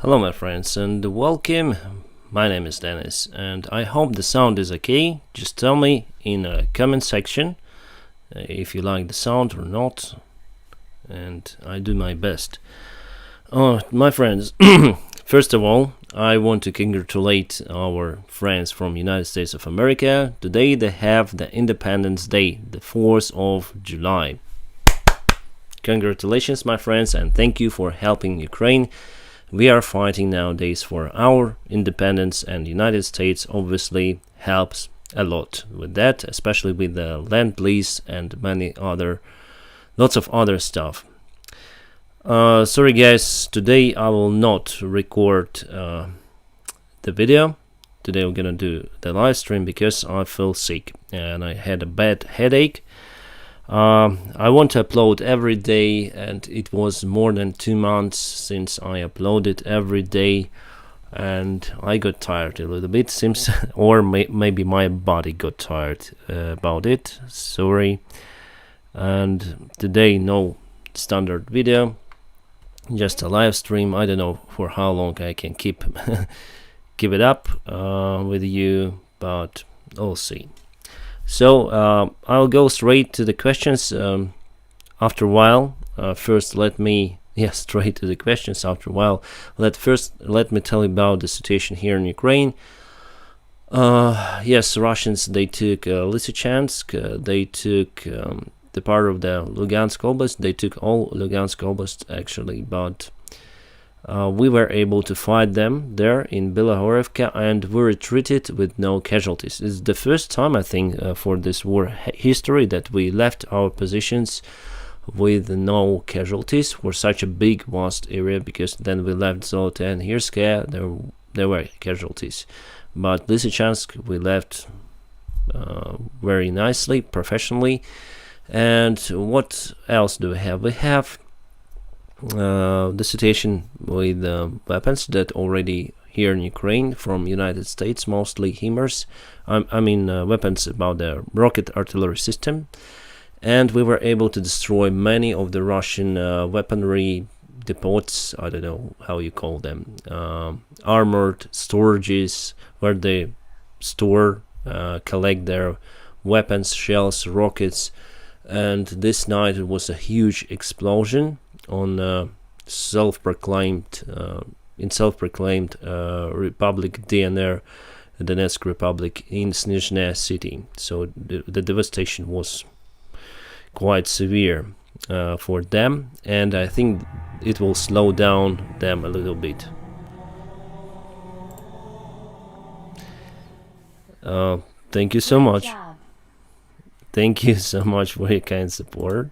Hello my friends and welcome. My name is Dennis and I hope the sound is okay. Just tell me in a comment section if you like the sound or not, and I do my best. My friends, first of all, I want to congratulate our friends from United States of America. Today they have the Independence Day, the 4th of July. Congratulations my friends, and thank you for helping Ukraine. We are fighting nowadays for our independence, and the United States obviously helps a lot with that, especially with the land lease and lots of other stuff. Sorry guys, today I will not record the video. Today I'm gonna do the live stream because I feel sick and I had a bad headache. I want to upload every day, and it was more than 2 months since I uploaded every day, and I got tired a little bit, seems, or maybe my body got tired about it. Sorry. And today no standard video, just a live stream. I don't know for how long I can keep it up with you, but we'll see. So I'll go straight to the questions after a while. Straight to the questions after a while. Let me tell you about the situation here in Ukraine. Yes, Russians, they took Lysychansk, they took the part of the Lugansk Oblast, they took all Lugansk Oblast actually, but we were able to fight them there in Bilohorivka, and we retreated with no casualties. It's the first time, I think, for this war history that we left our positions with no casualties for such a big, vast area, because then we left Zolota and Hirska, there were casualties. But Lysychansk we left very nicely, professionally. And what else do we have? We have the situation with weapons that already here in Ukraine from United States, mostly HIMARS, weapons about the rocket artillery system, and we were able to destroy many of the Russian weaponry depots, I don't know how you call them, armored storages where they collect their weapons, shells, rockets. And this night it was a huge explosion on self-proclaimed Republic DNR, Donetsk Republic, in Snizhne city. So the devastation was quite severe for them, and I think it will slow down them a little bit. Thank you so much. Thank you so much for your kind support.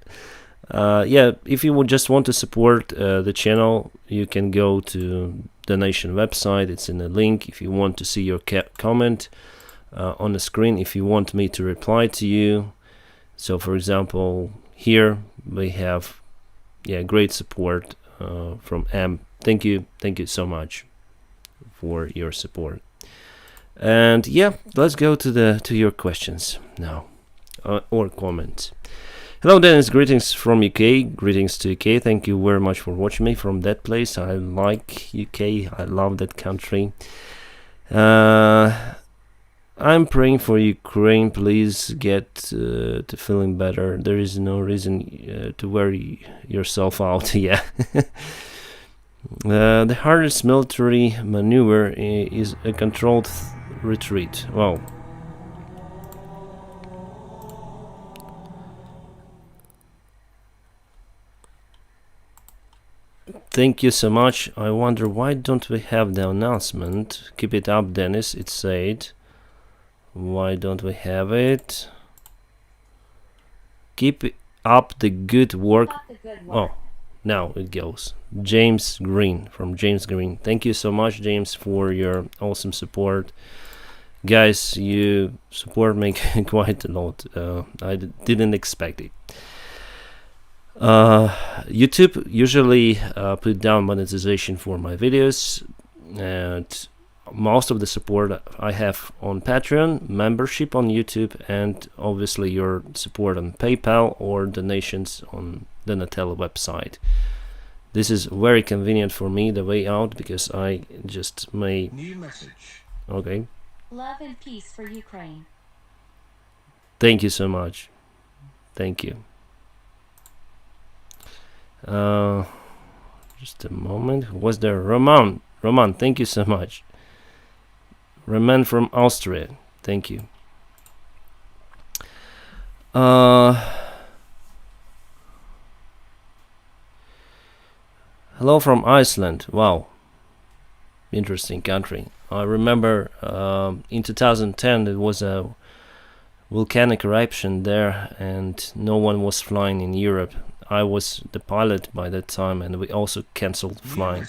If you would just want to support the channel, you can go to donation website. It's in the link. If you want to see your comment on the screen, if you want me to reply to you. So for example, here we have great support from M. Thank you so much for your support. And let's go to your questions now, or comments. Hello Dennis, greetings from UK, greetings to UK, thank you very much for watching me from that place. I like UK, I love that country. I'm praying for Ukraine, please get to feeling better. There is no reason to worry yourself out. The hardest military maneuver is a controlled retreat. Well, thank you so much. I wonder why don't we have the announcement? Keep it up, Dennis, it said. Why don't we have it? Keep up the good work. Oh, now it goes. James Green, from James Green. Thank you so much, James, for your awesome support. Guys, you support me quite a lot. I didn't expect it. YouTube usually put down monetization for my videos, and most of the support I have on Patreon, membership on YouTube, and obviously your support on PayPal or donations on the Nato website. This is very convenient for me, the way out, because I just may... New message. Okay. Love and peace for Ukraine. Thank you so much. Thank you. Just a moment. Was there Roman? Roman, thank you so much. Roman from Austria. Thank you. Hello from Iceland. Wow. Interesting country. I remember in 2010 there was a volcanic eruption there and no one was flying in Europe. I was the pilot by that time and we also cancelled flying.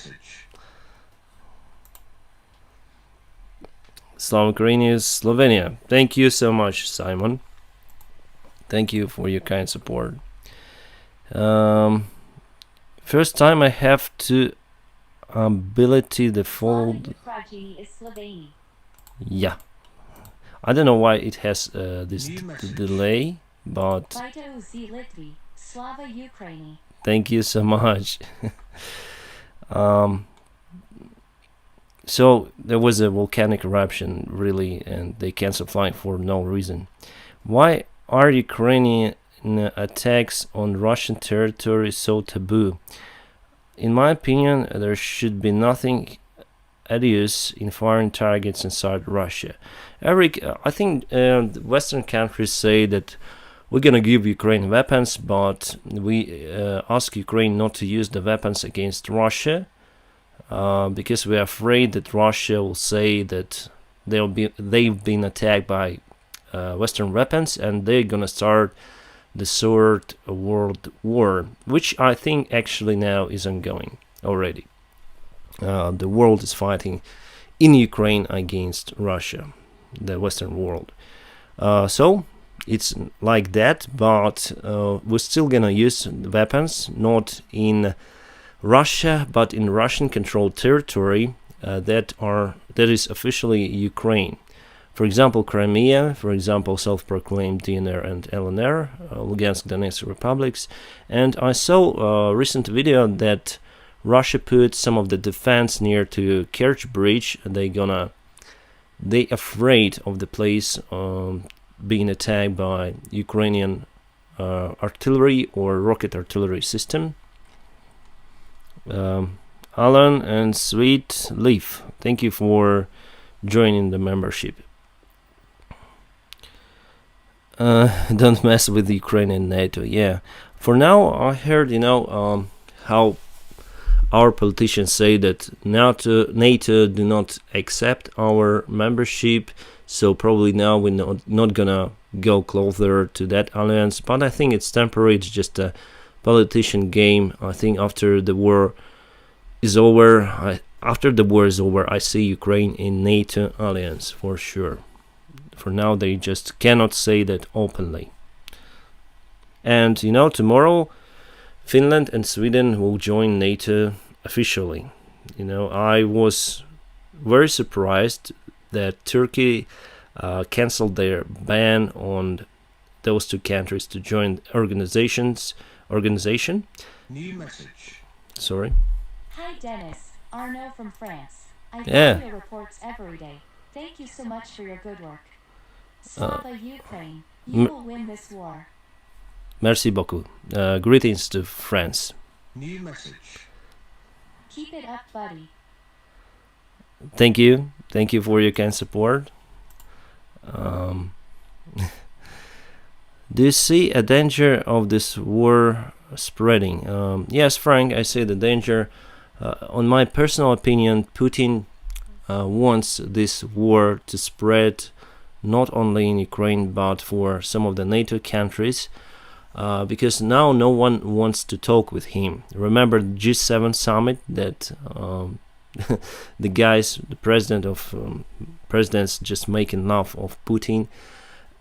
Slovenia, Slovenia. Thank you so much, Simon. Thank you for your kind support. First time I have to ability the fold. Yeah. I don't know why it has this delay, but thank you so much. So there was a volcanic eruption, really, and they canceled flying for no reason. Why are Ukrainian attacks on Russian territory so taboo? In my opinion, there should be nothing odious in firing targets inside Russia. I think Western countries say that we're gonna give Ukraine weapons, but we ask Ukraine not to use the weapons against Russia because we're afraid that Russia will say that they've been attacked by Western weapons and they're gonna start the Third World War, which I think actually now is ongoing already. The world is fighting in Ukraine against Russia, the Western world. So it's like that, but we're still gonna use weapons, not in Russia, but in Russian-controlled territory that is officially Ukraine. For example, Crimea, for example, self-proclaimed DNR and LNR, Lugansk, Donetsk republics. And I saw a recent video that Russia put some of the defense near to Kerch Bridge. They afraid of the place being attacked by Ukrainian artillery or rocket artillery system. Alan and Sweet Leaf, thank you for joining the membership. Don't mess with Ukraine and NATO. Yeah, for now I heard how our politicians say that NATO do not accept our membership, so probably now we're not gonna go closer to that alliance. But I think it's temporary. It's just a politician game. I think after the war is over, I see Ukraine in NATO alliance for sure. For now, they just cannot say that openly. And tomorrow, Finland and Sweden will join NATO officially. I was very surprised that Turkey cancelled their ban on those two countries to join organization. New message. Sorry. Hi Dennis, Arnaud from France. I Yeah. follow your reports every day. Thank you so much for your good work. Slava Ukraine, you will win this war. Merci beaucoup. Greetings to France. New message. Keep it up, buddy. Thank you for your kind support. Do you see a danger of this war spreading? Yes, Frank, I see the danger. On my personal opinion, Putin wants this war to spread not only in Ukraine but for some of the NATO countries, because now no one wants to talk with him. Remember the G7 summit that the presidents just making enough of Putin,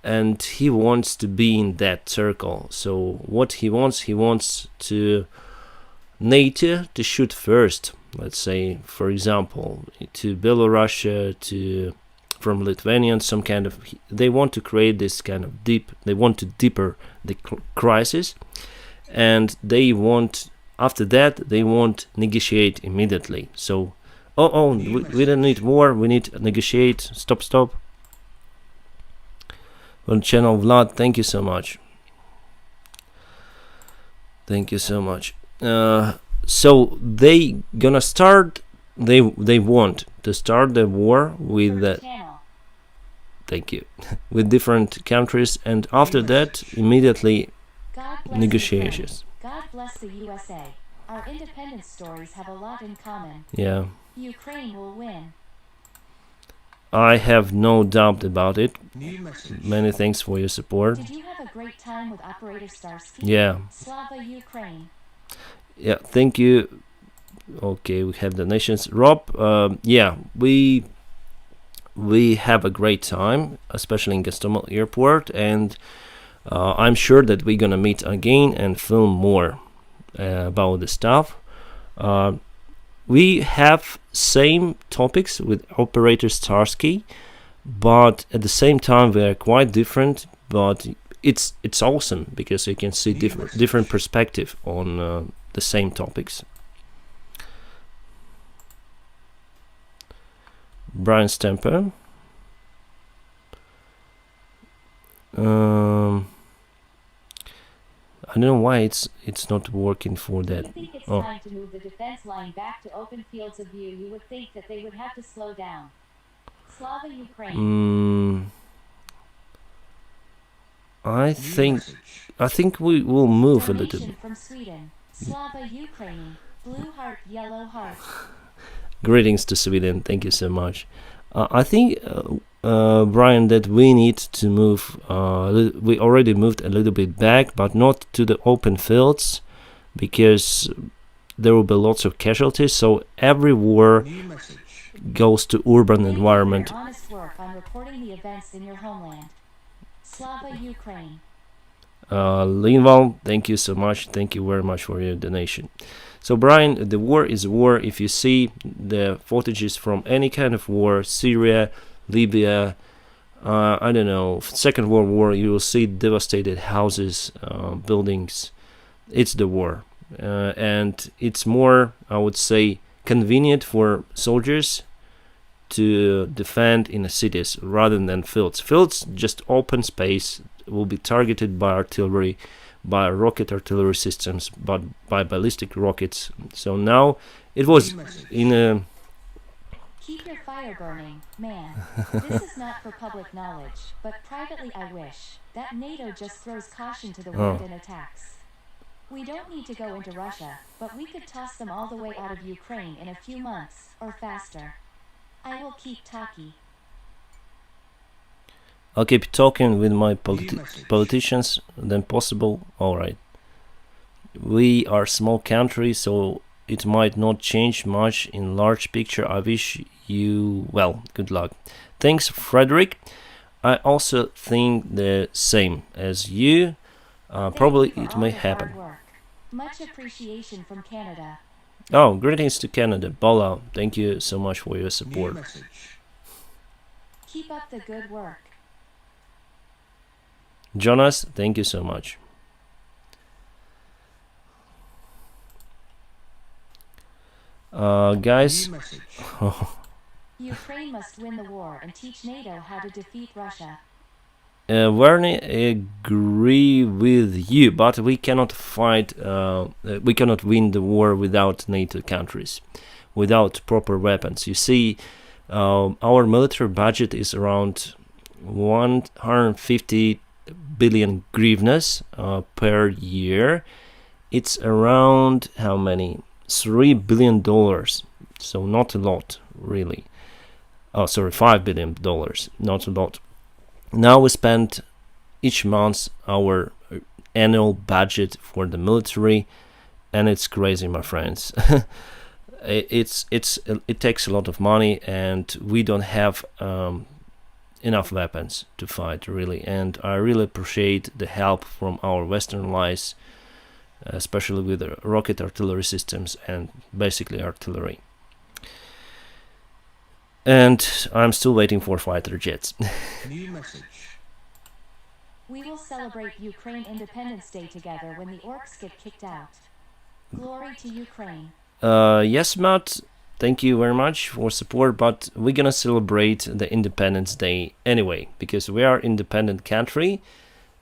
and he wants to be in that circle. So what he wants to NATO to shoot first, let's say, for example, to Belarus, from Lithuania, some kind of, they want to create this kind of deeper the crisis, and they want After that, they won't negotiate immediately. So, we don't need war. We need to negotiate. Stop. On channel Vlad, thank you so much. Thank you so much. So they gonna start. They want to start the war with the. Thank you, with different countries, and after that, immediately negotiations. God bless the USA. Our independence stories have a lot in common. Yeah. Ukraine will win. I have no doubt about it. Many thanks for your support. Did you have a great time with Operator Starsky? Yeah. Slava Ukraine. Yeah, thank you. Okay, we have donations. Rob, yeah, we have a great time, especially in Gostomel Airport, and I'm sure that we're gonna meet again and film more about the stuff. We have same topics with Operator Starsky, but at the same time we are quite different. But it's awesome because you can see different perspective on the same topics. Brian Stamper. I don't know why it's not working for that. I think it's time to move the defense line back to open fields of view. You would think that they would have to slow down. Slava Ukraine. I think we will move a little bit. From Sweden. Slava Ukraine. Blue heart, yellow heart. Greetings to Sweden. Thank you so much. I think, Brian, that we need to move. We already moved a little bit back, but not to the open fields, because there will be lots of casualties. So every war goes to urban environment. Honest work on reporting the events in your homeland. Slava Ukraine. Linval, thank you so much. Thank you very much for your donation. So, Brian, the war is war. If you see the footages from any kind of war, Syria, Libya, I don't know, Second World War, you will see devastated houses, buildings. It's the war. And it's more, I would say, convenient for soldiers to defend in the cities rather than fields. Fields, just open space, will be targeted by artillery, by rocket artillery systems, but by ballistic rockets. So now it was in a... Keep your fire burning, man. This is not for public knowledge, but privately I wish that NATO just throws caution to the wind and attacks. We don't need to go into Russia, but we could toss them all the way out of Ukraine in a few months, or faster. I will keep talking. I'll keep talking with my politicians then possible. Alright. We are a small country, so it might not change much in large picture. I wish you well. Good luck. Thanks, Frederick. I also think the same as you. Probably it may happen. Much appreciation from Canada. Oh, greetings to Canada. Bola, thank you so much for your support. Keep up the good work. Jonas, thank you so much. Guys, Ukraine must win the war and teach NATO how to defeat Russia. Werner, agree with you, but we cannot fight. We cannot win the war without NATO countries, without proper weapons. You see, our military budget is around 150 billion hryvnias per year. It's around how many? $3 billion. So not a lot, really. Oh, sorry, $5 billion. Not a lot. Now we spend each month our annual budget for the military, and it's crazy, my friends. It takes a lot of money, and we don't have enough weapons to fight, really. And I really appreciate the help from our Western allies, especially with the rocket artillery systems and basically artillery. And I'm still waiting for fighter jets. New message. We will celebrate Ukraine Independence Day together when the orcs get kicked out. Glory to Ukraine. Yes, Matt, thank you very much for support, but we're gonna celebrate the Independence Day anyway, because we are independent country,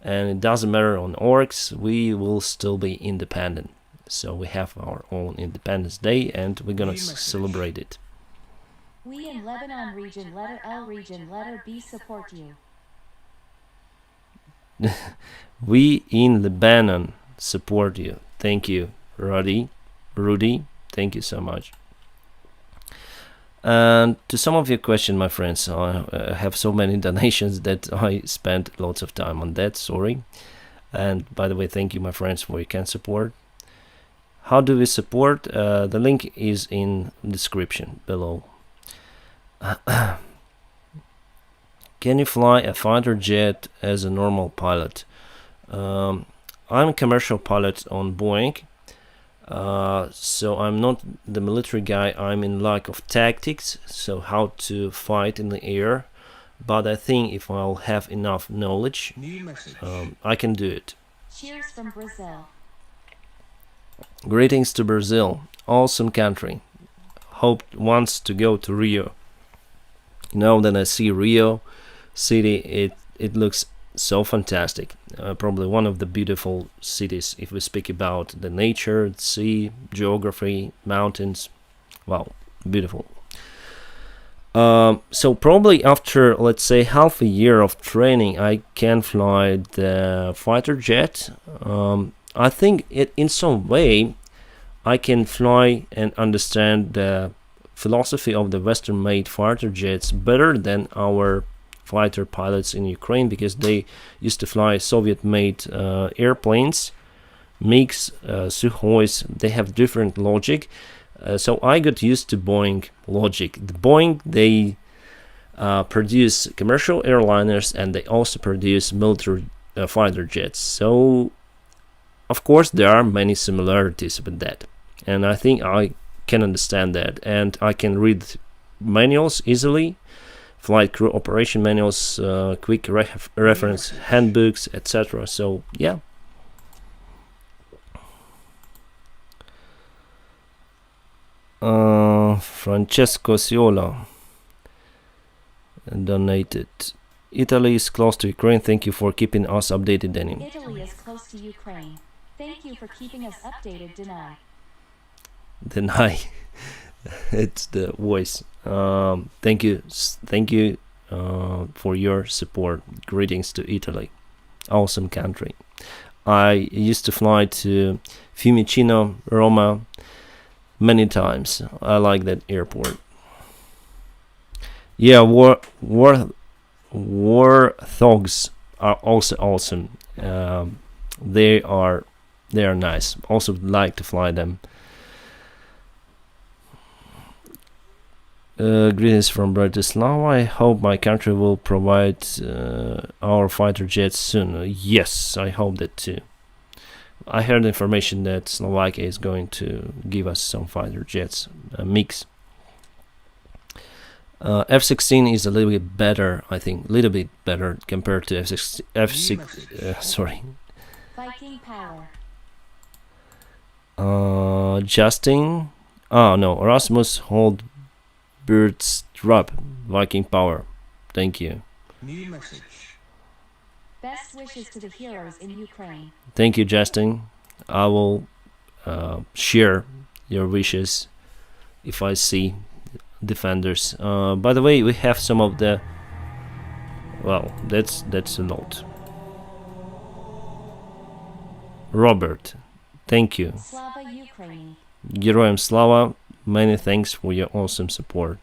and it doesn't matter on orcs, we will still be independent. So we have our own Independence Day, and we're gonna celebrate it. We in Lebanon region letter L region letter B support you. We in Lebanon support you. Thank you, Rudy. Thank you so much. And to some of your questions, my friends, I have so many donations that I spent lots of time on that. Sorry. And by the way, thank you, my friends, for your kind support. How do we support? The link is in the description below. Can you fly a fighter jet as a normal pilot? I'm a commercial pilot on Boeing. So I'm not the military guy. I'm in lack of tactics, so how to fight in the air. But I think if I'll have enough knowledge, I can do it. Cheers from Brazil. Greetings to Brazil, awesome country. Hope once to go to Rio. Now that I see Rio city, it looks so fantastic. Probably one of the beautiful cities if we speak about the nature, the sea, geography, mountains. Wow, beautiful. So probably after, let's say, half a year of training, I can fly the fighter jet. I think in some way I can fly and understand the philosophy of the Western-made fighter jets better than our fighter pilots in Ukraine, because they used to fly Soviet-made airplanes, MiGs, Sukhois. They have different logic. So I got used to Boeing logic. The Boeing, they produce commercial airliners, and they also produce military fighter jets. So of course there are many similarities with that, and I think I can understand that, and I can read manuals easily, flight crew operation manuals, quick reference handbooks, etc. So yeah. Francesco Ciola donated. Italy is close to Ukraine. Thank you for keeping us updated, Danny. Italy is close to Ukraine. Thank you for keeping us updated, Deny. Deny. It's the voice. Thank you for your support. Greetings to Italy, awesome country. I used to fly to Fiumicino, Roma, many times. I like that airport. Yeah, war thugs are also awesome. They are nice. Also like to fly them. Greetings from Bratislava. I hope my country will provide our fighter jets soon. Yes, I hope that too. I heard information that Slovakia is going to give us some fighter jets, a mix. F-16 is a little bit better, I think, a little bit better compared to F6. Sorry. Viking power. Justin. Oh no, Rasmus Holdbird's drop. Viking power. Thank you. New message. Best wishes to the heroes in Ukraine. Thank you, Justin. I will share your wishes if I see defenders. By the way, we have some of the. Well, that's a lot. Robert, thank you. Slava Ukraine. Героям слава. Many thanks for your awesome support.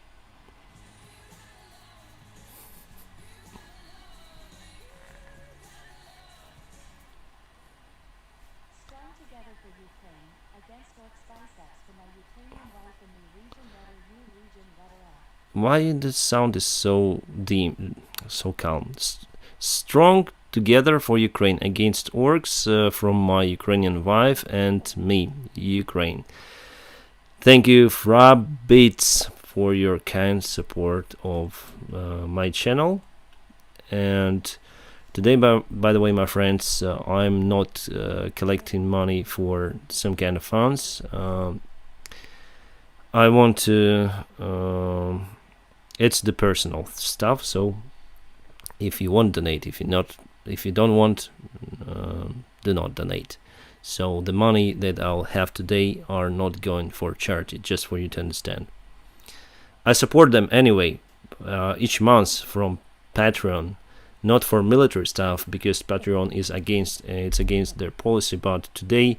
Strong together for Ukraine, against orcs biceps for my Ukrainian wife in the region letter U region letter L. Why the sound is so dim, so calm? Strong together for Ukraine against orcs from my Ukrainian wife and me, Ukraine. Thank you, Frabits, for your kind support of my channel. And Today, by the way, my friends, I'm not collecting money for some kind of funds. I want to. It's the personal stuff. So, if you want, donate. If you don't want, do not donate. So the money that I'll have today are not going for charity. Just for you to understand. I support them anyway, each month from Patreon. Not for military stuff, because Patreon is against their policy. But today,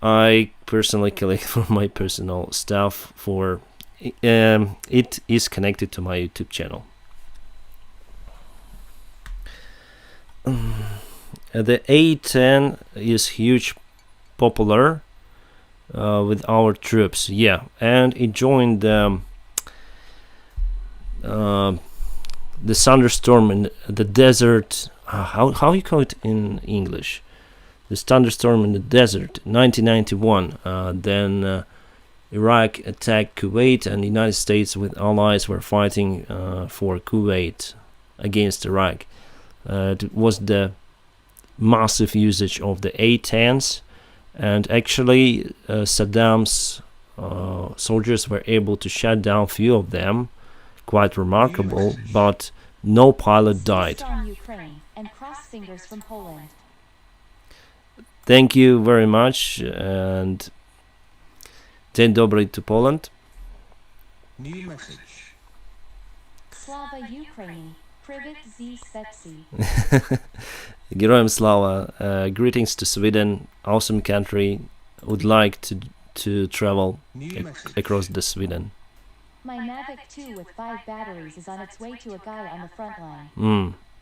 I personally collect for my personal stuff. For it is connected to my YouTube channel. The A10 is huge, popular with our troops. Yeah, and it joined the thunderstorm in the desert. How you call it in English? The thunderstorm in the desert, 1991. Then Iraq attacked Kuwait, and the United States with allies were fighting for Kuwait against Iraq. It was the massive usage of the A-10s, and actually Saddam's soldiers were able to shut down few of them. Quite remarkable, but no pilot died. Ukraine and cross fingers from Poland. Thank you very much, and dzień dobry to Poland. New message. Slava Ukraini. Privet z Svetsy. Героям слава. Greetings to Sweden, awesome country. Would like to travel across the Sweden. My Mavic 2 with 5 batteries is on its way to a guy on the front line.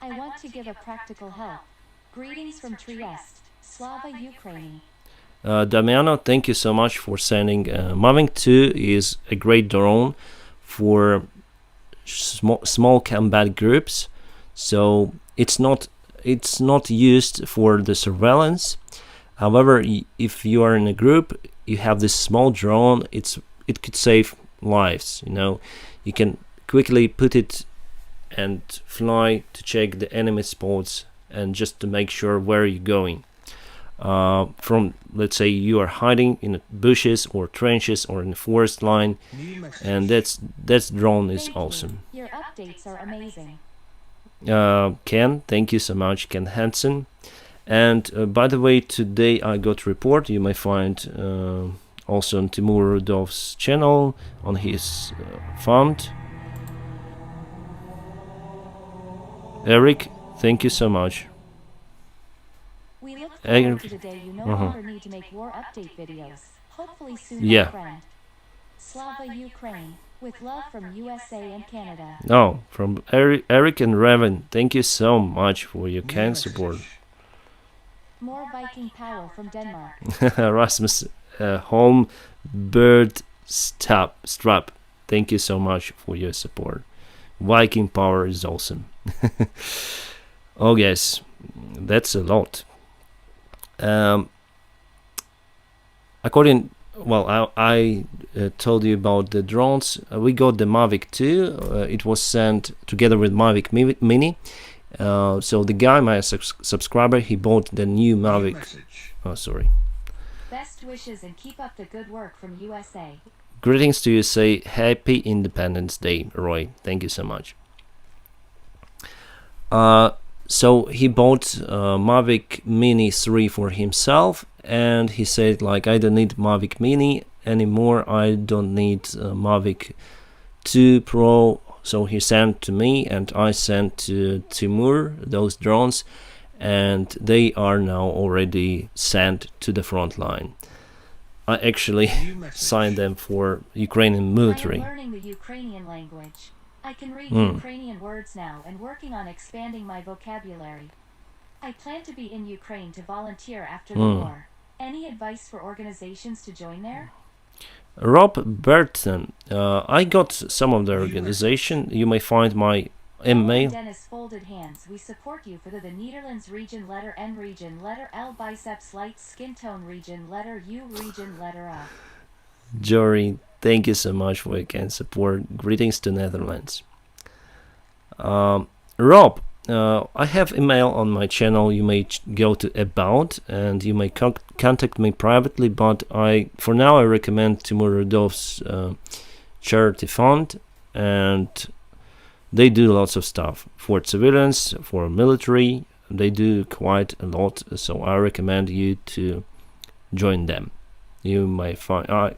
I want to give a practical help. Greetings from Trieste, Slava Ukraini. Damiano, thank you so much for sending. Mavic 2 is a great drone for small combat groups, so it's not used for the surveillance. However, if you are in a group, you have this small drone. It could save lives. You can quickly put it and fly to check the enemy spots and just to make sure where you're going. From, let's say, you are hiding in bushes or trenches or in the forest line, and that drone is awesome. Your updates are amazing. Ken, thank you so much, Ken Hansen. And by the way, today I got a report. You may find also on Timur Rudov's channel, on his fund. Eric, thank you so much. We look forward to the day you no longer need to make war update videos. Hopefully soon, Yeah. my friend. Slava Ukraine, with love from USA and Canada. No, from Eric and Revan, thank you so much for your kind support. More Viking power from Denmark. Rasmus Holm Bird Strap, thank you so much for your support. Viking power is awesome. Oh yes, that's a lot. I told you about the drones. We got the Mavic 2. It was sent together with Mavic Mini. So the guy, my subscriber, he bought the new Mavic. Oh, sorry. Best wishes and keep up the good work from USA. Greetings to USA. Happy Independence Day, Roy. Thank you so much. So he bought Mavic Mini 3 for himself, and he said, like, I don't need Mavic Mini anymore. I don't need Mavic 2 Pro. So he sent to me, and I sent to Timur those drones, and they are now already sent to the front line. I actually signed them for Ukrainian military. I am learning the Ukrainian language. I can read Ukrainian words now and working on expanding my vocabulary. I plan to be in Ukraine to volunteer after the war. Any advice for organizations to join there? Rob Burton, I got some of the organization. You may find my email. Dennis folded hands. We support you for the Netherlands region, letter N region, letter L, biceps, light skin tone region, letter U region, letter A. Jory, thank you so much for your kind support. Greetings to Netherlands. Rob, I have email on my channel. You may go to about and you may contact me privately, but for now I recommend Timur Rudov's charity fund, and they do lots of stuff for civilians, for military. They do quite a lot, so I recommend you to join them. You may find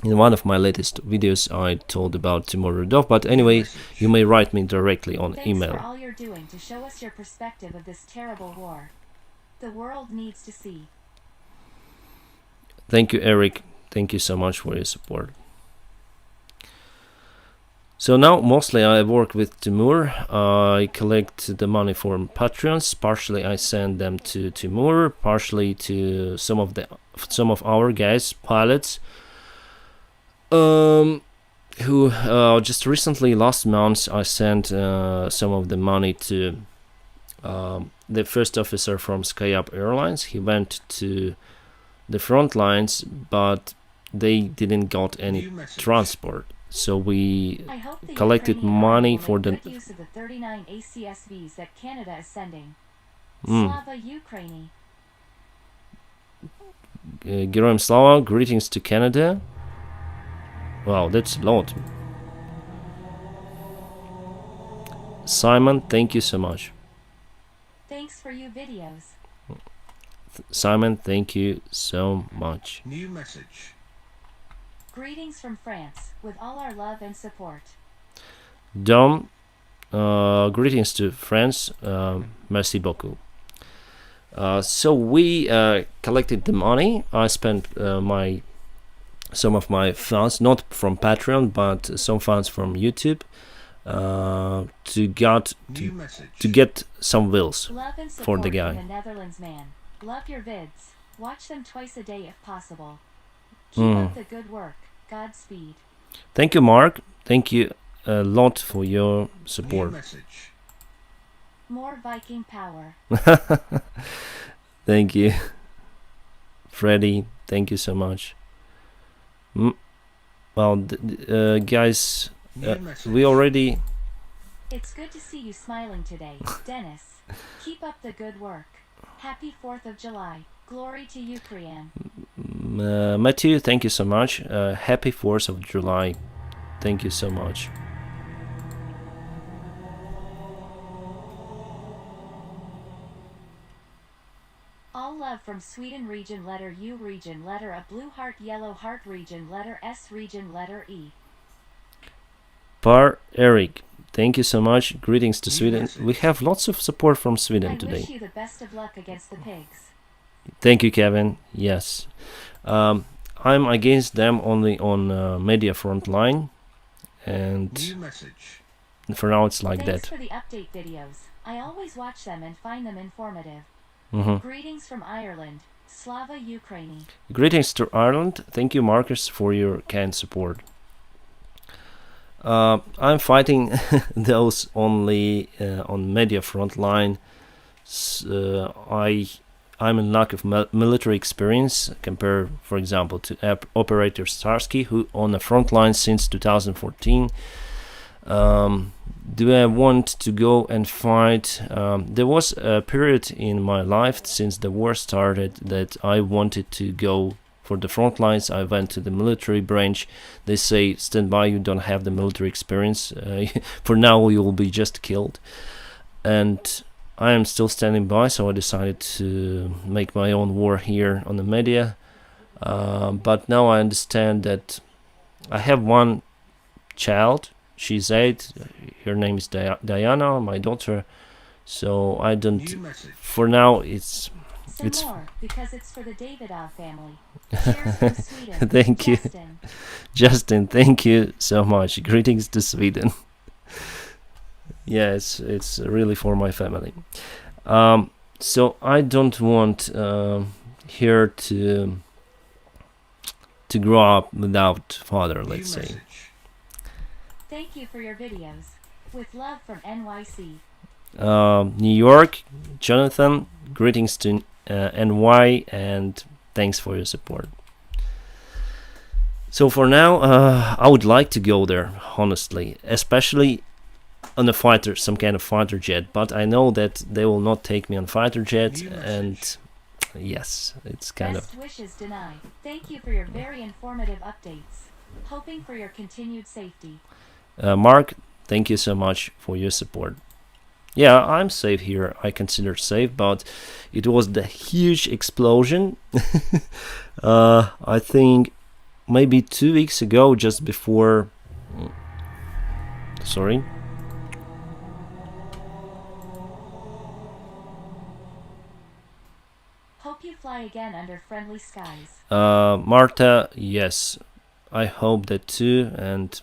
in one of my latest videos I told about Timur Rudov, but anyway, you may write me directly on email. Thanks for all you're doing to show us your perspective of this terrible war. The world needs to see. Thank you, Eric. Thank you so much for your support. So now mostly I work with Timur. I collect the money from Patreons. Partially I send them to Timur, partially to some of our guys, pilots, who just recently, last month, I sent some of the money to the first officer from SkyUp Airlines. He went to the front lines, but they didn't got any transport. So we collected money for the use of the 39 ACSVs that Canada is sending. Slava Ukraini. Geroim Slava, greetings to Canada. Wow, that's a lot. Simon, thank you so much. Thanks for your videos. Simon, thank you so much. New message. Greetings from France, with all our love and support. Dom, greetings to France. Merci beaucoup. So we collected the money. I spent some of my funds, not from Patreon, but some funds from YouTube, to get some wheels Love and for the support guy. from the Netherlands man. Love your vids. Watch them twice a day if possible. Keep up the good work. Godspeed. Thank you, Mark. Thank you a lot for your New support. message. More Viking power. Thank you, Freddy. Thank you so much. Well, guys, New message. we already. It's good to see you smiling today, Dennis. Keep up the good work. Happy 4th of July. Glory to Ukraine. Matthew, thank you so much. Happy 4th of July. Thank you so much. All love from Sweden region letter U region letter A blue heart yellow heart region letter S region letter E. Par Eric, thank you so much. Greetings to New Sweden. message. We have lots of support from I Sweden today. wish you the best of luck against the pigs. Thank you, Kevin. Yes. I'm against them only on media front line, and New message. for now it's like Thanks that. for the update videos. I always watch them and find them informative. Mhm. Greetings from Ireland. Slava Ukraini. Greetings to Ireland. Thank you, Marcus, for your kind support. I'm fighting those only on media front line. I'm in lack of military experience compared, for example, to Operator Starsky, who on the front line since 2014. Do I want to go and fight? There was a period in my life since the war started that I wanted to go for the front lines. I went to the military branch. They say, stand by, you don't have the military experience. For now, you will be just killed. And I am still standing by, so I decided to make my own war here on the media. But now I understand that I have one child. She's 8. Her name is Diana, my daughter. So I don't. New message. For now, it's. Some It's- more, because it's for the Davydov family. Cheers from Sweden. Thank you. Justin. Justin, thank you so much. Greetings to Sweden. Yeah, it's really for my family. So I don't want here to grow up without father, New let's say. message. Thank you for your videos. With love from NYC. New York, Jonathan, greetings to NY, and thanks for your support. So for now, I would like to go there, honestly, especially on a fighter, some kind of fighter jet. But I know that they will not take me on fighter jet, New message. and yes, it's kind Best wishes denied. Thank you for your very informative updates. Hoping for your continued safety. of Mark. Thank you so much for your support. Yeah, I'm safe here. I consider safe, but it was the huge explosion. I think maybe 2 weeks ago, just before. Sorry. Hope you fly again under friendly skies. Marta, yes, I hope that too, and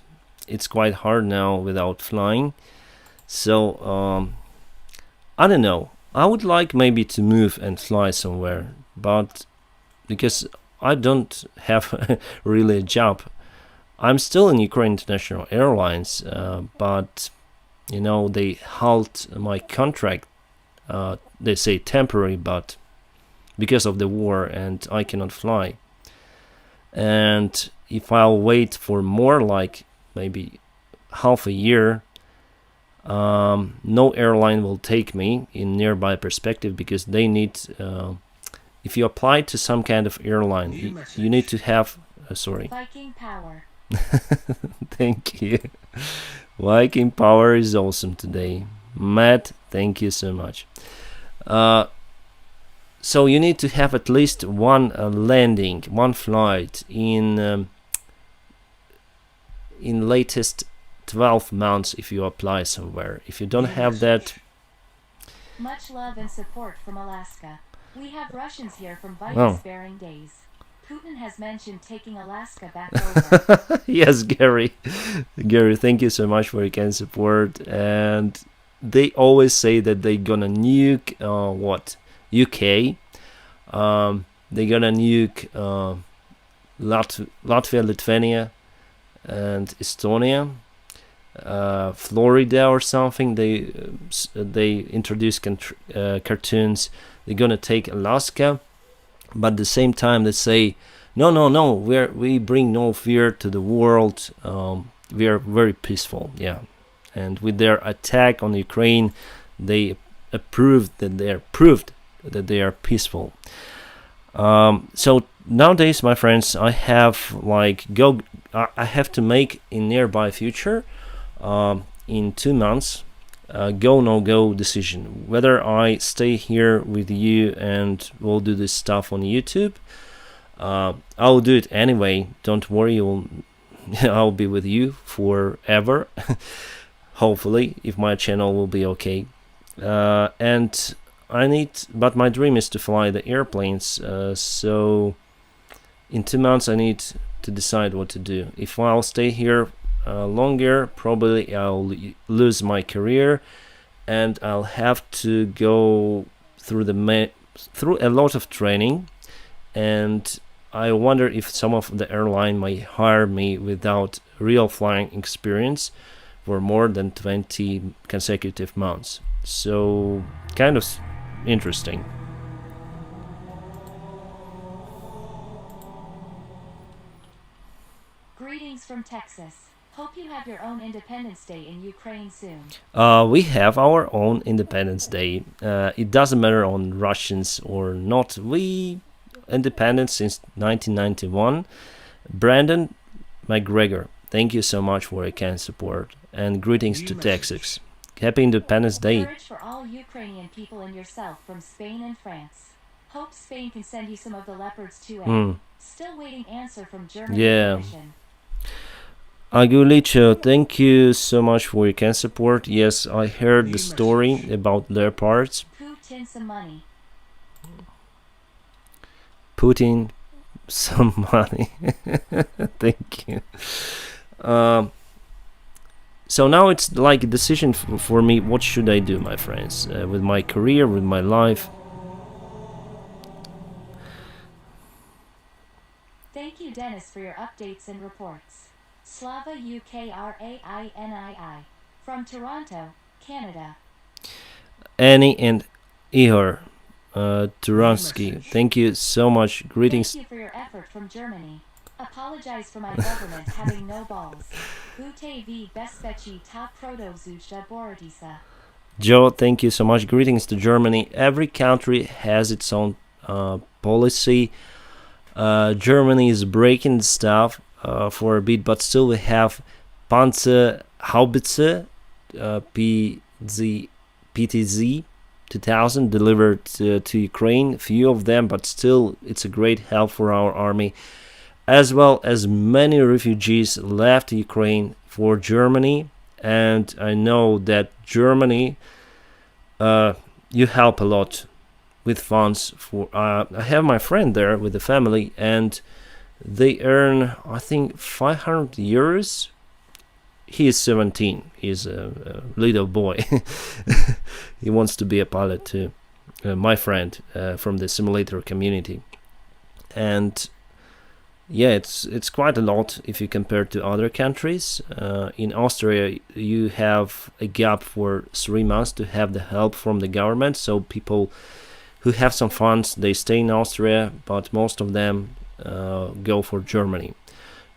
it's quite hard now without flying. So, I don't know. I would like maybe to move and fly somewhere, but because I don't have really a job, I'm still in Ukraine International Airlines, but they halt my contract. They say temporary, but because of the war, and I cannot fly. And if I'll wait for more, like maybe half a year, no airline will take me in nearby perspective, because they need. If you apply to some kind of airline, you need to have. Sorry. Viking power. Thank you. Viking power is awesome today. Matt, thank you so much. So you need to have at least one landing, one flight in latest 12 months if you apply somewhere. If you don't have that, Much love and support from Alaska. We have Russians here from Viking-sparing days. Putin has mentioned taking Alaska back over. yes, Gary. Gary, thank you so much for your kind support. And they always say that they're gonna nuke UK. They're gonna nuke Latvia, Lithuania, and Estonia. Florida or something. They introduce cartoons. They're gonna take Alaska, but at the same time they say no. We bring no fear to the world. We are very peaceful. Yeah, and with their attack on Ukraine, they proved that they are peaceful. So nowadays, my friends, I have I have to make in nearby future, in 2 months, go no go decision whether I stay here with you and we'll do this stuff on YouTube. I'll do it anyway. Don't worry, I'll be with you forever. Hopefully, if my channel will be okay. But my dream is to fly the airplanes. So in 2 months, I need to decide what to do. If I'll stay here longer, probably I'll lose my career, and I'll have to go through through a lot of training. And I wonder if some of the airline might hire me without real flying experience for more than 20 consecutive months. So kind of interesting. Greetings from Texas. Hope you have your own Independence Day in Ukraine soon. We have our own Independence Day. It doesn't matter on Russians or not. We independent since 1991. Brandon McGregor, thank you so much for your kind support, and greetings to Texas. Happy Independence Day. Courage for all Ukrainian people and yourself from Spain and France. Hope Spain can send you some of the leopards too. Still waiting answer from Germany. Yeah. Agulicho, thank you so much for your kind support. Yes, I heard the story about leopards. Putin some money. Putin some money. Thank you. So now it's like a decision for me. What should I do, my friends, with my career, with my life? Thank you, Dennis, for your updates and reports. Slava Ukrainii from Toronto, Canada. Annie and Ihor Turansky, thank you so much. Greetings. Thank you for your effort from Germany. Apologize for my government having no balls. Ute bezpečí ta prodovzuča Borodisa. Joe, thank you so much. Greetings to Germany. Every country has its own policy. Germany is breaking stuff for a bit, but still we have Panzer Haubitze PTZ 2000 delivered to Ukraine. Few of them, but still it's a great help for our army, as well as many refugees left Ukraine for Germany. And I know that Germany, you help a lot with funds for. I have my friend there with the family, and they earn, I think, 500 euros. He is 17. He's a little boy. He wants to be a pilot too. My friend from the simulator community, and yeah, it's quite a lot if you compare to other countries. In Austria, you have a gap for 3 months to have the help from the government. So people who have some funds, they stay in Austria, but most of them go for Germany.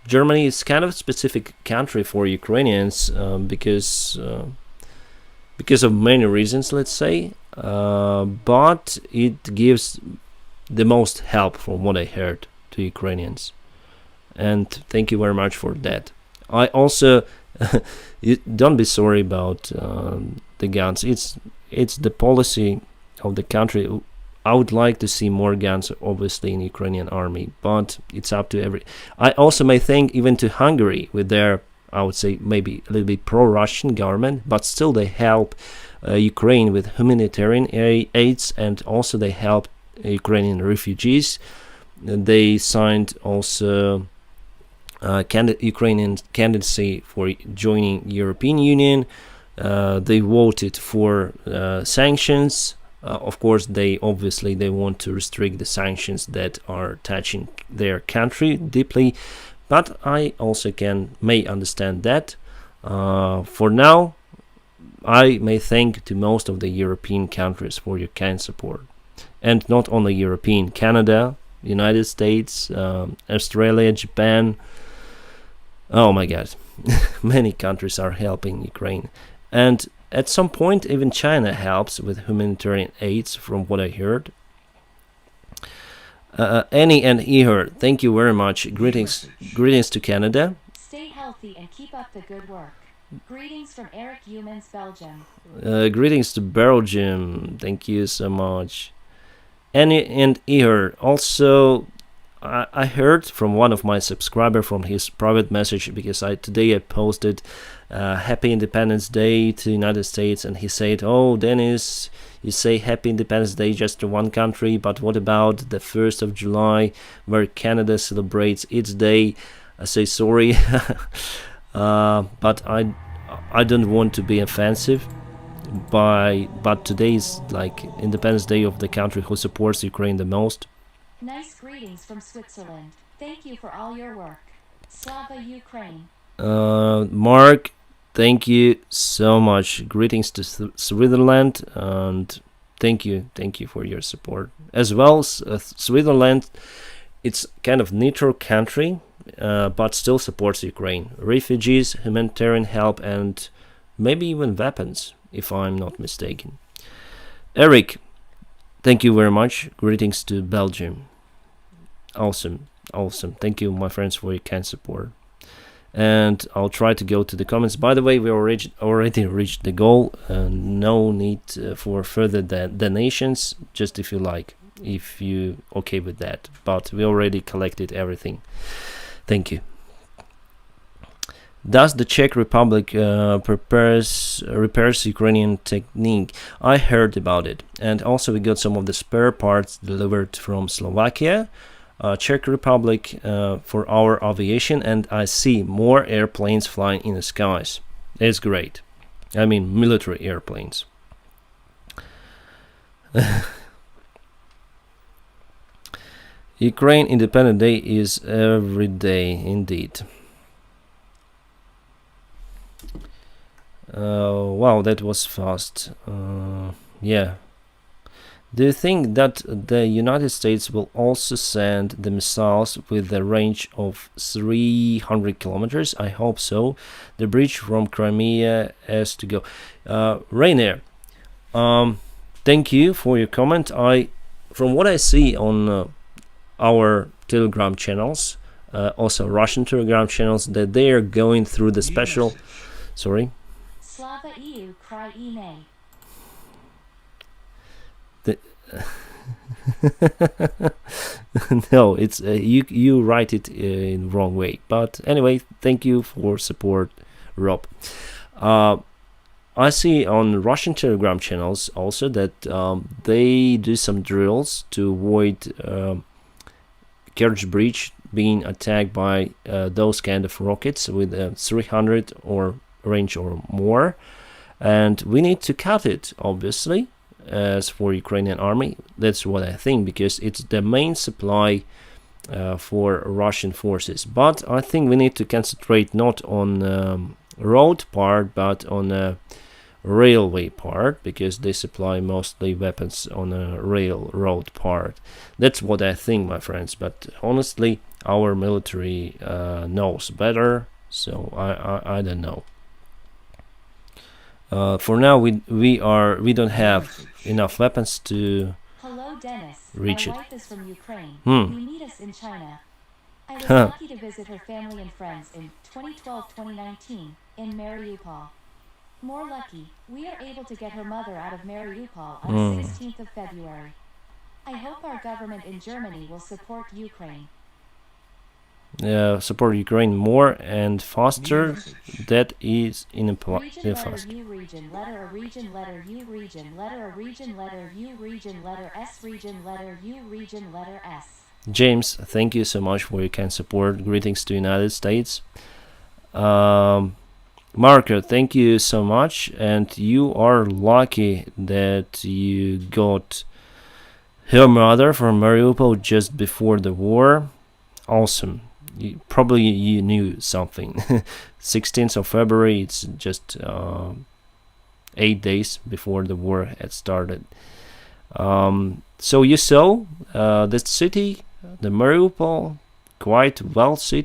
Germany is kind of a specific country for Ukrainians because of many reasons, let's say, but it gives the most help from what I heard to Ukrainians, and thank you very much for that. I also don't be sorry about the guns. It's the policy of the country. I would like to see more guns, obviously, in Ukrainian army, but it's up to every. I also may think even to Hungary with their, I would say, maybe a little bit pro-Russian government, but still they help Ukraine with humanitarian aids, and also they help Ukrainian refugees. They signed also Ukrainian candidacy for joining European Union. They voted for sanctions. Of course, they want to restrict the sanctions that are touching their country deeply, but I also may understand that. For now, I may thank to most of the European countries for your kind support, and not only European, Canada, United States, Australia, Japan. Oh my God, many countries are helping Ukraine, and at some point, even China helps with humanitarian aids, from what I heard. Annie and Ihor, thank you very much. Greetings to Canada. Stay healthy and keep up the good work. Greetings from Eric Humans, Belgium. Greetings to Belgium. Thank you so much. Annie and Ihor, also, I heard from one of my subscribers from his private message, because today I posted Happy Independence Day to the United States, and he said, "Oh, Dennis, you say Happy Independence Day just to one country, but what about the 1st of July where Canada celebrates its day?" I say sorry, but I don't want to be offensive. But today is like Independence Day of the country who supports Ukraine the most. Nice greetings from Switzerland. Thank you for all your work. Slava Ukraine. Mark, thank you so much. Greetings to Switzerland, and thank you for your support. As well, Switzerland, it's kind of neutral country, but still supports Ukraine. Refugees, humanitarian help, and maybe even weapons, if I'm not mistaken. Eric, thank you very much. Greetings to Belgium. Awesome. Thank you, my friends, for your kind support. And I'll try to go to the comments. By the way, we already reached the goal. No need for further donations, just if you like, if you okay with that. But we already collected everything. Thank you. Does the Czech Republic repairs Ukrainian technique? I heard about it, and also we got some of the spare parts delivered from Slovakia, Czech Republic for our aviation, and I see more airplanes flying in the skies. It's great. I mean, military airplanes. Ukraine Independence Day is every day, indeed. Wow, that was fast. Yeah. Do you think that the United States will also send the missiles with a range of 300 kilometers? I hope so. The bridge from Crimea has to go. Rainier, thank you for your comment. From what I see on our Telegram channels, also Russian Telegram channels, that they are going through the special. Sorry. Slava EU cry email. No, it's you write it in wrong way. But anyway, thank you for support, Rob. I see on Russian Telegram channels also that they do some drills to avoid Kerch Bridge being attacked by those kind of rockets with 300 or range or more, and we need to cut it, obviously. As for Ukrainian army, that's what I think, because it's the main supply for Russian forces. But I think we need to concentrate not on road part, but on railway part, because they supply mostly weapons on a railroad part. That's what I think, my friends. But honestly, our military knows better, so I don't know. For now, we don't have enough weapons to Hello, Dennis. reach My it. wife is from Ukraine. Hmm. We meet us in China. I was lucky to visit her family and friends in 2012-2019 in Mariupol. More lucky, we are able to get her mother out of Mariupol on 16th of February. I hope our government in Germany will support Ukraine. Support Ukraine more and faster. That is in a Region letter fast. U region letter A region letter U region letter A region letter U region letter S region letter U region letter S. James, thank you so much for your kind support. Greetings to United States. Marco, thank you so much, and you are lucky that you got her mother from Mariupol just before the war. Awesome. Probably you knew something. 16th of February, it's just 8 days before the war had started. So you saw the city, the Mariupol, quite wealthy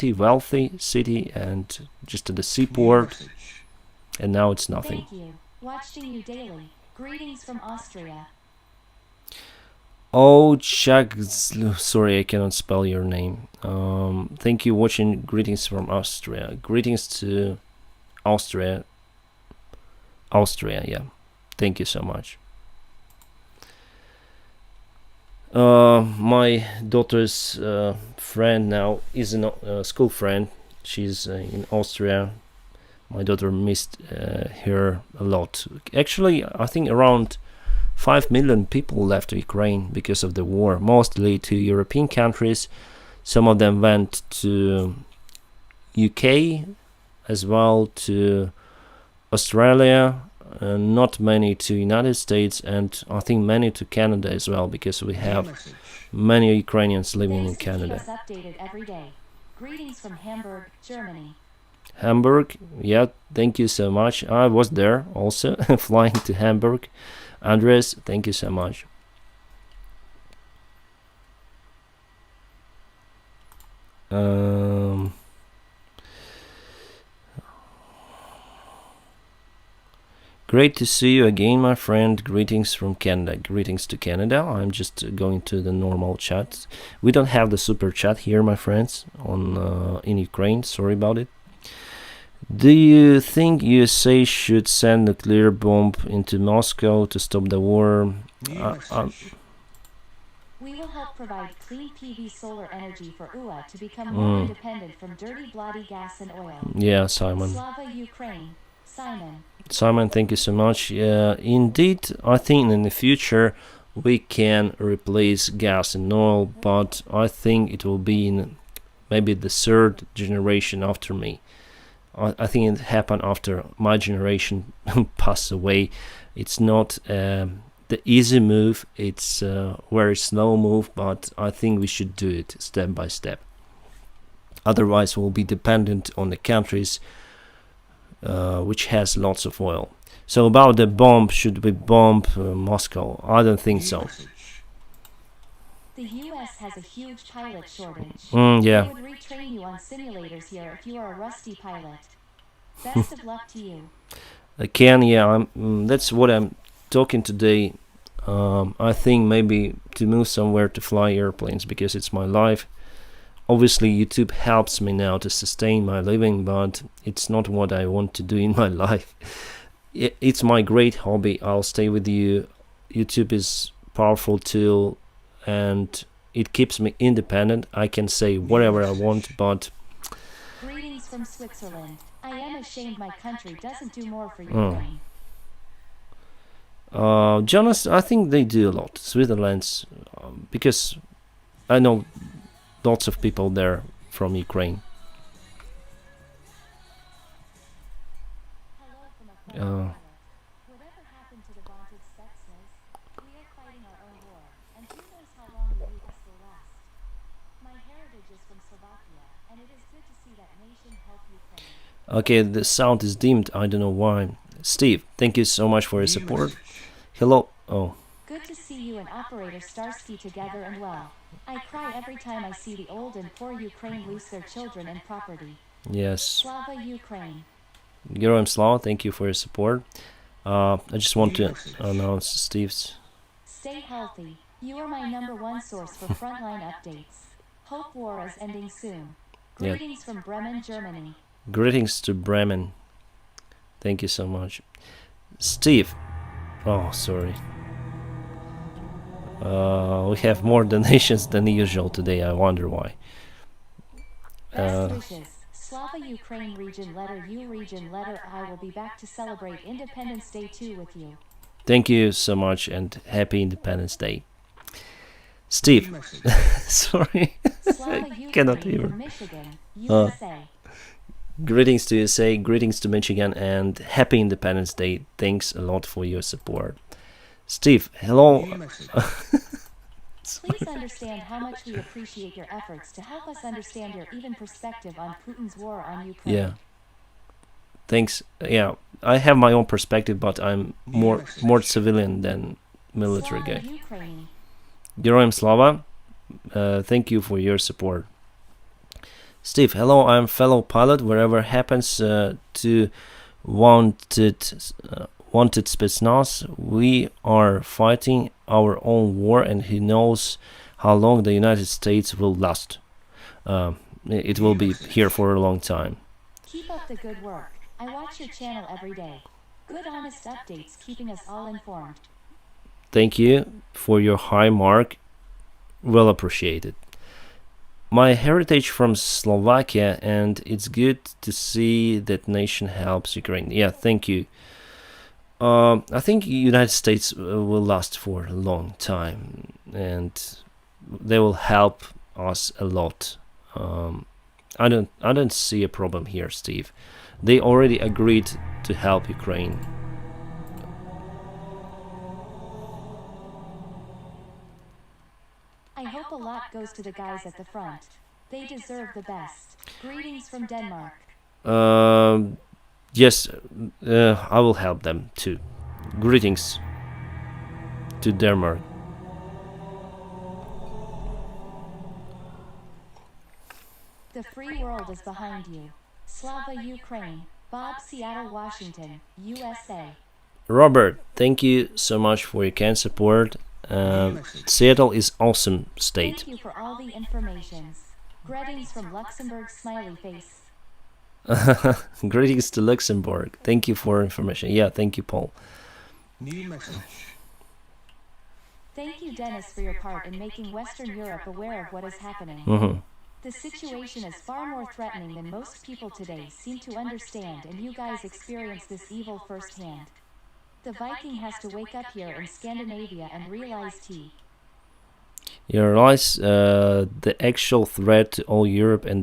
city, and just at the seaport, and now it's nothing. Thank you. Watching you daily. Greetings from Austria. Oh, Chuck, sorry, I cannot spell your name. Thank you, watching. Greetings from Austria. Greetings to Austria. Yeah. Thank you so much. My daughter's friend now is a school friend. She's in Austria. My daughter missed her a lot. Actually, I think around 5 million people left Ukraine because of the war, mostly to European countries. Some of them went to UK as well, to Australia, not many to United States, and I think many to Canada as well, because we have many Ukrainians living in Canada. Keep us updated every day. Greetings from Hamburg, Germany. Hamburg, yeah, thank you so much. I was there also, flying to Hamburg. Andres, thank you so much. Great to see you again, my friend. Greetings from Canada. Greetings to Canada. I'm just going to the normal chat. We don't have the super chat here, my friends, on in Ukraine. Sorry about it. Do you think USA should send a nuclear bomb into Moscow to stop the war? We will help provide clean PV solar energy for UA to become more independent from dirty bloody gas and oil. Yeah, Simon. Slava Ukraine. Simon, thank you so much. Indeed, I think in the future we can replace gas and oil, but I think it will be in maybe the third generation after me. I think it happened after my generation passed away. It's not the easy move, it's a very slow move, but I think we should do it step by step. Otherwise we'll be dependent on the countries which has lots of oil. So about the bomb, should we bomb Moscow? I don't think so. The US has a huge pilot shortage. Yeah. They would retrain you on simulators here if you are a rusty pilot. Best of luck to you. Ken, yeah, that's what I'm talking today. I think maybe to move somewhere to fly airplanes because it's my life. Obviously, YouTube helps me now to sustain my living, but it's not what I want to do in my life. It's my great hobby. I'll stay with you. YouTube is a powerful tool, and it keeps me independent. I can say whatever I want, but Greetings from Switzerland. I am ashamed my country doesn't do more for Ukraine. Jonas, I think they do a lot. Switzerland's because I know lots of people there from Ukraine. Hello from a fellow pilot. Whatever happened to the vaunted Spetsnaz? We are fighting our own war, and who knows how long the US will last. My heritage is from Slovakia, and it is good to see that nation help Ukraine. Okay, the sound is dimmed. I don't know why. Steve, thank you so much for your support. Hello. Oh. Good to see you and Operator Starsky together and well. I cry every time I see the old and poor Ukraine lose their children and property. Yes. Slava Ukraine. Geroim Slava, thank you for your support. I just want to announce Steve's. Stay healthy. You are my #1 source for frontline updates. Hope war is ending soon. Yeah. Greetings from Bremen, Germany. Greetings to Bremen. Thank you so much. Steve. Oh, sorry. We have more donations than usual today. I wonder why. Best wishes. Slava Ukraine region letter U region letter I will be back to celebrate Independence Day 2 with you. Thank you so much and happy Independence Day. Steve. Sorry. Slava I cannot Ukraine hear. from Michigan, USA. Greetings to USA, greetings to Michigan, and happy Independence Day. Thanks a lot for your support. Steve, hello. Please understand how much we appreciate your efforts to help us understand your even perspective on Putin's war on Ukraine. Yeah. Thanks. Yeah, I have my own perspective, but I'm more civilian than military Slava guy. Ukraine. Geroim Slava, thank you for your support. Steve, hello, I'm fellow pilot. Wherever happens to wanted Spetsnaz, we are fighting our own war, and who knows how long the United States will last. It will be here for a long time. Keep up the good work. I watch your channel every day. Good honest updates keeping us all informed. Thank you for your high mark. Well appreciated. My heritage from Slovakia, and it's good to see that nation helps Ukraine. Yeah, thank you. I think United States will last for a long time, and they will help us a lot. I don't see a problem here, Steve. They already agreed to help Ukraine. I hope a lot goes to the guys at the front. They deserve the best. Greetings from Denmark. Yes, I will help them too. Greetings to Denmark. The free world is behind you. Slava Ukraine. Bob, Seattle, Washington, USA. Robert, thank you so much for your kind support. Seattle is awesome state. Thank you for all the informations. Greetings from Luxembourg, smiley face. Greetings to Luxembourg. Thank you for information. Yeah, thank you, Paul. New message. Thank you, Dennis, for your part in making Western Europe aware of what is happening. The situation is far more threatening than most people today seem to understand, and you guys experience this evil firsthand. The Viking has to wake up here in Scandinavia and realize You realize the actual threat to all Europe and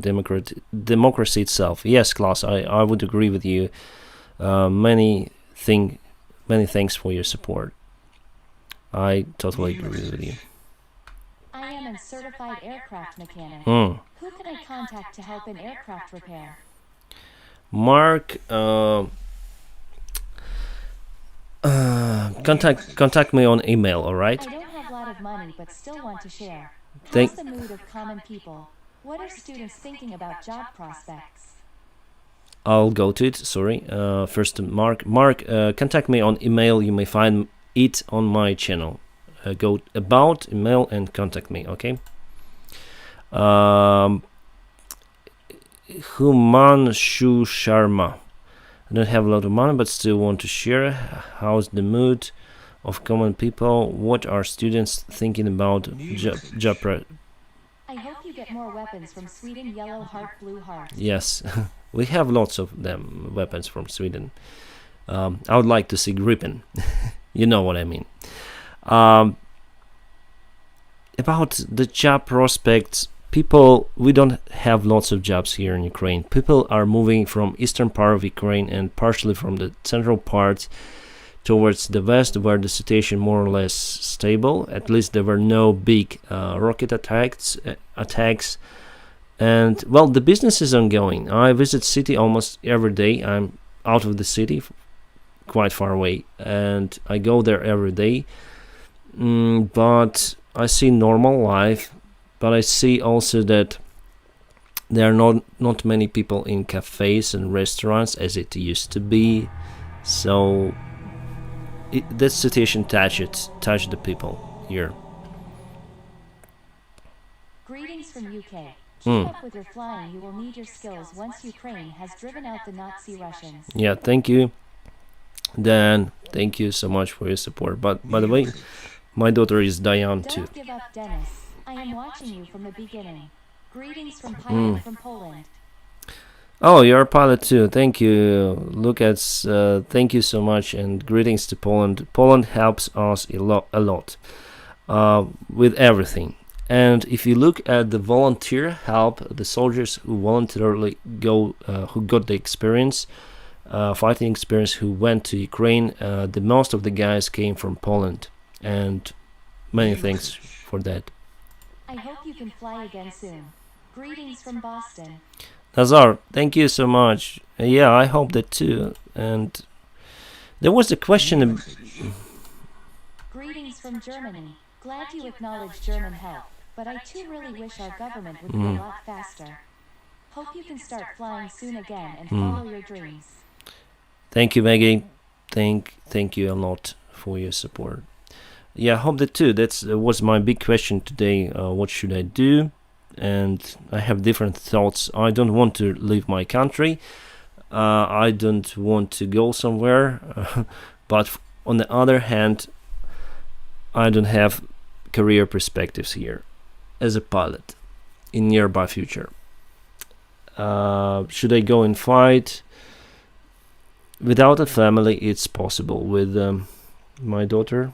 democracy itself. Yes, Klaus, I would agree with you. Many thanks for your support. I totally agree with you. I am a certified aircraft mechanic. Who can I contact to help in aircraft repair? Mark, contact me on email, all right? I don't have a lot of money but still want to share. How's the mood of common people? What are students thinking about job prospects? I'll go to it. Sorry. First, Mark. Mark, contact me on email. You may find it on my channel. Go about email and contact me. Okay. Humanshu Sharma. I don't have a lot of money, but still want to share. How's the mood of common people? What are students thinking about job? I hope you get more weapons from Sweden. Yellow heart, blue heart. Yes, we have lots of them, weapons from Sweden. I would like to see Gripen. You know what I mean. About the job prospects, we don't have lots of jobs here in Ukraine. People are moving from eastern part of Ukraine and partially from the central part towards the west, where the situation more or less stable. At least there were no big rocket attacks, and well, the business is ongoing. I visit city almost every day. I'm out of the city, quite far away, and I go there every day. But I see normal life, but I see also that there are not many people in cafes and restaurants as it used to be. So that situation touched the people here. Greetings from UK. Keep up with your flying. You will need your skills once Ukraine has driven out the Nazi Russians. Yeah, thank you, Dan. Thank you so much for your support. But by the way, my daughter is Diane too. Don't give up, Dennis. I am watching you from the beginning. Greetings from Pilot from Poland. Oh, you're a pilot too. Thank you, Lucas. Thank you so much, and greetings to Poland. Poland helps us a lot with everything. And if you look at the volunteer help, the soldiers who voluntarily who got the experience, fighting experience, who went to Ukraine, the most of the guys came from Poland, and many thanks for that. I hope you can fly again soon. Greetings from Boston. Nazar, thank you so much. Yeah, I hope that too. And there was a question. Greetings from Germany. Glad you acknowledge German help, but I too really wish our government would be a lot faster. Hope you can start flying soon again and follow your dreams. Thank you, Maggie. Thank you a lot for your support. Yeah, I hope that too. That was my big question today. What should I do? And I have different thoughts. I don't want to leave my country. I don't want to go somewhere. But on the other hand, I don't have career perspectives here as a pilot in nearby future. Should I go and fight? Without a family, it's possible. With my daughter,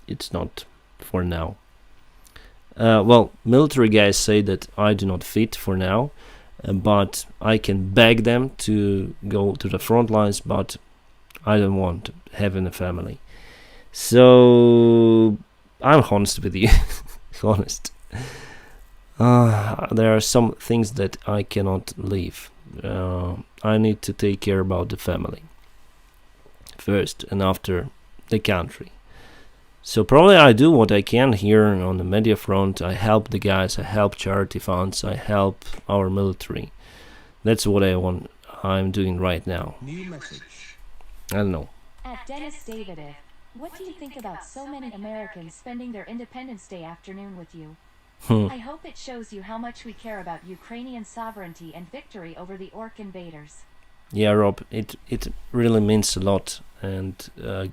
it's not for now. Well, military guys say that I do not fit for now, but I can beg them to go to the front lines, but I don't want having a family. So I'm honest with you. Honest. There are some things that I cannot leave. I need to take care about the family first, and after the country. So probably I do what I can here on the media front. I help the guys, I help charity funds, I help our military. That's what I'm doing right now. New message. I don't know. At Dennis Davydov, what do you think about so many Americans spending their Independence Day afternoon with you? I hope it shows you how much we care about Ukrainian sovereignty and victory over the orc invaders. Yeah, Rob, it really means a lot. And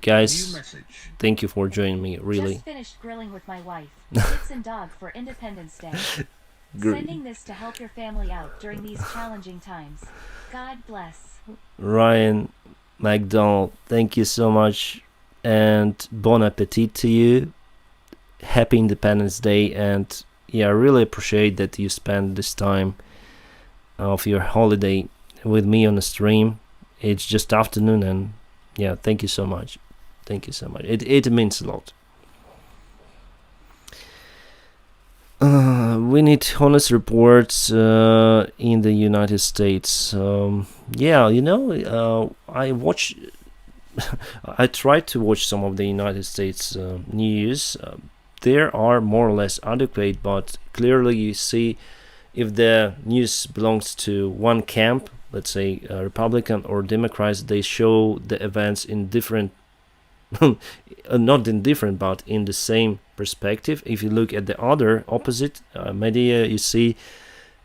guys, thank you for joining me, really. Just finished grilling with my wife, kids and dog for Independence Day. Sending this to help your family out during these challenging times. God bless. Ryan McDonald, thank you so much. And bon appetit to you. Happy Independence Day. And yeah, I really appreciate that you spend this time of your holiday with me on the stream. It's just afternoon, and yeah, thank you so much. Thank you so much. It means a lot. We need honest reports in the United States. Yeah, I watch. I try to watch some of the United States news. there are more or less adequate, but clearly you see if the news belongs to one camp, let's say Republican or Democrats, they show the events in different, not in different, but in the same perspective. If you look at the other opposite media, you see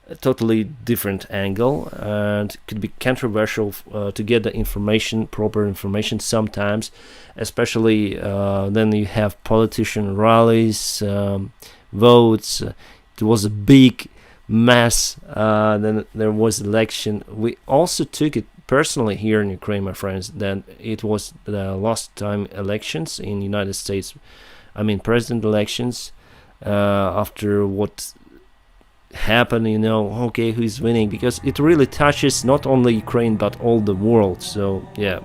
a totally different angle, and it could be controversial to get the information, proper information sometimes, especially then you have politician rallies, votes. It was a big mess. Then there was election. We also took it personally here in Ukraine, my friends, that it was the last time elections in United States. I mean, president elections. After what happened, okay, who's winning? Because it really touches not only Ukraine but all the world. So yeah,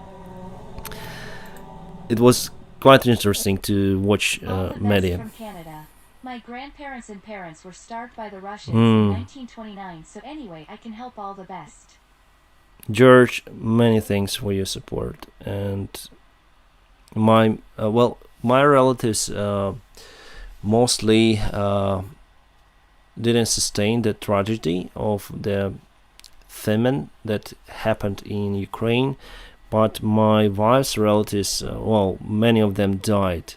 it was quite interesting to watch All the best media. from Canada. My grandparents and parents were starved by the Russians in 1929, so anyway, I can help. All the best. George, many thanks for your support. And my relatives mostly didn't sustain the tragedy of the famine that happened in Ukraine, but my wife's relatives, many of them died.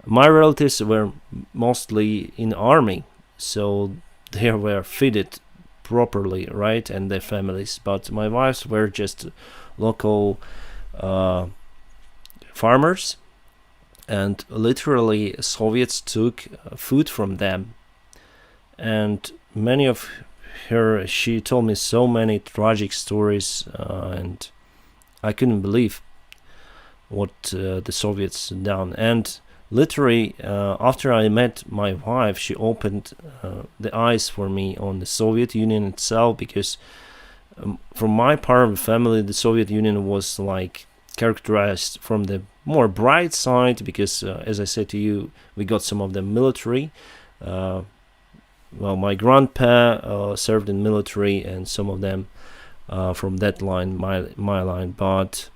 My relatives were mostly in army, so they were fed properly, right, and their families. But my wives were just local farmers, and literally Soviets took food from them. And many of her, she told me so many tragic stories, and I couldn't believe what the Soviets done. And literally, after I met my wife, she opened the eyes for me on the Soviet Union itself, because from my part of the family, the Soviet Union was like characterized from the more bright side, because as I said to you, we got some of the military. My grandpa served in military, and some of them from that line, my line. But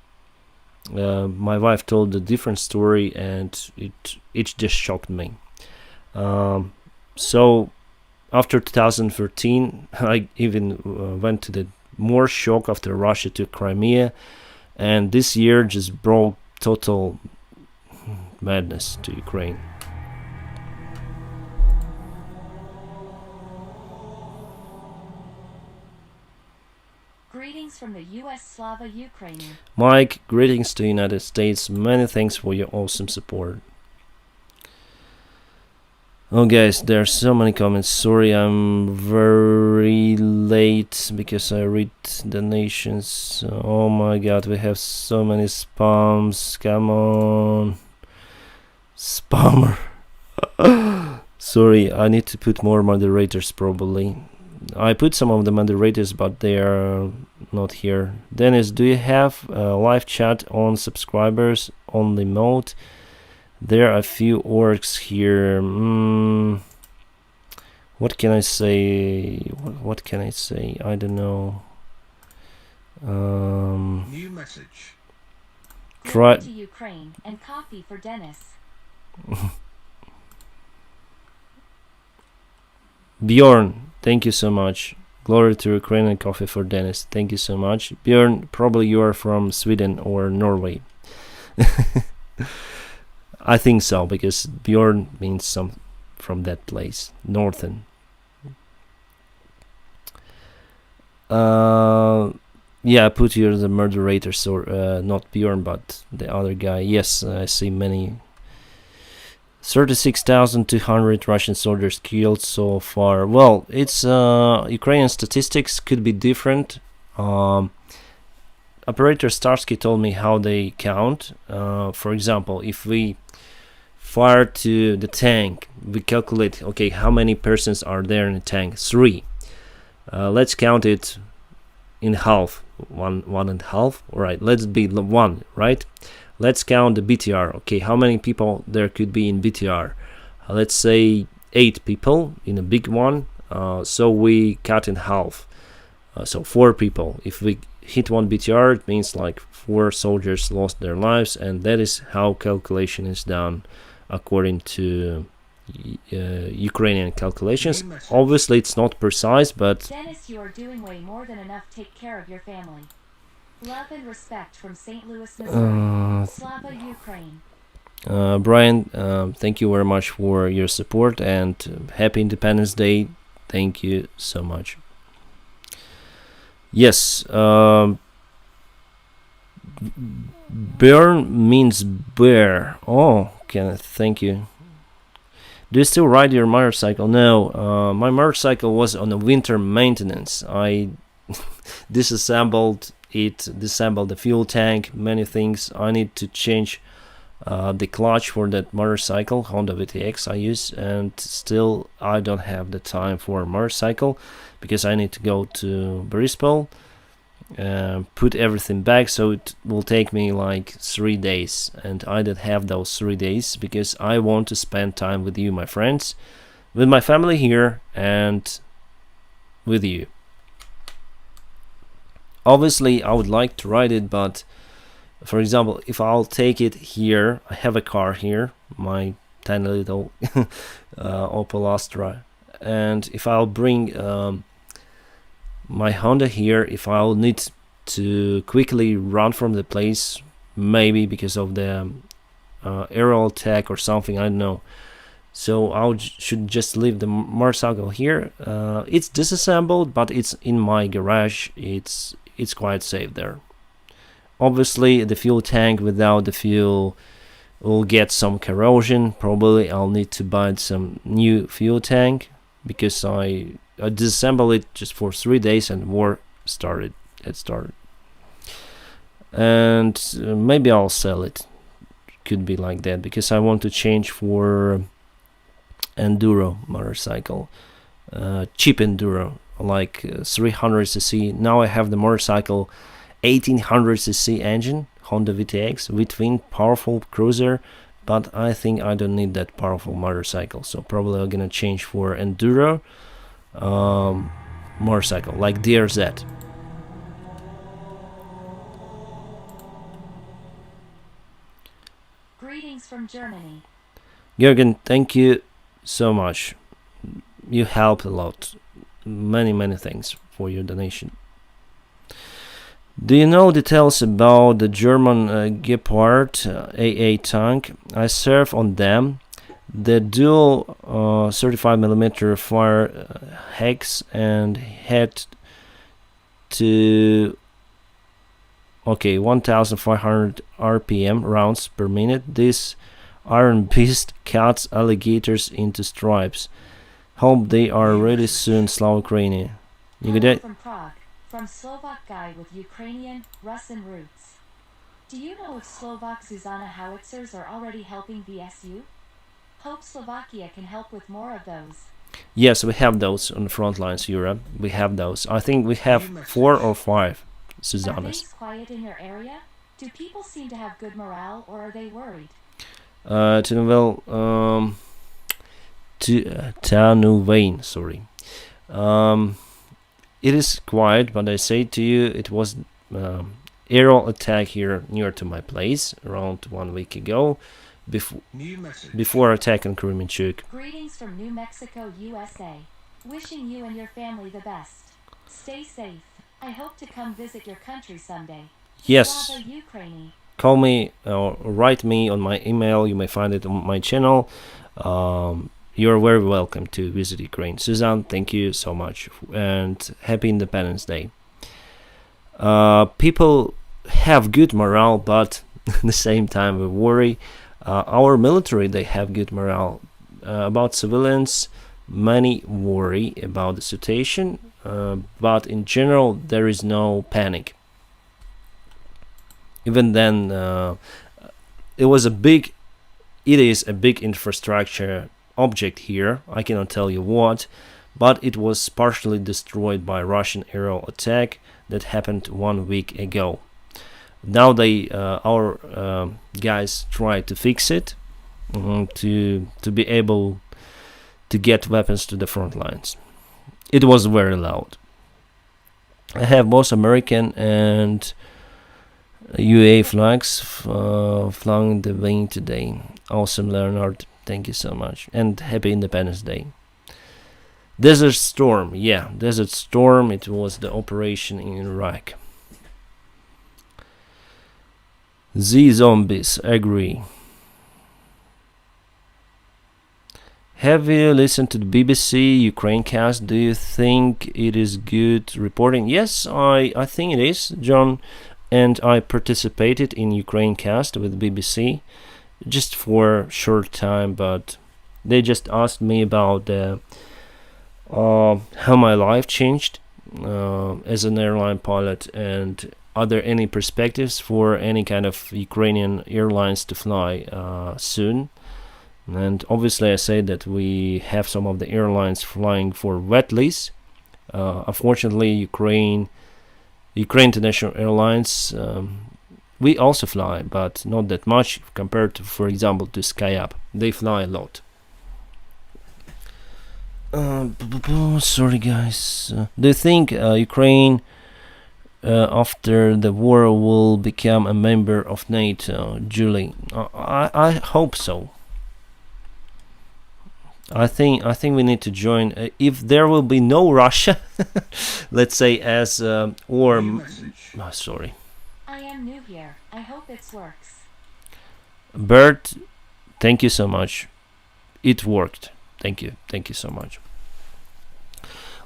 my wife told a different story, and it just shocked me. So after 2013, I even went to the more shock after Russia took Crimea, and this year just brought total madness to Ukraine. Greetings from the U.S. Slava Ukrainian. Mike, greetings to the United States. Many thanks for your awesome support. Oh guys, there are so many comments. Sorry, I'm very late because I read donations. Oh my god, we have so many spams. Come on. Spammer. Sorry, I need to put more moderators probably. I put some of the moderators, but they are not here. Dennis, do you have live chat on subscribers only mode? There are a few orcs here. What can I say? What can I say? I don't know. New message. Try to Ukraine and coffee for Dennis. Bjorn, thank you so much. Glory to Ukraine and coffee for Dennis. Thank you so much. Bjorn, probably you are from Sweden or Norway. I think so, because Bjorn means some from that place, northern. Yeah, I put here the moderator, so not Bjorn, but the other guy. Yes, I see many. 36,200 Russian soldiers killed so far. Well, it's Ukrainian statistics could be different. Operator Starsky told me how they count. For example, if we fire to the tank, we calculate, okay, how many persons are there in the tank? 3. Let's count it in half. One and a half. All right, let's be 1, right? Let's count the BTR. Okay, how many people there could be in BTR? Let's say 8 people in a big one. So we cut in half. So 4 people. If we hit 1 BTR, it means like 4 soldiers lost their lives, and that is how calculation is done according to Ukrainian calculations. New message. Obviously, it's not precise, but Dennis, you are doing way more than enough. Take care of your family. Love and respect from St. Louis, Missouri. Slava, Ukraine. Brian, thank you very much for your support, and happy Independence Day. Thank you so much. Yes, burn means bear. Oh, okay, thank you. Do you still ride your motorcycle? No, my motorcycle was on a winter maintenance. I disassembled it, disassembled the fuel tank, many things. I need to change the clutch for that motorcycle, Honda VTX I use, and still I don't have the time for a motorcycle because I need to go to Borispol, put everything back, so it will take me like 3 days, and I don't have those 3 days because I want to spend time with you, my friends, with my family here, and with you. Obviously I would like to ride it, but for example, if I'll take it here, I have a car here, my tiny little Opel Astra, and if I'll bring my Honda here, if I'll need to quickly run from the place, maybe because of the aerial attack or something, I don't know. So I should just leave the motorcycle here. It's disassembled, but it's in my garage. It's quite safe there. Obviously, the fuel tank without the fuel will get some corrosion. Probably I'll need to buy some new fuel tank because I disassembled it just for 3 days and war started. It started, and maybe I'll sell it. Could be like that because I want to change for enduro motorcycle, cheap enduro, like 300cc. Now I have the motorcycle 1800cc engine, Honda VTX with twin powerful cruiser, but I think I don't need that powerful motorcycle, so probably I'm gonna change for enduro motorcycle like DRZ. Greetings from Germany. Jürgen, thank you so much. You helped a lot. Many things for your donation. Do you know details about the German Gepard AA tank? I serve on them. The dual 35mm fire hex and had to 1500 RPM rounds per minute. This iron beast cuts alligators into stripes. Hope they are ready soon, Slava Ukraini. You get it? From Prague, from Slovak guy with Ukrainian, Russian roots. Do you know if Slovak Zuzana howitzers are already helping VSU? Hope Slovakia can help with more of those. Yes, we have those on the front lines, Europe. We have those. I think we have 4 or 5 Are Suzanas. things quiet in your area? Do people seem to have good morale, or are they worried? Tanuvain, sorry. It is quiet, but I say to you, it was aerial attack here near to my place around 1 week ago, New message. before attack on Kremenchuk. Greetings from New Mexico, USA. Wishing you and your family the best. Stay safe. I hope to come visit your country someday. Yes, Slava Ukraini. call me or write me on my email. You may find it on my channel. You're very welcome to visit Ukraine. Suzanne, thank you so much, and happy Independence Day. People have good morale, but at the same time we worry. Our military, they have good morale. About civilians, many worry about the situation, but in general there is no panic. Even then, it is a big infrastructure object here. I cannot tell you what, but it was partially destroyed by Russian aerial attack that happened 1 week ago. Now our guys try to fix it, to be able to get weapons to the front lines. It was very loud. I have both American and UA flags flying the wing today. Awesome, Leonard. Thank you so much. And happy Independence Day. Desert Storm. Yeah, Desert Storm. It was the operation in Iraq. Z Zombies. Agree. Have you listened to the BBC Ukraine cast? Do you think it is good reporting? Yes, I think it is, John. And I participated in Ukraine cast with BBC just for a short time, but they just asked me about how my life changed as an airline pilot, and are there any perspectives for any kind of Ukrainian airlines to fly soon? And obviously I say that we have some of the airlines flying for wet lease. Unfortunately, Ukraine International Airlines, we also fly, but not that much compared to, for example, to SkyUp. They fly a lot. Sorry guys. Do you think Ukraine after the war will become a member of NATO, Julie? I hope so. I think we need to join. If there will be no Russia, let's say as or sorry. I am new here. I hope it works. Bert, thank you so much. It worked. Thank you so much.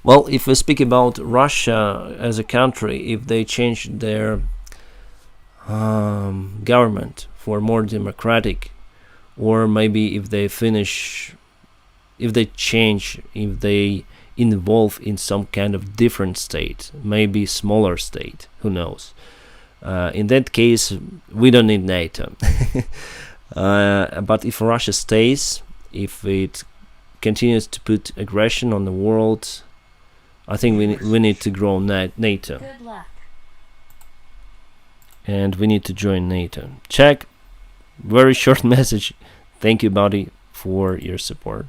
Well, if we speak about Russia as a country, if they change their government for more democratic, or maybe if they involve in some kind of different state, maybe smaller state, who knows. In that case, we don't need NATO. But if Russia stays, if it continues to put aggression on the world, I think we need to grow NATO. Good luck. And we need to join NATO. Check. Very short message. Thank you, buddy, for your support.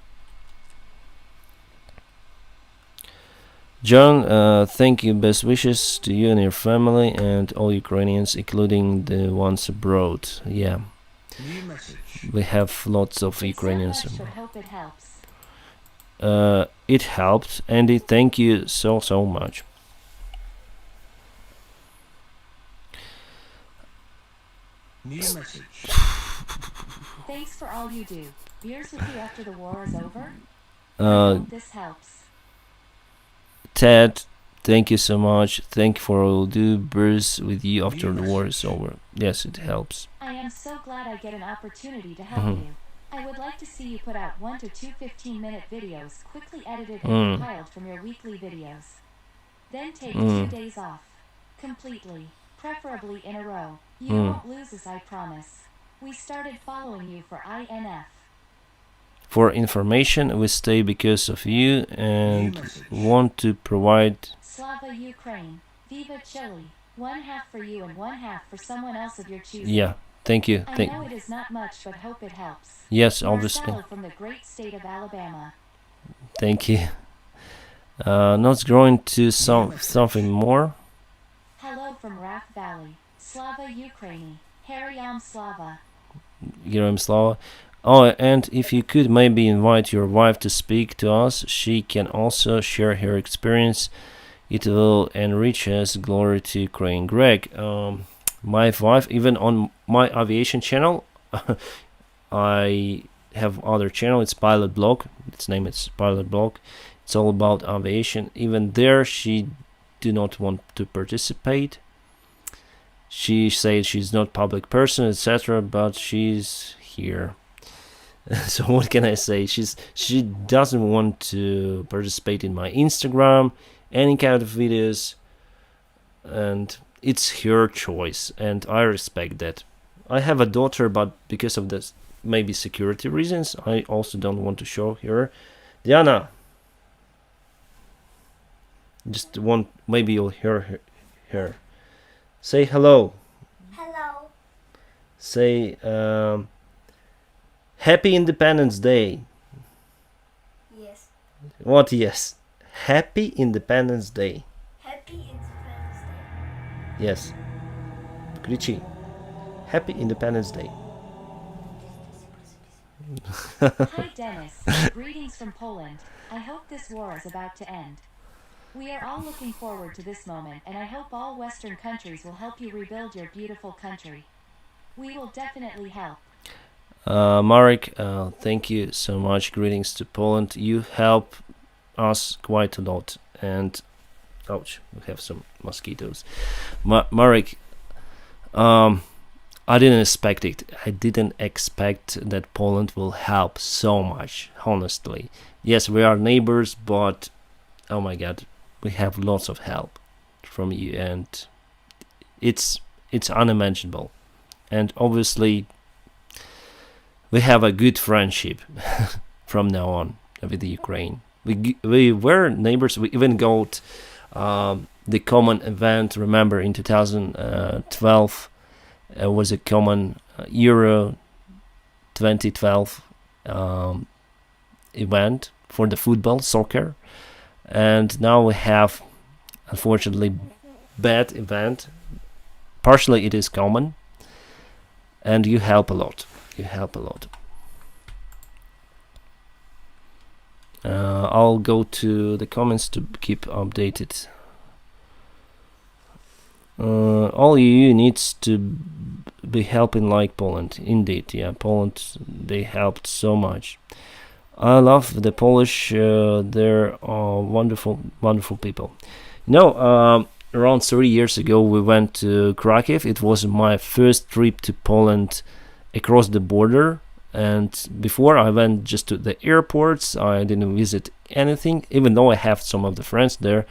John, thank you. Best wishes to you and your family and all Ukrainians, including the ones abroad. Yeah. New message. We have lots of Ukrainians. I hope it helps. It helped. Andy, thank you so much. New message. Thanks for all you do. Beers with you after the war is over? I hope this helps. Ted, thank you so much. Thank you for all you do. Beers with you after the war is over. Yes, it helps. I am so glad I get an opportunity to help you. I would like to see you put out 1 to 2 15-minute videos, quickly edited and compiled from your weekly videos. Then take 2 days off. Completely. Preferably in a row. You won't lose us, I promise. We started following you for INF. For information, we stay because of you and want to provide... Slava Ukraine. Viva Chile. 1/2 for you and 1/2 for someone else of your choosing. Yeah, thank you. I know it is not much, but hope it helps. Yes, obviously. Marcelo from the great state of Alabama. Thank you. Not growing to something more. Hello from Raf Valley. Slava Ukraini. Heriam Slava. Gerom Slava. Oh, and if you could maybe invite your wife to speak to us, she can also share her experience. It will enrich us. Glory to Ukraine. Greg, my wife, even on my aviation channel, I have other channel. It's Pilot Blog. Its name is Pilot Blog. It's all about aviation. Even there, she do not want to participate. She says she's not public person, etc. But she's here. So what can I say? She doesn't want to participate in my Instagram, any kind of videos, and it's her choice, and I respect that. I have a daughter, but because of this maybe security reasons, I also don't want to show her. Diana, just want, maybe you'll hear her. Say hello. Hello. Say Happy Independence Day. Yes. What? Yes. Happy Independence Day. Happy Independence Day. Yes. Кричи. Happy Independence Day. Hi Dennis, greetings from Poland. I hope this war is about to end. We are all looking forward to this moment and I hope all Western countries will help you rebuild your beautiful country. We will definitely help. Marek, thank you so much. Greetings to Poland. You help us quite a lot. And ouch, we have some mosquitoes. Marek, I didn't expect it. I didn't expect that Poland will help so much, honestly. Yes, we are neighbors, but oh my god, we have lots of help from you, and it's unimaginable. And obviously, we have a good friendship from now on with the Ukraine. We were neighbors. We even got the common event. Remember, in 2012, was a common Euro 2012 event for the football, soccer, and now we have, unfortunately, bad event. Partially, it is common, and you help a lot. You help a lot. I'll go to the comments to keep updated. All EU needs to be helping like Poland. Indeed, yeah, Poland, they helped so much. I love the Polish. They're wonderful, wonderful people. Around 3 years ago, we went to Krakow. It was my first trip to Poland across the border. And before I went just to the airports, I didn't visit anything, even though I have some of the friends there.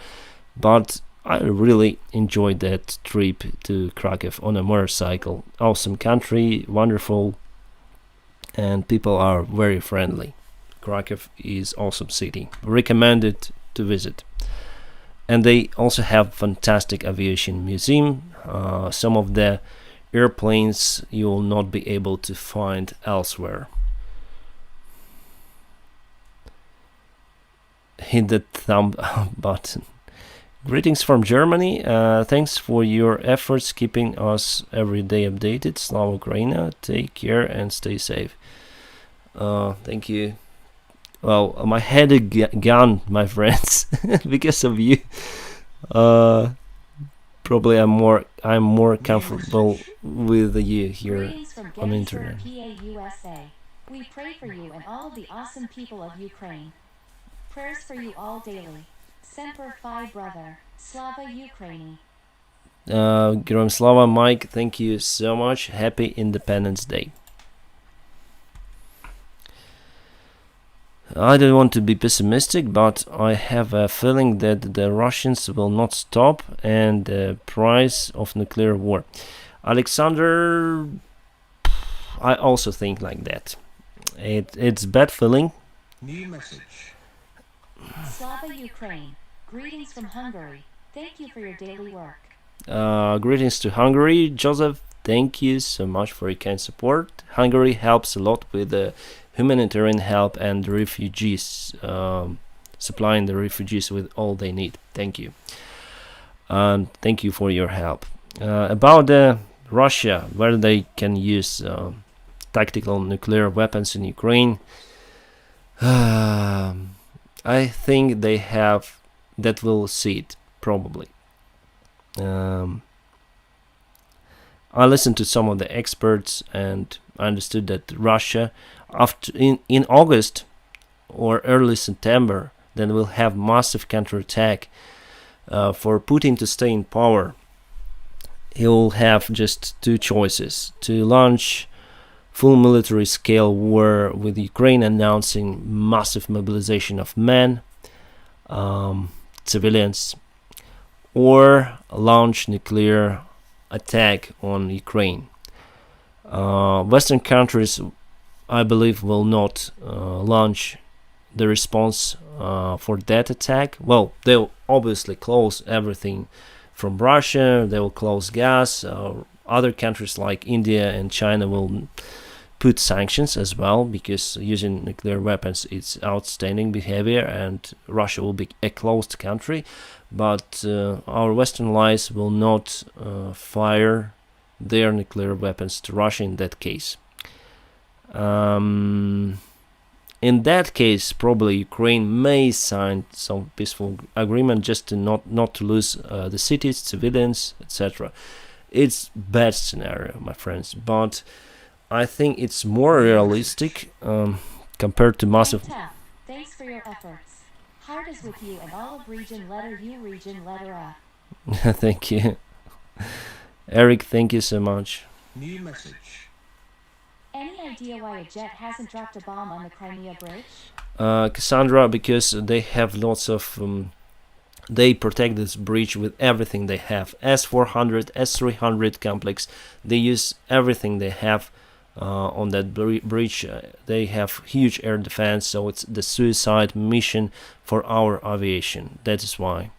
But I really enjoyed that trip to Krakow on a motorcycle. Awesome country, wonderful, and people are very friendly. Krakow is awesome city. Recommended to visit. And they also have fantastic aviation museum. Some of the airplanes you will not be able to find elsewhere. Hit the thumb up button. Greetings from Germany. Thanks for your efforts keeping us every day updated. Slava Ukraina. Take care and stay safe. Thank you. Well, my head is gone, my friends, because of you. Probably I'm more comfortable with you here Greetings from on the Gettysburg, internet. PA, USA. We pray for you and all the awesome people of Ukraine. Prayers for you all daily. Semper Fi, brother. Slava Ukraini. Gerom Slava, Mike, thank you so much. Happy Independence Day. I don't want to be pessimistic, but I have a feeling that the Russians will not stop and the price of nuclear war. Alexander, I also think like that. It's bad feeling. New message. Slava Ukraine. Greetings from Hungary. Thank you for your daily work. Greetings to Hungary. Joseph, thank you so much for your kind support. Hungary helps a lot with the humanitarian help and the refugees, supplying the refugees with all they need. Thank you. Thank you for your help. About Russia, where they can use tactical nuclear weapons in Ukraine, I think they have that. Will see it probably. I listened to some of the experts and I understood that Russia, after in August or early September, then will have massive counterattack. For Putin to stay in power, he will have just two choices: to launch full military scale war with Ukraine, announcing massive mobilization of men, civilians, or launch nuclear attack on Ukraine. Western countries, I believe, will not launch the response for that attack. Well, they'll obviously close everything from Russia. They will close gas. Other countries like India and China will put sanctions as well, because using nuclear weapons it's outstanding behavior and Russia will be a closed country. But our Western allies will not fire their nuclear weapons to Russia in that case. In that case, probably Ukraine may sign some peaceful agreement just to not to lose the cities, civilians, etc. It's bad scenario, my friends, but I think it's more realistic compared to massive. Tough. Thanks for your efforts. Heart is with you and all of region letter U region letter A. Thank you, Eric. Thank you so much. New message. Any idea why a jet hasn't dropped a bomb on the Crimea bridge? Cassandra, because they have lots of they protect this bridge with everything they have. S-400, S-300 complex, they use everything they have on that bridge. They have huge air defense, so it's the suicide mission for our aviation. That is why.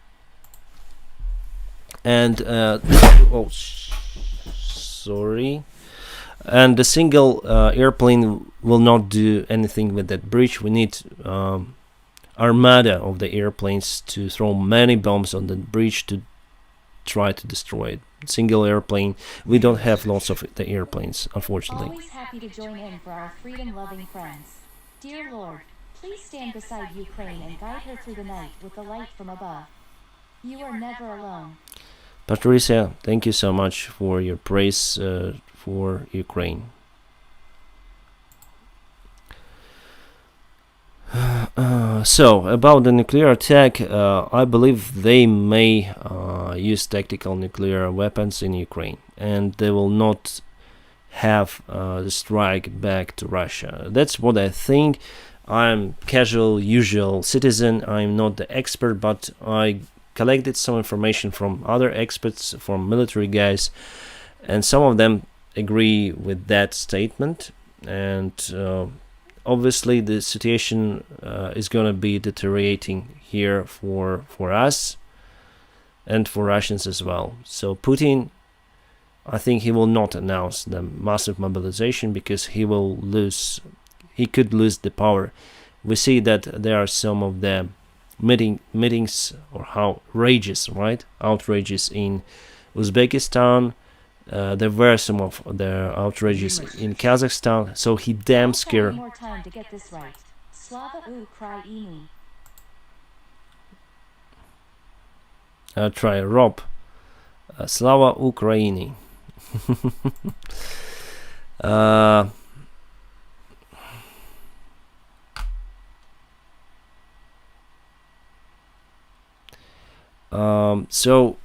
And sorry. And the single airplane will not do anything with that bridge. We need armada of the airplanes to throw many bombs on the bridge to try to destroy it. Single airplane, we don't have lots of the airplanes, unfortunately. Always happy to join in for our freedom-loving friends. Dear Lord, please stand beside Ukraine and guide her through the night with the light from above. You are never alone. Patricia, thank you so much for your praise for Ukraine. So, about the nuclear attack, I believe they may use tactical nuclear weapons in Ukraine, and they will not have the strike back to Russia. That's what I think. I'm casual, usual citizen. I'm not the expert, but I collected some information from other experts, from military guys, and some of them agree with that statement. And obviously the situation is going to be deteriorating here for us and for Russians as well. So Putin, I think he will not announce the massive mobilization because he could lose the power. We see that there are some of the meetings or outrages in Uzbekistan. There were some of the outrages in Kazakhstan, so he damn scared. More time to get this right. Slava Ukraini. Try Rob. Slava Ukraini. So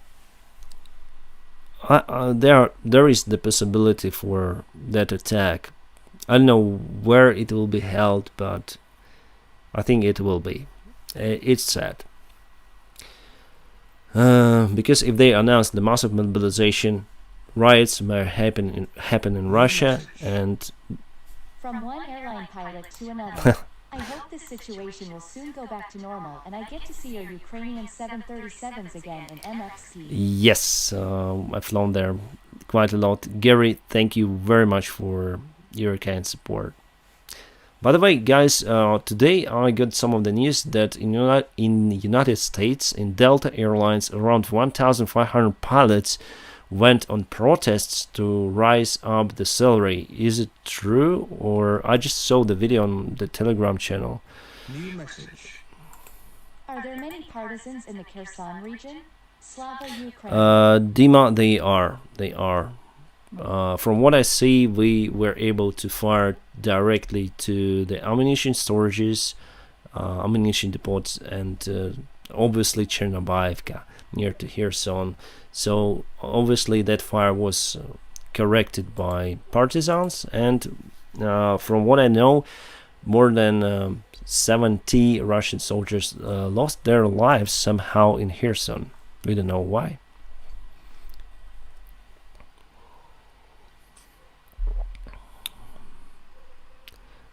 there is the possibility for that attack. I don't know where it will be held, but I think it will be. It's sad. Because if they announce the massive mobilization, riots may happen in Russia, and from one airline pilot to another. I hope this situation will soon go back to normal and I get to see your Ukrainian 737s again in MFC. Yes, I've flown there quite a lot. Gary, thank you very much for your kind support. By the way, guys, today I got some of the news that in the United States, in Delta Airlines, around 1,500 pilots went on protests to rise up the salary. Is it true, or I just saw the video on the Telegram channel? New message. Are there many partisans in the Kherson region? Slava Ukraine. Dima, they are. From what I see, we were able to fire directly to the ammunition storages, ammunition depots, and obviously Chernobyivka near to Kherson. So obviously that fire was corrected by partisans, and from what I know, more than 70 Russian soldiers lost their lives somehow in Kherson. We don't know why.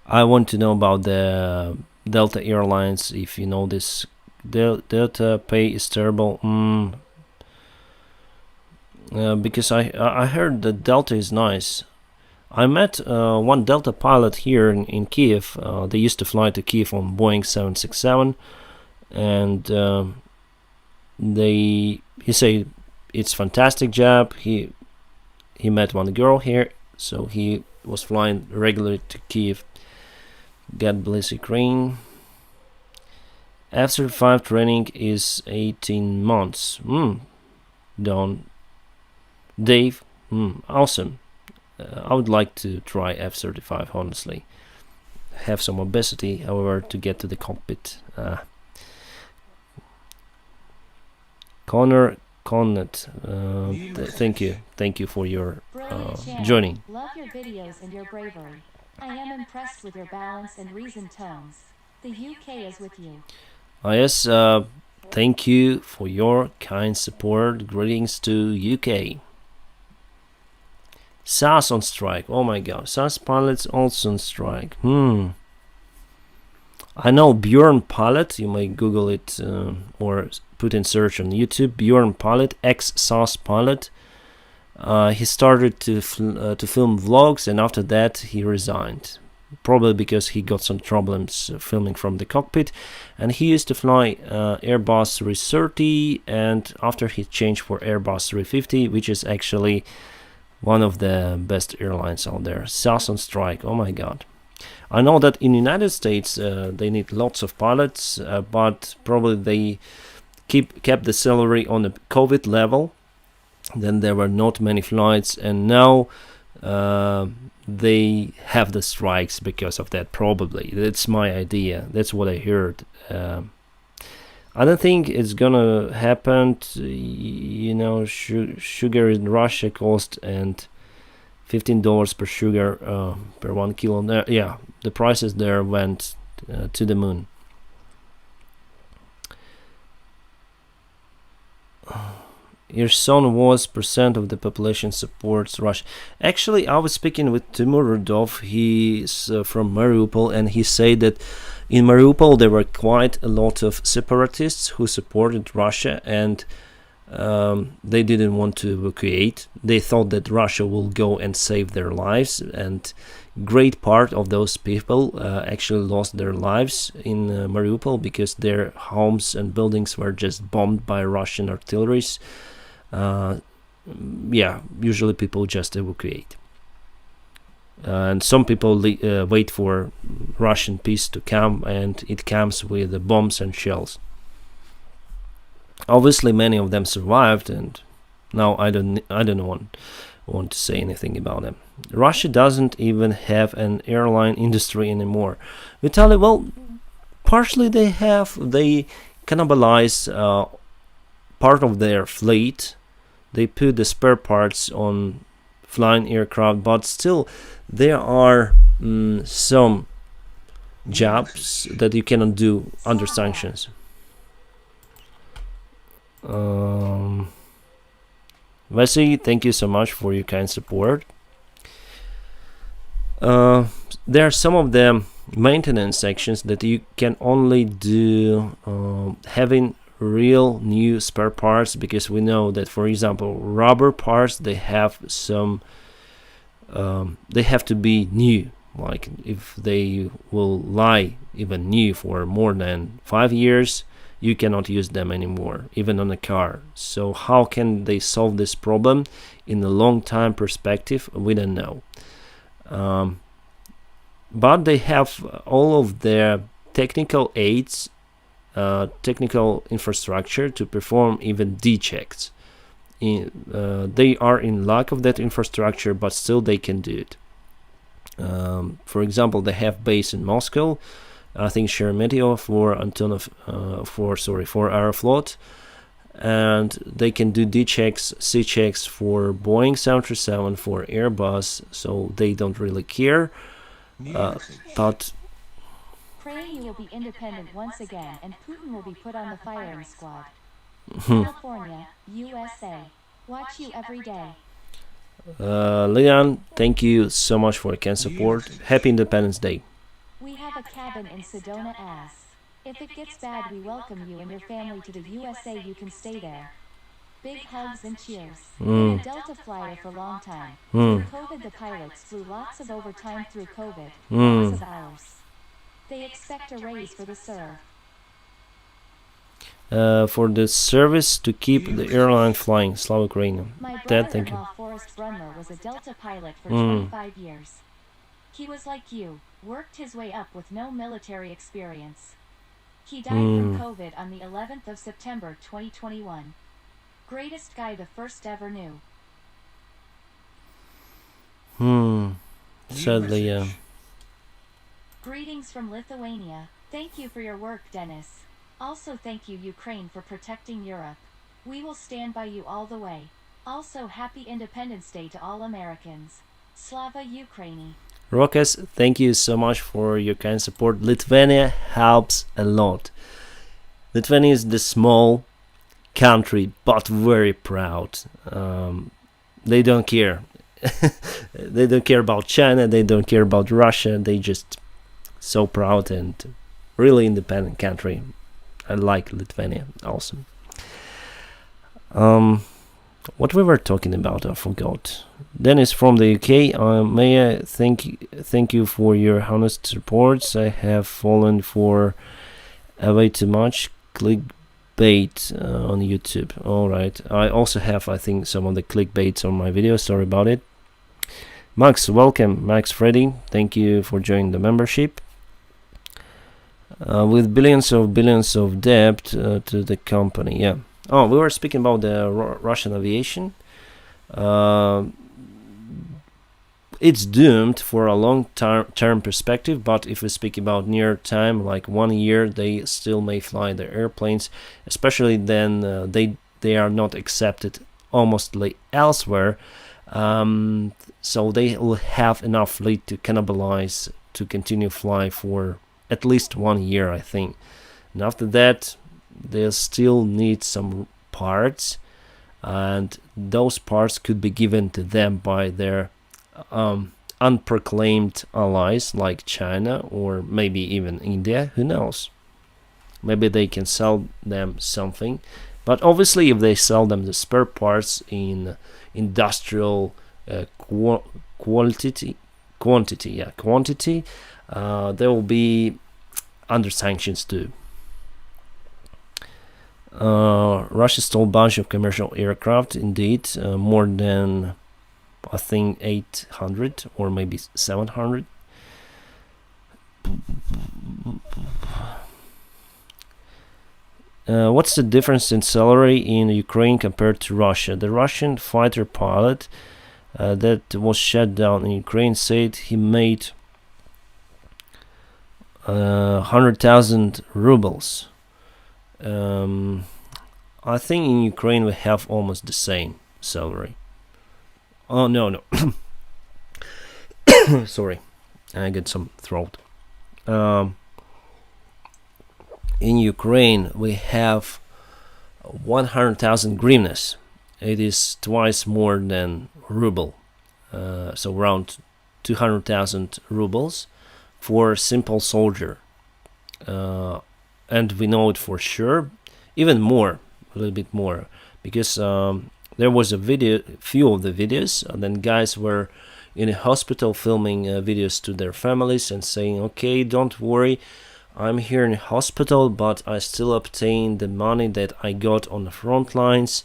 I want to know about the Delta Airlines. If you know this, Delta pay is terrible. Because I heard that Delta is nice. I met one Delta pilot here in Kiev. They used to fly to Kiev on Boeing 767, and he said it's fantastic job. He met one girl here so he was flying regularly to Kiev. God bless Ukraine. F-35 training is 18 months. Don Dave, awesome. I would like to try F-35, honestly. Have some obesity, however, to get to the cockpit. Connor Connet, thank you for your joining. Love your videos and your bravery. I am impressed with your balance and reasoned tones. The UK is with you. Yes, thank you for your kind support. Greetings to UK. SAS on strike. Oh my god, SAS pilots also on strike. I know Bjorn Pilot. You may Google it or put in search on YouTube. Bjorn Pilot, ex-SAS pilot. He started to film vlogs, and after that he resigned. Probably because he got some problems filming from the cockpit. And he used to fly Airbus 330, and after he changed for Airbus 350, which is actually one of the best airlines out there. SAS on strike. Oh my god. I know that in the United States they need lots of pilots, but probably they kept the salary on the COVID level. Then there were not many flights, and now they have the strikes because of that. Probably that's my idea. That's what I heard. I don't think it's gonna happen. Sugar in Russia cost and $15 per sugar per 1 kilo. Yeah, the prices there went to the moon. Your son was percent of the population supports Russia. Actually, I was speaking with Timur Rudov. He's from Mariupol, and he said that in Mariupol there were quite a lot of separatists who supported Russia, and they didn't want to evacuate. They thought that Russia will go and save their lives, and great part of those people actually lost their lives in Mariupol because their homes and buildings were just bombed by Russian artillery. Usually people just evacuate. And some people wait for Russian peace to come, and it comes with the bombs and shells. Obviously, many of them survived, and now I don't want to say anything about them. Russia doesn't even have an airline industry anymore. Vitaly, well, partially they have. They cannibalize part of their fleet. They put the spare parts on flying aircraft, but still there are some jobs that you cannot do under sanctions. Vesey, thank you so much for your kind support. There are some of the maintenance sections that you can only do having real new spare parts, because we know that, for example, rubber parts, they have some they have to be new. Like if they will lie even new for more than 5 years, you cannot use them anymore, even on a car. So how can they solve this problem in a long time perspective? We don't know. But they have all of their technical aids, technical infrastructure to perform even D checks. They are in lack of that infrastructure, but still they can do it. For example, they have base in Moscow, I think Sheremetyevo for Antonov, for Aeroflot, and they can do D checks, C checks for Boeing 737, for Airbus, so they don't really care. But praying you will be independent once again, and Putin will be put on the firing squad. California, USA. Watch you every day. Leon, thank you so much for your kind support. Happy Independence Day. We have a cabin in Sedona as. If it gets bad, we welcome you and your family to the USA. You can stay there. Big hugs and cheers. Been a Delta flyer for a long time. Through COVID, the pilots flew lots of overtime through COVID. Lots of hours. They expect a raise for the serve. for the service to keep the airline flying. Slava Ukraine. My Dad, thank you. brother-in-law Forrest Brunler was a Delta pilot for Mm. 25 years. He was like you, worked his way up with no military experience. He died from COVID on the 11th of September 2021. Greatest guy the first ever knew. New Sadly, yeah. message. Greetings from Lithuania. Thank you for your work, Dennis. Also thank you, Ukraine, for protecting Europe. We will stand by you all the way. Also, happy Independence Day to all Americans. Slava Ukraini. Rokas, thank you so much for your kind support. Lithuania helps a lot. Lithuania is the small country, but very proud. They don't care. They don't care about China. They don't care about Russia. They just so proud and really independent country. I like Lithuania. Awesome. What we were talking about, I forgot. Dennis from the UK. May I thank you for your honest reports. I have fallen for way too much clickbait on YouTube. All right. I also have, I think, some of the clickbaits on my videos. Sorry about it. Max, welcome. Max Freddy, thank you for joining the membership. With billions of debt to the company. Yeah. Oh, we were speaking about the Russian aviation. It's doomed for a long-term perspective, but if we speak about near time, like 1 year, they still may fly their airplanes, especially then they are not accepted almost like elsewhere. So they will have enough fleet to cannibalize to continue fly for at least 1 year, I think. And after that, they still need some parts, and those parts could be given to them by their unproclaimed allies like China or maybe even India. Who knows? Maybe they can sell them something, but obviously if they sell them the spare parts in industrial quantity, they will be under sanctions too. Russia stole a bunch of commercial aircraft, indeed, more than, I think, 800 or maybe 700. What's the difference in salary in Ukraine compared to Russia? The Russian fighter pilot that was shot down in Ukraine said he made 100,000 rubles. I think in Ukraine we have almost the same salary. Oh, no. Sorry, I got some throat. In Ukraine we have 100,000 hryvnias. It is twice more than ruble. So around 200,000 rubles for a simple soldier. And we know it for sure, even more, a little bit more, because there was a few of the videos, and then guys were in a hospital filming videos to their families and saying, okay, don't worry, I'm here in a hospital, but I still obtain the money that I got on the front lines,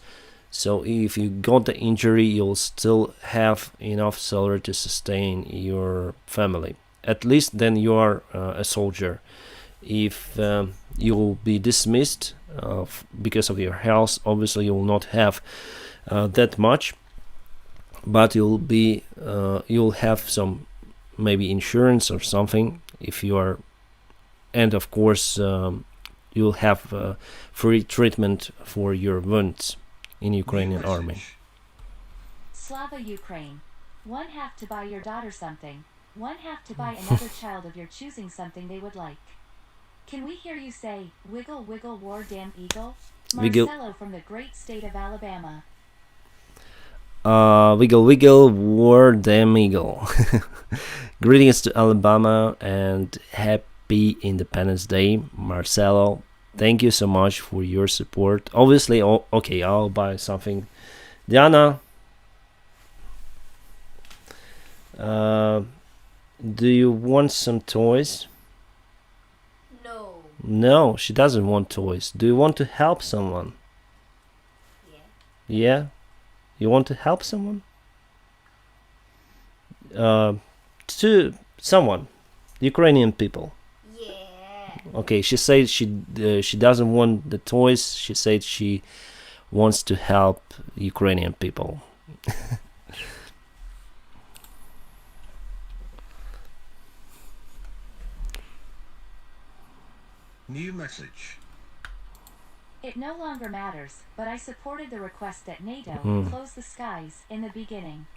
so if you got the injury, you'll still have enough salary to sustain your family. At least then you are a soldier. If you'll be dismissed because of your health, obviously you will not have that much, but you'll have some maybe insurance or something if you are, and of course you'll have free treatment for your wounds in Ukrainian New army. message. Slava Ukraine. One have to buy your daughter something. One have to buy another child of your choosing something they would like. Can we hear you say, wiggle, wiggle, war damn eagle? Wiggle. Marcelo from the great state of Alabama. Wiggle, wiggle, war damn eagle. Greetings to Alabama and happy Independence Day, Marcelo. Thank you so much for your support. Obviously, okay, I'll buy something. Diana, do you want some toys? No. No, she doesn't want toys. Do you want to help someone? Yeah. Yeah? You want to help someone? To someone. Ukrainian people. Yeah. Okay, she said she doesn't want the toys. She said she wants to help Ukrainian people. New message. It no longer matters, but I supported the request that NATO close the skies in the beginning.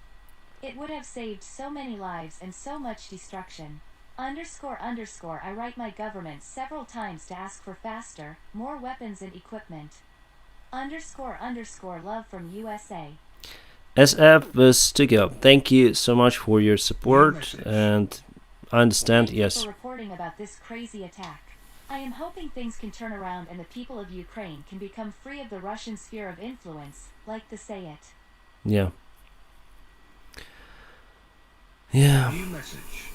It would have saved so many lives and so much destruction. __ I write my government several times to ask for faster, more weapons and equipment. __ love from USA. SF was to go. Thank you so much for your support, message. and I understand. Thank you Yes. for reporting about this crazy attack. I am hoping things can turn around and the people of Ukraine can become free of the Russian sphere of influence, like the say it. Yeah. Yeah. New message.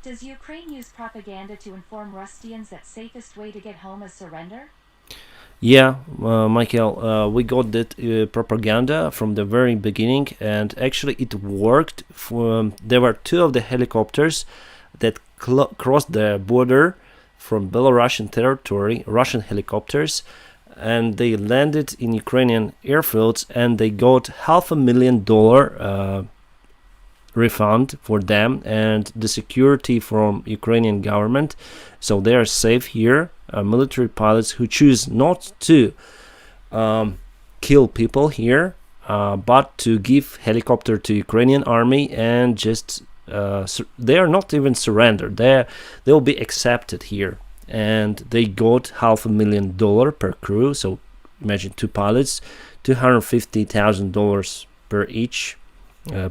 Does Ukraine use propaganda to inform Rustians that safest way to get home is surrender? Yeah, Michael, we got that propaganda from the very beginning, and actually it worked. There were two of the helicopters that crossed the border from Belarusian territory, Russian helicopters, and they landed in Ukrainian airfields, and they got $500,000 refund for them and the security from Ukrainian government, so they are safe here. Military pilots who choose not to kill people here, but to give helicopter to Ukrainian army, and just they are not even surrendered. They'll be accepted here, and they got $500,000 per crew. So imagine two pilots, $250,000 per each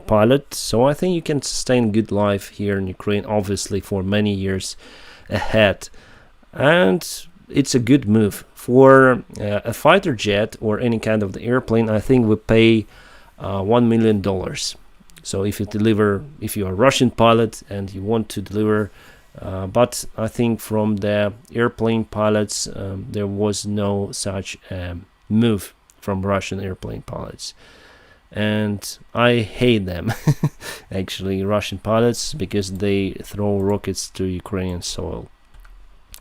pilot. So I think you can sustain good life here in Ukraine, obviously for many years ahead, and it's a good move for a fighter jet or any kind of the airplane. I think we pay $1 million. So if you are a Russian pilot and you want to deliver, but I think from the airplane pilots there was no such move from Russian airplane pilots. And I hate them, actually, Russian pilots, because they throw rockets to Ukrainian soil.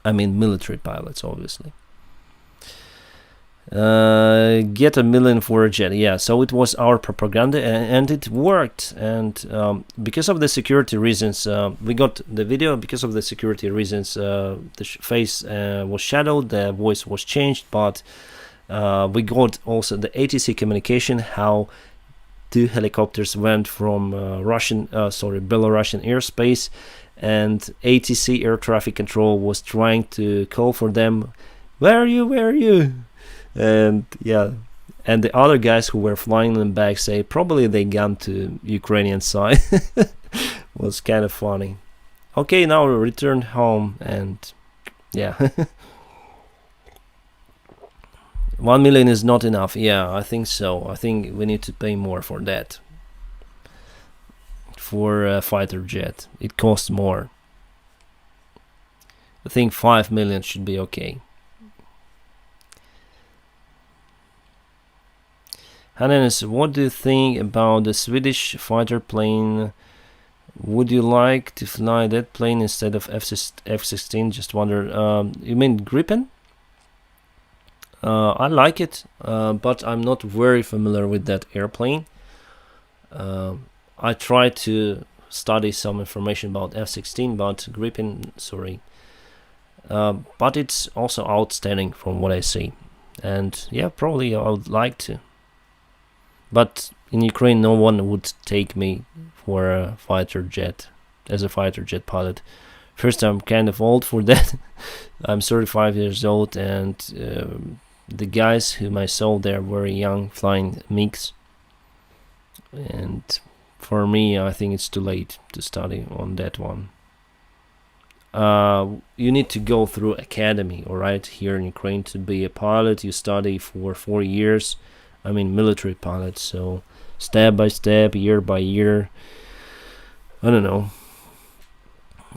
I mean, military pilots, obviously. Get $1 million for a jet. Yeah, so it was our propaganda, and it worked. And because of the security reasons, we got the video. Because of the security reasons, the face was shadowed, the voice was changed, but we got also the ATC communication, how two helicopters went from Belarusian airspace, and ATC air traffic control was trying to call for them. Where are you? And yeah, and the other guys who were flying them back say probably they gone to Ukrainian side. Was kind of funny. Okay, now we returned home, and yeah. 1 million is not enough. Yeah, I think so. I think we need to pay more for that. For a fighter jet, it costs more. I think 5 million should be okay. Hannes, what do you think about the Swedish fighter plane? Would you like to fly that plane instead of F-16? Just wonder. You mean Gripen? I like it, but I'm not very familiar with that airplane. I tried to study some information about F-16, but Gripen, sorry. But it's also outstanding from what I see. And yeah, probably I would like to. But in Ukraine, no one would take me for a fighter jet, as a fighter jet pilot. First, I'm kind of old for that. I'm 35 years old, and the guys whom I saw there were young, flying MiGs. And for me, I think it's too late to study on that one. You need to go through academy, alright, here in Ukraine to be a pilot. You study for 4 years. I mean, military pilot, so step by step, year by year. I don't know.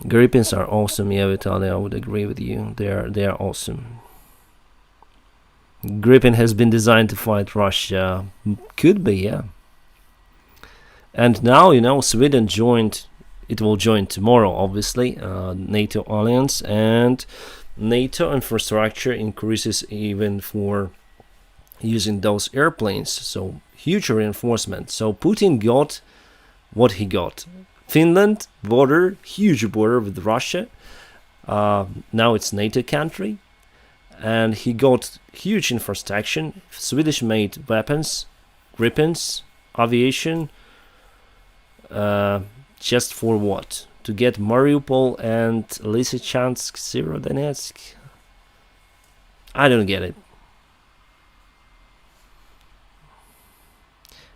Grippins are awesome. Yeah, Vitaly, I would agree with you. They are awesome. Gripen has been designed to fight Russia. Could be, yeah. And now, Sweden joined. It will join tomorrow, obviously, NATO alliance, and NATO infrastructure increases even for using those airplanes. So huge reinforcement. So Putin got what he got. Finland border, huge border with Russia. Now it's NATO country, and he got huge infrastructure. Swedish-made weapons, Gripens, aviation. Just for what? To get Mariupol and Lysychansk, Severodonetsk? I don't get it.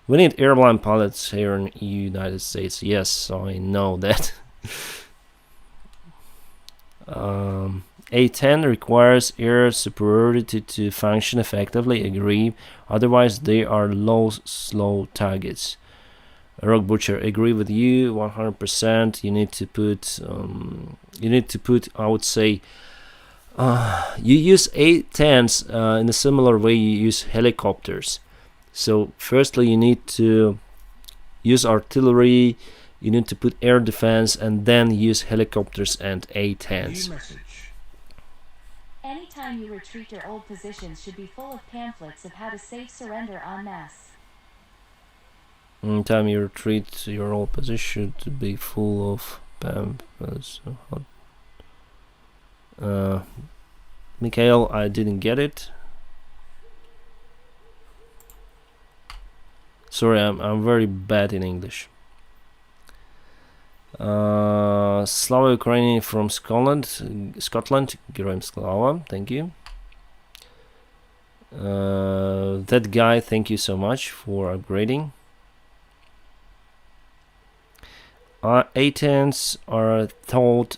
We need airline pilots here in the United States. Yes, I know that. A-10 requires air superiority to function effectively. Agree. Otherwise, they are low, slow targets. Rock Butcher, agree with you 100%. You need to put. I would say, you use A-10s in a similar way you use helicopters. So firstly, you need to use artillery, you need to put air defense, and then use helicopters and A-10s. New message. Anytime you retreat, your old positions should be full of pamphlets of how to safe surrender en masse. Anytime you retreat, your old position should be full of pamphlets. Mikhail, I didn't get it. Sorry, I'm very bad in English. Slava Ukrainian from Scotland, Героям Slava, thank you. That guy, thank you so much for upgrading. A-10s are thought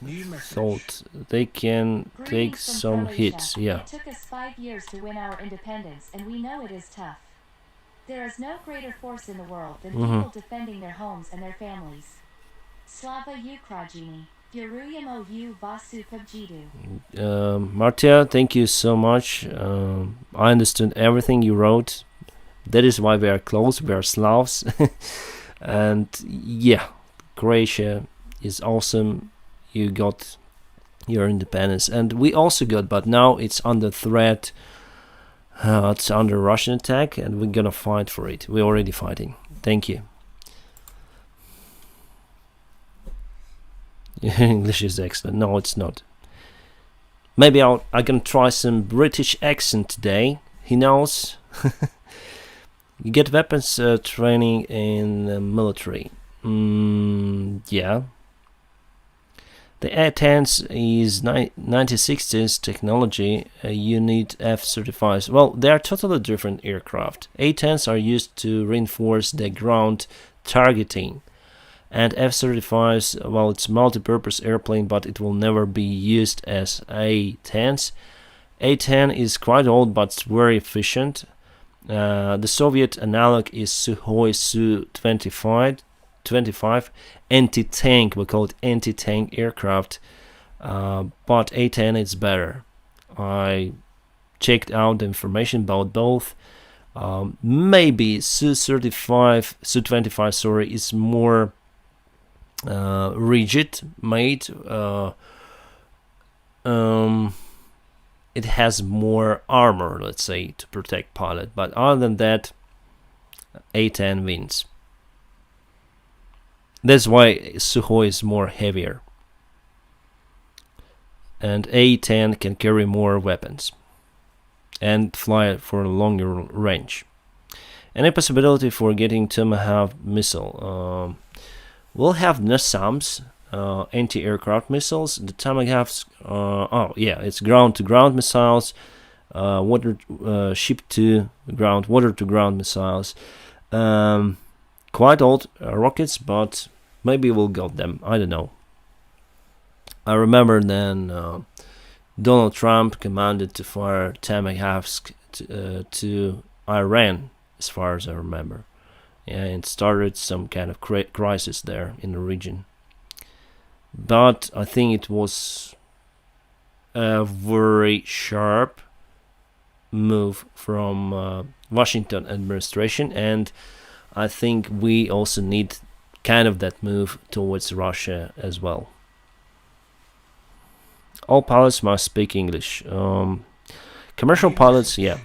they can take some hits. Yeah. It took us 5 years to win our independence, and we know it is tough. There is no greater force in the world than people defending their homes and their families. Slava Ukrajini, Geruyemo u vasu pabjidu. Martia, thank you so much. I understood everything you wrote. That is why we are close. We are Slavs. And yeah, Croatia is awesome. You got your independence. And we also got, but now it's under threat. It's under Russian attack, and we're gonna fight for it. We're already fighting. Thank you. English is excellent. No, it's not. Maybe I can try some British accent today. He knows. You get weapons training in the military. Yeah. The A-10s is 1960s technology. You need F-35s. Well, they are totally different aircraft. A-10s are used to reinforce the ground targeting. And F-35s, well, it's multi-purpose airplane, but it will never be used as A-10s. A-10 is quite old, but it's very efficient. The Soviet analog is Sukhoi Su-25 anti-tank. We call it anti-tank aircraft, but A-10 is better. I checked out the information about both. Maybe Su-25 sorry, is more rigid made. It has more armor, let's say, to protect pilot. But other than that, A-10 wins. That's why Sukhoi is more heavier. And A-10 can carry more weapons and fly for a longer range. Any possibility for getting Tomahawk missile? We'll have NASAMS, anti-aircraft missiles. The Tomahawks, it's ground-to-ground missiles, ship-to-ground, water-to-ground missiles. Quite old rockets, but maybe we'll got them. I don't know. I remember then Donald Trump commanded to fire Tomahawks to Iran, as far as I remember. Yeah, it started some kind of crisis there in the region. but I think it was a very sharp move from Washington administration, and I think we also need kind of that move towards Russia as well. All pilots must speak English. Commercial pilots, yeah.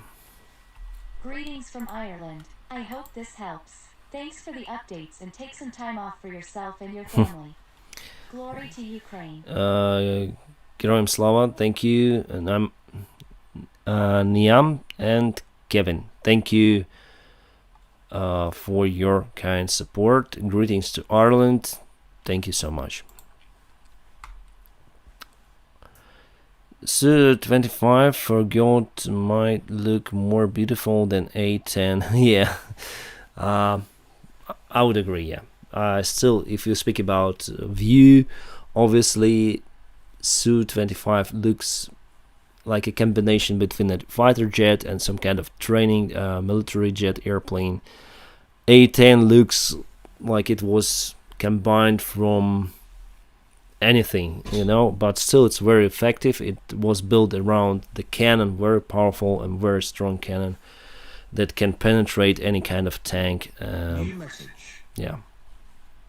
Greetings from Ireland. I hope this helps. Thanks for the updates and take some time off for yourself and your family. Glory to Ukraine. Героям слава, thank you. And I'm Niam and Kevin. Thank you for your kind support. Greetings to Ireland. Thank you so much. Su-25 forgot might look more beautiful than A10. Yeah, I would agree. Yeah, still, if you speak about view, obviously Su-25 looks like a combination between a fighter jet and some kind of training military jet airplane. A10 looks like it was combined from anything, but still it's very effective. It was built around the cannon, very powerful and very strong cannon that can penetrate any kind of tank. New message. Yeah.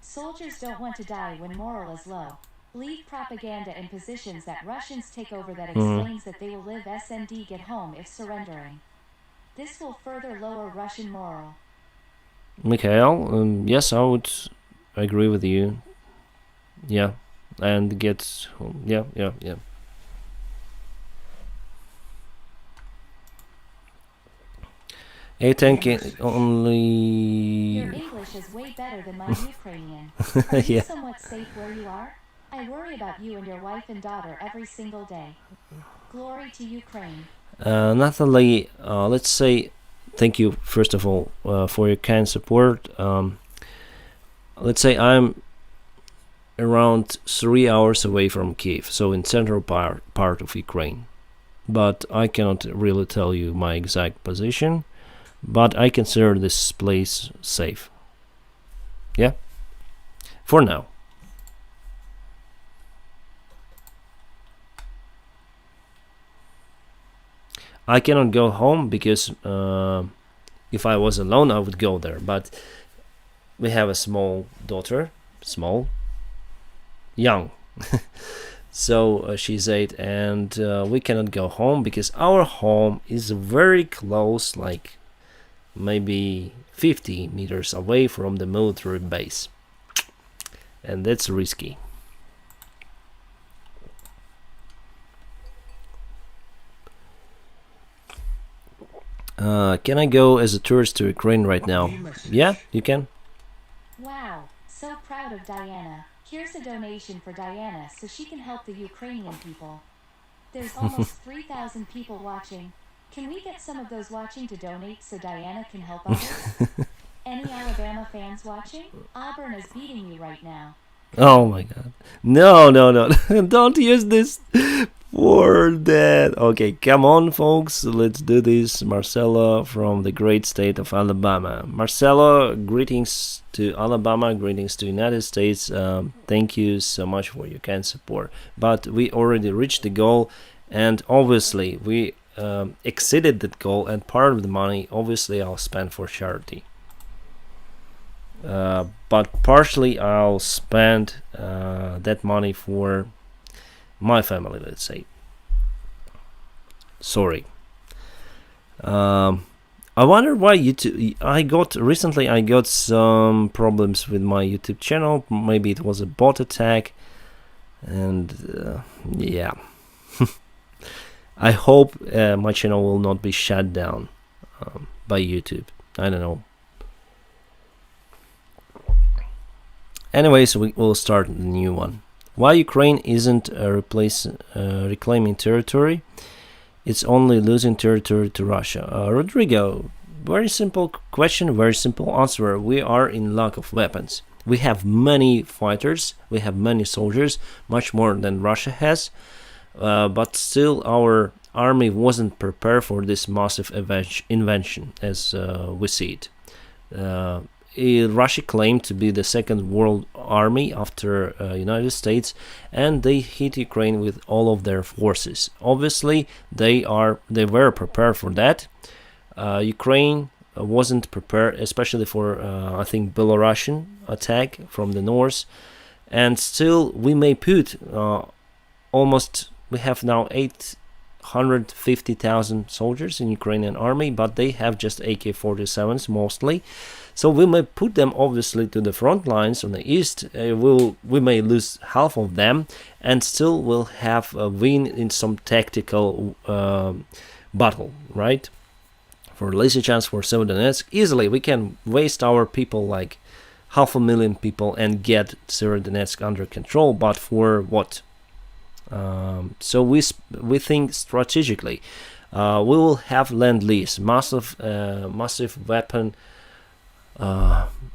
Soldiers don't want to die when morale is low. Leave propaganda in positions that Russians take over that explains that they will live SND get home if surrendering. This will further lower Russian morale. Mikhail, yes, I would agree with you. Yeah. And get home. Yeah. A10 can only. Your English is way better than my Ukrainian. Are you Yeah. somewhat safe where you are? I worry about you and your wife and daughter every single day. Glory to Ukraine. Natalie, let's say thank you first of all for your kind support. Let's say I'm around 3 hours away from Kiev, so in central part of Ukraine. But I cannot really tell you my exact position, but I consider this place safe. Yeah? For now. I cannot go home because if I was alone I would go there, but we have a small daughter, young. So she's 8 and we cannot go home because our home is very close, like maybe 50 meters away from the military base, and that's risky. Can I go as a tourist to Ukraine right now? Yeah, you can. Wow, so proud of Diana. Here's a donation for Diana so she can help the Ukrainian people. There's almost 3,000 people watching. Can we get some of those watching to donate so Diana can help others? Any Alabama fans watching? Auburn is beating you right now. Oh my god. No. Don't use this for that. Okay, come on, folks. Let's do this. Marcella from the great state of Alabama. Marcella, greetings to Alabama. Greetings to United States. Thank you so much for your kind support. But we already reached the goal, and obviously we exceeded that goal, and part of the money, obviously, I'll spend for charity. But partially I'll spend that money for my family, let's say. Sorry. I wonder why YouTube. I got some problems with my YouTube channel. Maybe it was a bot attack, and yeah. I hope my channel will not be shut down by YouTube. I don't know. Anyways, we will start the new one. Why Ukraine isn't reclaiming territory? It's only losing territory to Russia. Rodrigo, very simple question, very simple answer. We are in lack of weapons. We have many fighters, we have many soldiers, much more than Russia has. But still our army wasn't prepared for this massive invention as we see it. Russia claimed to be the second world army after United States, and they hit Ukraine with all of their forces. Obviously, they were prepared for that. Ukraine wasn't prepared, especially for I think Belarusian attack from the north, and still we may put we have now 850,000 soldiers in Ukrainian army, but they have just AK-47s mostly. So we may put them obviously to the front lines on the east. We may lose half of them, and still will have a win in some tactical battle, right? For Lysychansk, for Severodonetsk, easily we can waste our people, like 500,000 people, and get Severodonetsk under control. But for what? So we think strategically. We will have Lend-Lease, massive weapon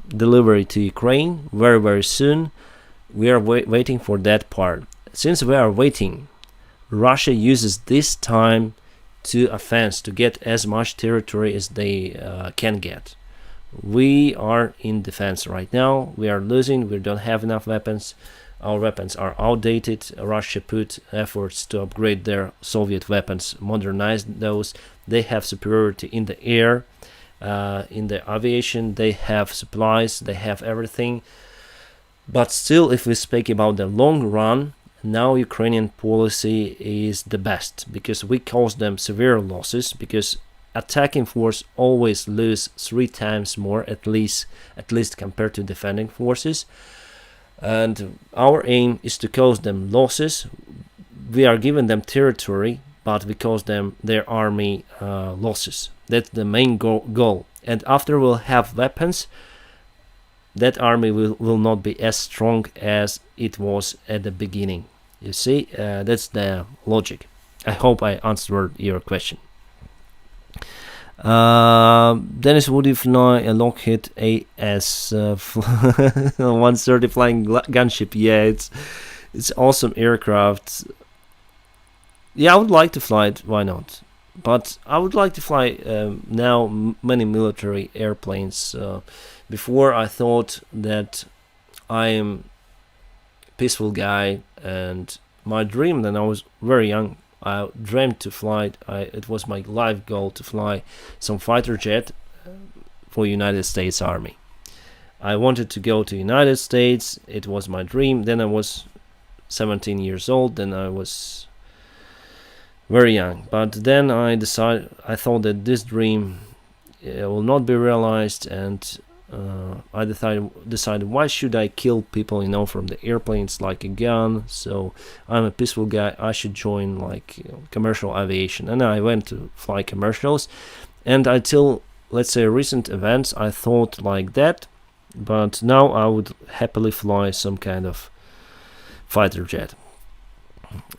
delivery to Ukraine very, very soon. We are waiting for that part. Since we are waiting, Russia uses this time to offense, to get as much territory as they can get. We are in defense right now. We are losing. We don't have enough weapons. Our weapons are outdated. Russia put efforts to upgrade their Soviet weapons, modernize those. They have superiority in the air, in the aviation. They have supplies. They have everything. But still, if we speak about the long run, now Ukrainian policy is the best, because we cause them severe losses, because attacking force always lose 3 times more at least compared to defending forces. And our aim is to cause them losses. We are giving them territory, but we cause them their army losses. That's the main goal. And after we'll have weapons, that army will not be as strong as it was at the beginning. You see, that's the logic. I hope I answered your question. Dennis, would you fly a Lockheed AS-130 flying gunship? Yeah, it's awesome aircraft. Yeah, I would like to fly it. Why not? But I would like to fly now many military airplanes. Before I thought that I am a peaceful guy, and my dream when I was very young, I dreamed to fly. It was my life goal to fly some fighter jet for United States Army. I wanted to go to United States. It was my dream. Then I was 17 years old. Then I was very young. But then I thought that this dream will not be realized, and I decided why should I kill people, from the airplanes like a gun? So I'm a peaceful guy. I should join commercial aviation, and I went to fly commercials. And until, let's say, recent events, I thought like that. But now I would happily fly some kind of fighter jet.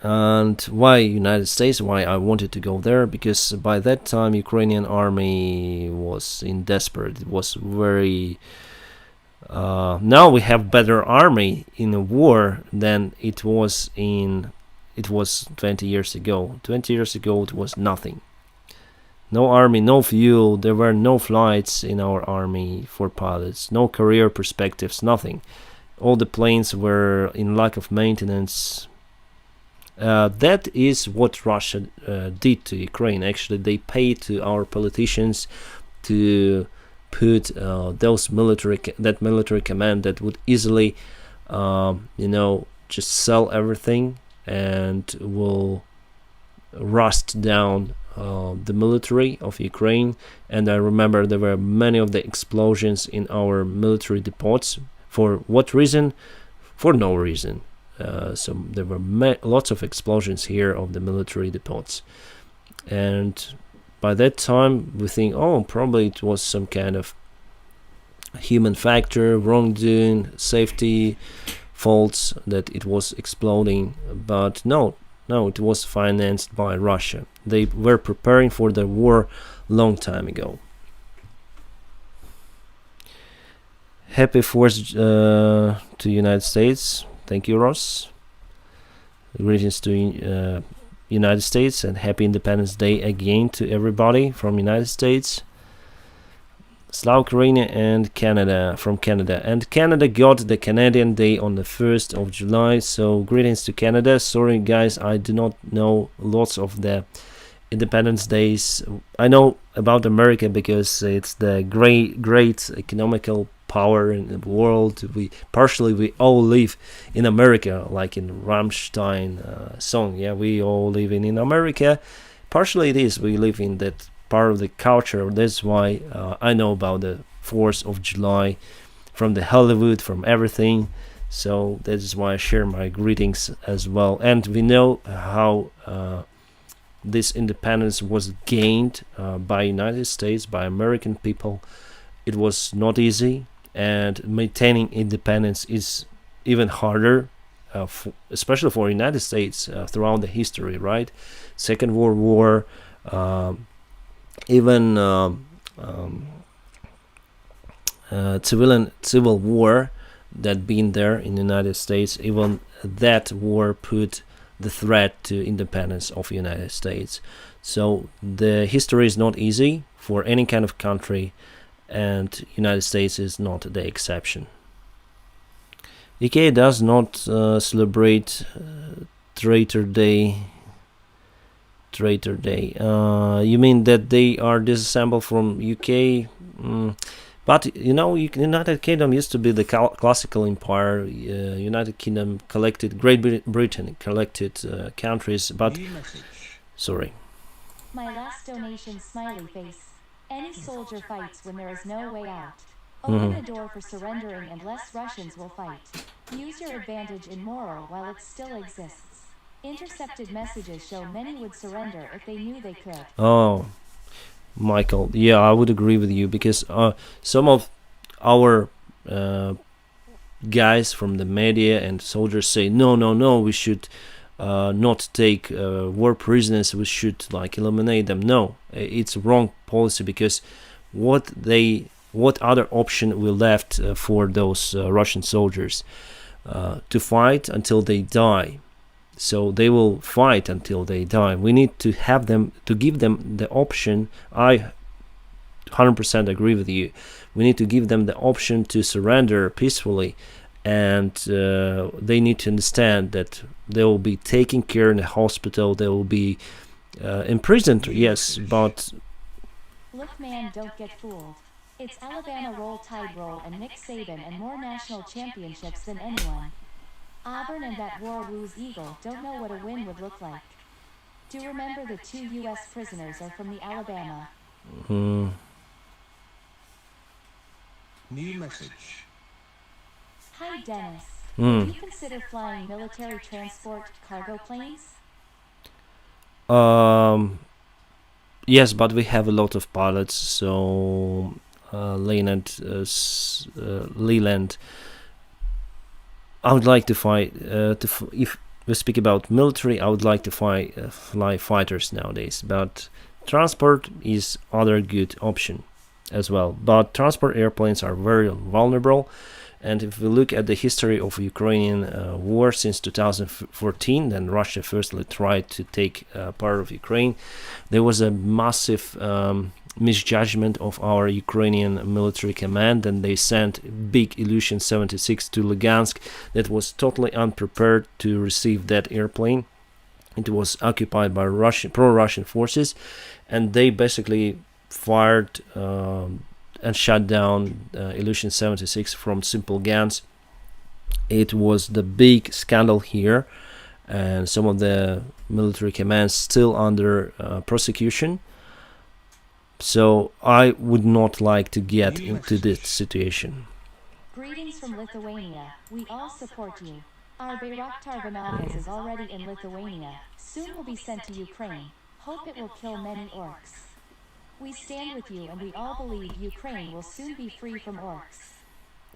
And why United States? Why I wanted to go there? Because by that time Ukrainian army was in desperate. It was very. Now we have better army in a war than it was 20 years ago. 20 years ago it was nothing. No army, no fuel. There were no flights in our army for pilots. No career perspectives. Nothing. All the planes were in lack of maintenance. That is what Russia did to Ukraine. Actually, they paid to our politicians to put that military command that would easily, just sell everything and will rust down the military of Ukraine. And I remember there were many of the explosions in our military depots. For what reason? For no reason. So there were lots of explosions here of the military depots, and by that time we think, probably it was some kind of human factor, wrongdoing, safety faults that it was exploding. But no, it was financed by Russia. They were preparing for the war long time ago. Happy 4th to United States. Thank you, Ross. Greetings to United States, and happy Independence Day again to everybody from United States. Slav Ukraine and Canada, from Canada. And Canada got the Canadian Day on the 1st of July, so greetings to Canada. Sorry guys, I do not know lots of the Independence Days. I know about America because it's the great economical power in the world. We all live in America, like in Rammstein song. Yeah, we all live in America. Partially it is, we live in that part of the culture. That's why I know about the 4th of July from the Hollywood, from everything. So that is why I share my greetings as well. And we know how this independence was gained by United States, by American people. It was not easy, and maintaining independence is even harder, especially for United States throughout the history, right? Second World War, even civil war that been there in the United States, even that war put the threat to independence of the United States. So the history is not easy for any kind of country, and United States is not the exception. UK does not celebrate Traitor Day. You mean that they are disassembled from UK? But United Kingdom used to be the classical empire. United Kingdom collected, Great Britain collected countries, but New message. sorry. My last donation, smiley face. Any soldier fights when there is no way out. Open the door for surrendering and less Russians will fight. Use your advantage in moral while it still exists. Intercepted messages show many would surrender if they knew they could. Oh, Michael, yeah, I would agree with you, because some of our guys from the media and soldiers say no, we should not take war prisoners, we should eliminate them. No, it's wrong policy, because what other option we left for those Russian soldiers? To fight until they die. So they will fight until they die. We need to have them, to give them the option. I 100% agree with you. We need to give them the option to surrender peacefully, and they need to understand that they will be taken care in a hospital. They will be imprisoned, yes, but Look, man, don't get fooled. It's Alabama Roll Tide Roll and Nick Saban and more national championships than anyone. Auburn and that War Woos Eagle don't know what a win would look like. Do remember the 2 U.S. prisoners are from the Alabama. New message. Hi, Dennis. Do you consider flying military transport cargo planes? Yes, but we have a lot of pilots, so Leland, I would like to fight. If we speak about military, I would like to fly fighters nowadays. But transport is other good option as well. But transport airplanes are very vulnerable. And if we look at the history of Ukrainian war since 2014, then Russia firstly tried to take part of Ukraine. There was a massive misjudgment of our Ukrainian military command, and they sent big Ilyushin 76 to Lugansk that was totally unprepared to receive that airplane. It was occupied by pro-Russian forces, and they basically fired and shut down Ilyushin 76 from simple guns. It was the big scandal here, and some of the military commands still under prosecution. So I would not like to get into this situation. Greetings from Lithuania. We all support you. Our Bayraktar Vanadis is already in Lithuania. Soon will be sent to Ukraine. Hope it will kill many orcs. We stand with you, and we all believe Ukraine will soon be free from orcs.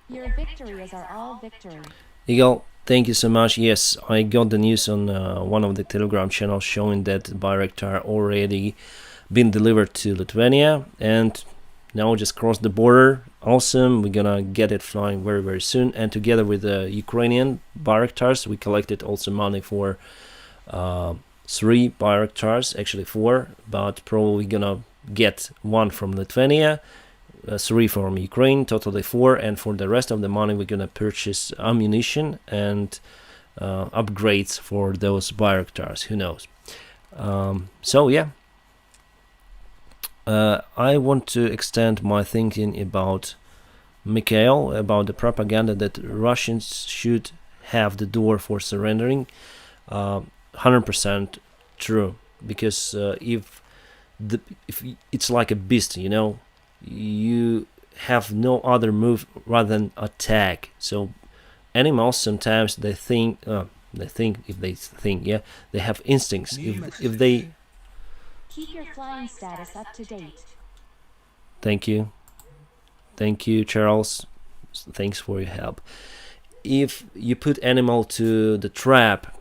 Your victory is our all victory. Eagle, thank you so much. Yes, I got the news on one of the Telegram channels showing that Bayraktar already been delivered to Lithuania, and now just crossed the border. Awesome, we're gonna get it flying very, very soon. And together with the Ukrainian Bayraktars, we collected also money for 3 Bayraktars, actually 4, but probably gonna get one from Lithuania. 3 from Ukraine, totally 4, and for the rest of the money we're gonna purchase ammunition and upgrades for those Bayraktars, who knows. So yeah, I want to extend my thinking about Mikhail, about the propaganda that Russians should have the door for surrendering. 100% true, because if it's like a beast, you have no other move rather than attack. So animals sometimes they think, they have instincts. If they Keep your flying status up to date. Thank you, Charles. Thanks for your help. If you put animal to the trap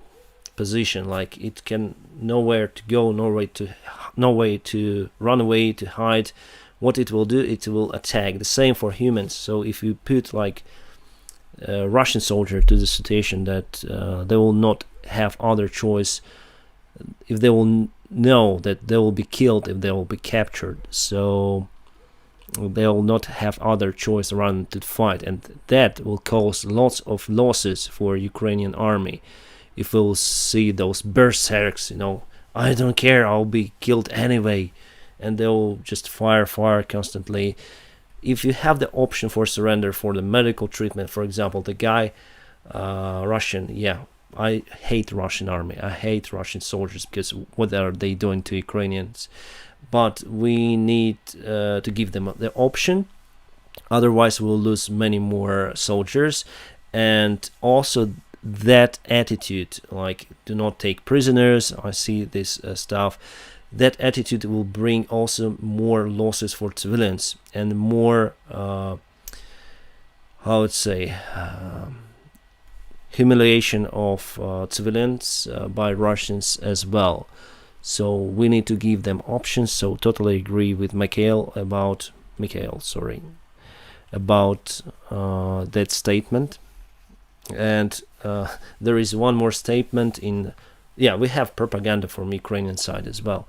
position, like it can nowhere to go, no way to run away, to hide, what it will do, it will attack. The same for humans. So if you put like a Russian soldier to the situation that they will not have other choice, if they will know that they will be killed if they will be captured, so they will not have other choice around to fight, and that will cause lots of losses for Ukrainian army. If we'll see those berserks, I don't care, I'll be killed anyway, and they'll just fire constantly. If you have the option for surrender for the medical treatment, for example, the guy Russian, I hate Russian army, I hate Russian soldiers, because what are they doing to Ukrainians? But we need to give them the option, otherwise we'll lose many more soldiers. And also that attitude, like do not take prisoners, I see this stuff, that attitude will bring also more losses for civilians and more humiliation of civilians by Russians as well. So we need to give them options. So totally agree with Mikhail about that statement. And there is one more statement we have propaganda from Ukrainian side as well.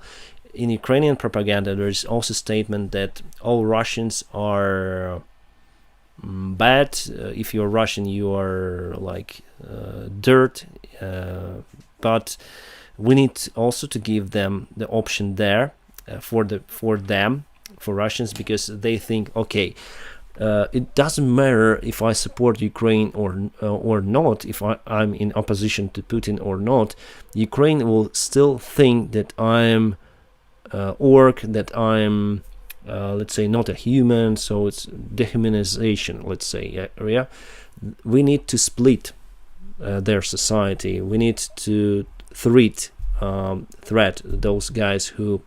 In Ukrainian propaganda there is also statement that all Russians are bad. If you're Russian, you are like dirt, but we need also to give them the option there for Russians, because they think, okay, it doesn't matter if I support Ukraine or not, if I'm in opposition to Putin or not, Ukraine will still think that I'm orc, that I'm let's say not a human, so it's dehumanization, let's say. We need to split their society. We need to threat those guys who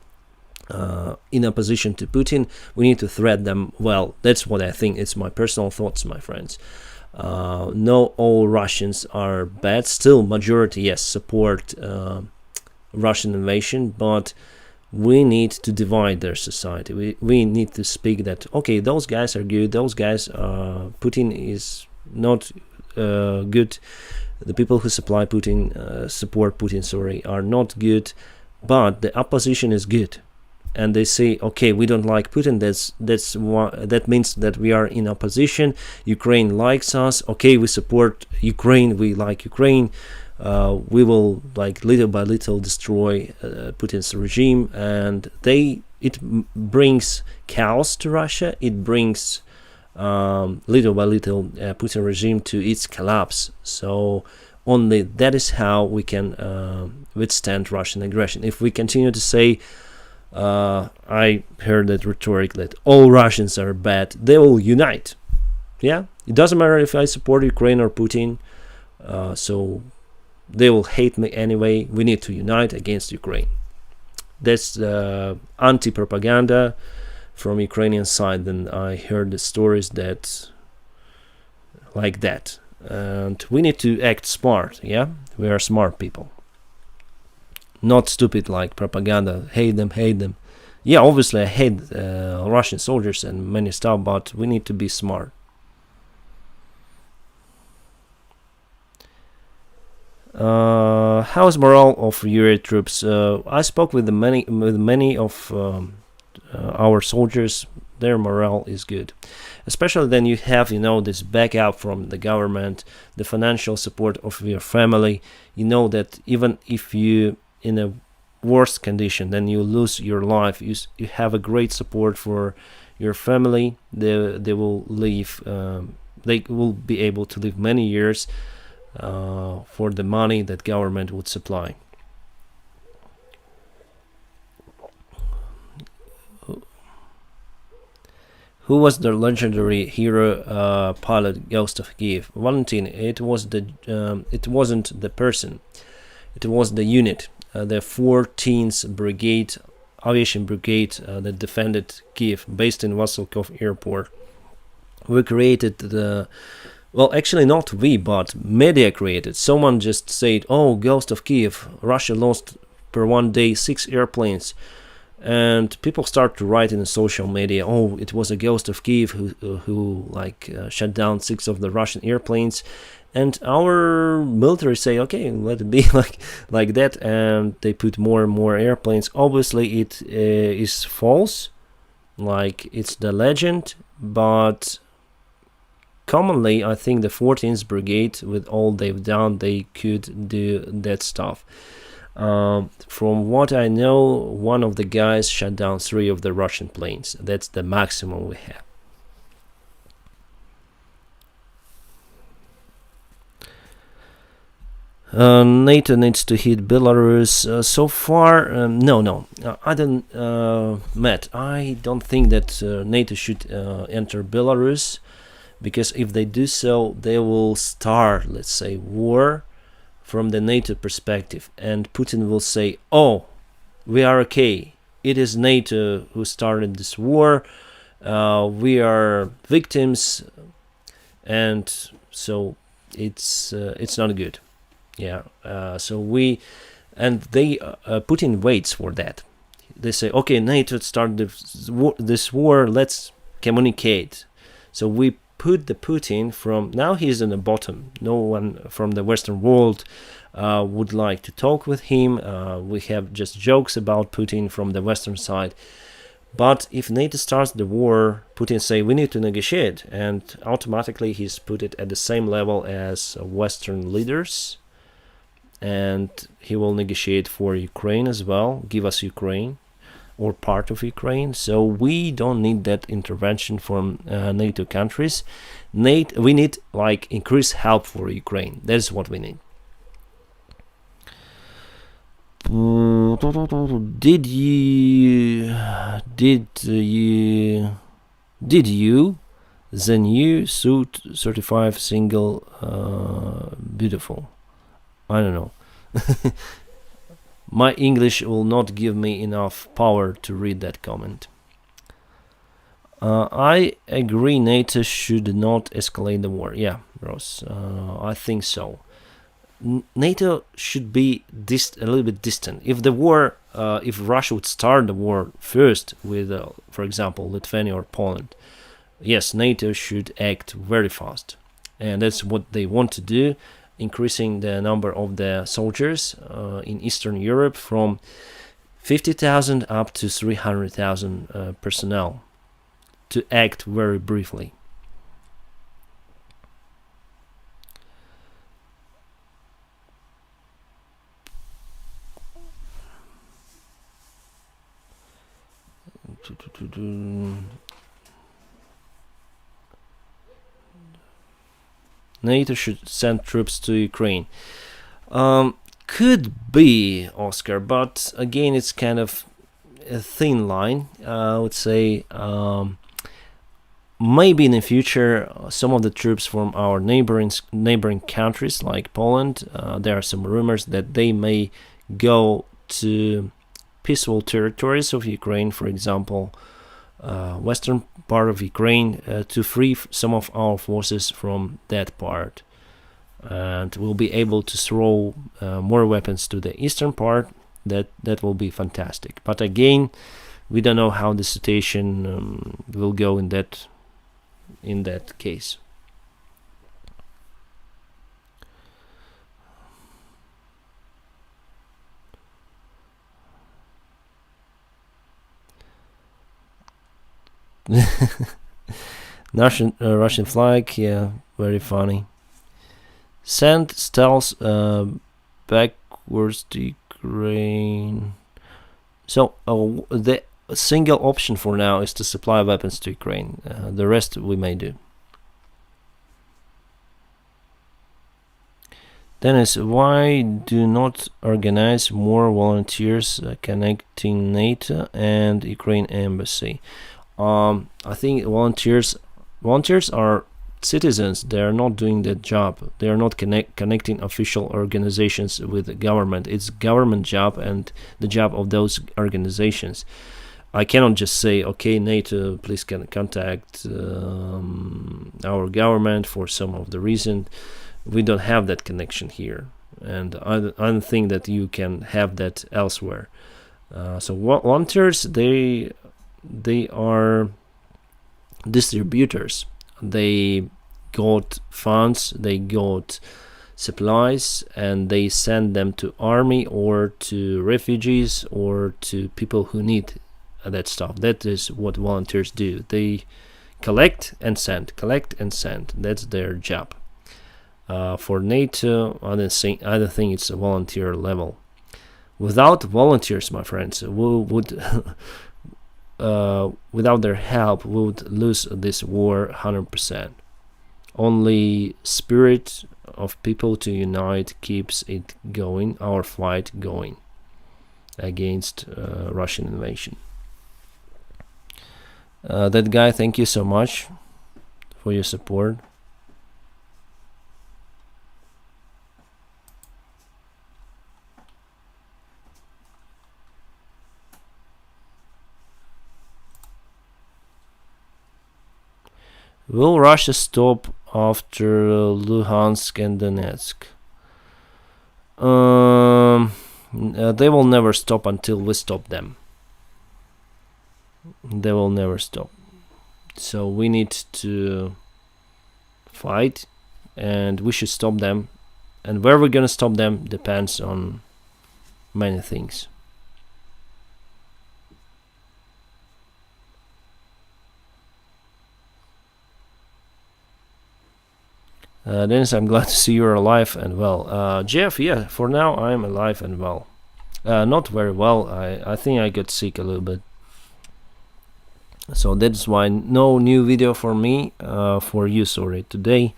in opposition to Putin. We need to threat them. Well, that's what I think. It's my personal thoughts, my friends. No, all Russians are bad. Still, majority, yes, support Russian invasion, but we need to divide their society. We need to speak that, okay, those guys are good, those guys, Putin is not good, the people who support Putin, are not good, but the opposition is good. And they say, okay, we don't like Putin, that means that we are in opposition, Ukraine likes us, okay, we support Ukraine, we like Ukraine, we will like little by little destroy Putin's regime, and it brings chaos to Russia, it brings little by little Putin regime to its collapse. So only that is how we can withstand Russian aggression. If we continue to say, I heard that rhetoric that all Russians are bad, they will unite. It doesn't matter if I support Ukraine or Putin, so they will hate me anyway. We need to unite against Ukraine. That's anti-propaganda from Ukrainian side. Then I heard the stories that like that, and we need to act smart. We are smart people, not stupid like propaganda. Hate them. Obviously I hate Russian soldiers and many stuff, but we need to be smart. How's morale of your troops? I spoke with many of our soldiers, their morale is good. Especially then you have, this backup from the government, the financial support of your family. You know that even if you in a worst condition, then you lose your life, you have a great support for your family. They will live. They will be able to live many years for the money that government would supply. Who was the legendary hero pilot Ghost of Kiev? Valentin. It wasn't the person. It was the unit, the 14th Brigade, Aviation Brigade that defended Kiev, based in Vasilkov Airport. We created well, actually not we, but media created. Someone just said, "Oh, Ghost of Kiev, Russia lost per one day 6 airplanes." And people start to write in the social media, "Oh, it was a Ghost of Kiev who shut down 6 of the Russian airplanes." And our military say, "Okay, let it be like that," and they put more and more airplanes. Obviously, it is false, it's the legend, but commonly, I think the 14th Brigade, with all they've done, they could do that stuff. From what I know, one of the guys shut down 3 of the Russian planes. That's the maximum we have. NATO needs to hit Belarus. So far, no. I don't, Matt. I don't think that NATO should enter Belarus, because if they do so, they will start, let's say, war from the NATO perspective, and Putin will say, "Oh, we are okay. It is NATO who started this war. We are victims," and so it's not good. Yeah. Putin waits for that. They say, "Okay, NATO started this war. Let's communicate." So we put the Putin from now. He's in the bottom. No one from the Western world would like to talk with him. We have just jokes about Putin from the Western side. But if NATO starts the war, Putin say we need to negotiate, and automatically he's put it at the same level as Western leaders, and he will negotiate for Ukraine as well, give us Ukraine or part of Ukraine. So we don't need that intervention from NATO countries. We need increased help for Ukraine. That's what we need. Did you the new suit 35 single beautiful? I don't know. My English will not give me enough power to read that comment. I agree NATO should not escalate the war. Yeah, Ross, I think so. NATO should be a little bit distant. If the war, if Russia would start the war first with, for example, Lithuania or Poland, yes, NATO should act very fast. And that's what they want to do, increasing the number of the soldiers in Eastern Europe from 50,000 up to 300,000 personnel to act very briefly. NATO should send troops to Ukraine. Could be, Oscar, but again, it's kind of a thin line. I would say maybe in the future, some of the troops from our neighboring countries like Poland, there are some rumors that they may go to peaceful territories of Ukraine, for example, western part of Ukraine, to free some of our forces from that part, and we'll be able to throw more weapons to the eastern part. That will be fantastic. But again, we don't know how the situation will go in that case. Russian flag, yeah, very funny. Send stealth backwards to Ukraine. So the single option for now is to supply weapons to Ukraine. The rest we may do. Dennis, why do not organize more volunteers connecting NATO and Ukraine embassy? I think volunteers are citizens. They are not doing that job. They are not connecting official organizations with the government. It's government job and the job of those organizations. I cannot just say, okay, NATO, please can contact our government for some of the reason. We don't have that connection here, and I don't think that you can have that elsewhere. So volunteers, they are distributors. They got funds, they got supplies, and they send them to army or to refugees or to people who need that stuff. That is what volunteers do. They collect and send. That's their job. For NATO, I don't think it's a volunteer level. Without volunteers, my friends, we would without their help, we would lose this war 100%. Only spirit of people to unite keeps it going, our fight going against Russian invasion. That guy, thank you so much for your support. Will Russia stop after Luhansk and Donetsk? They will never stop until we stop them. They will never stop. So we need to fight, and we should stop them. And where we're gonna stop them depends on many things. Dennis, I'm glad to see you're alive and well. Jeff, yeah, for now I'm alive and well. Not very well. I think I got sick a little bit. So that's why no new video for me, for you, sorry. Today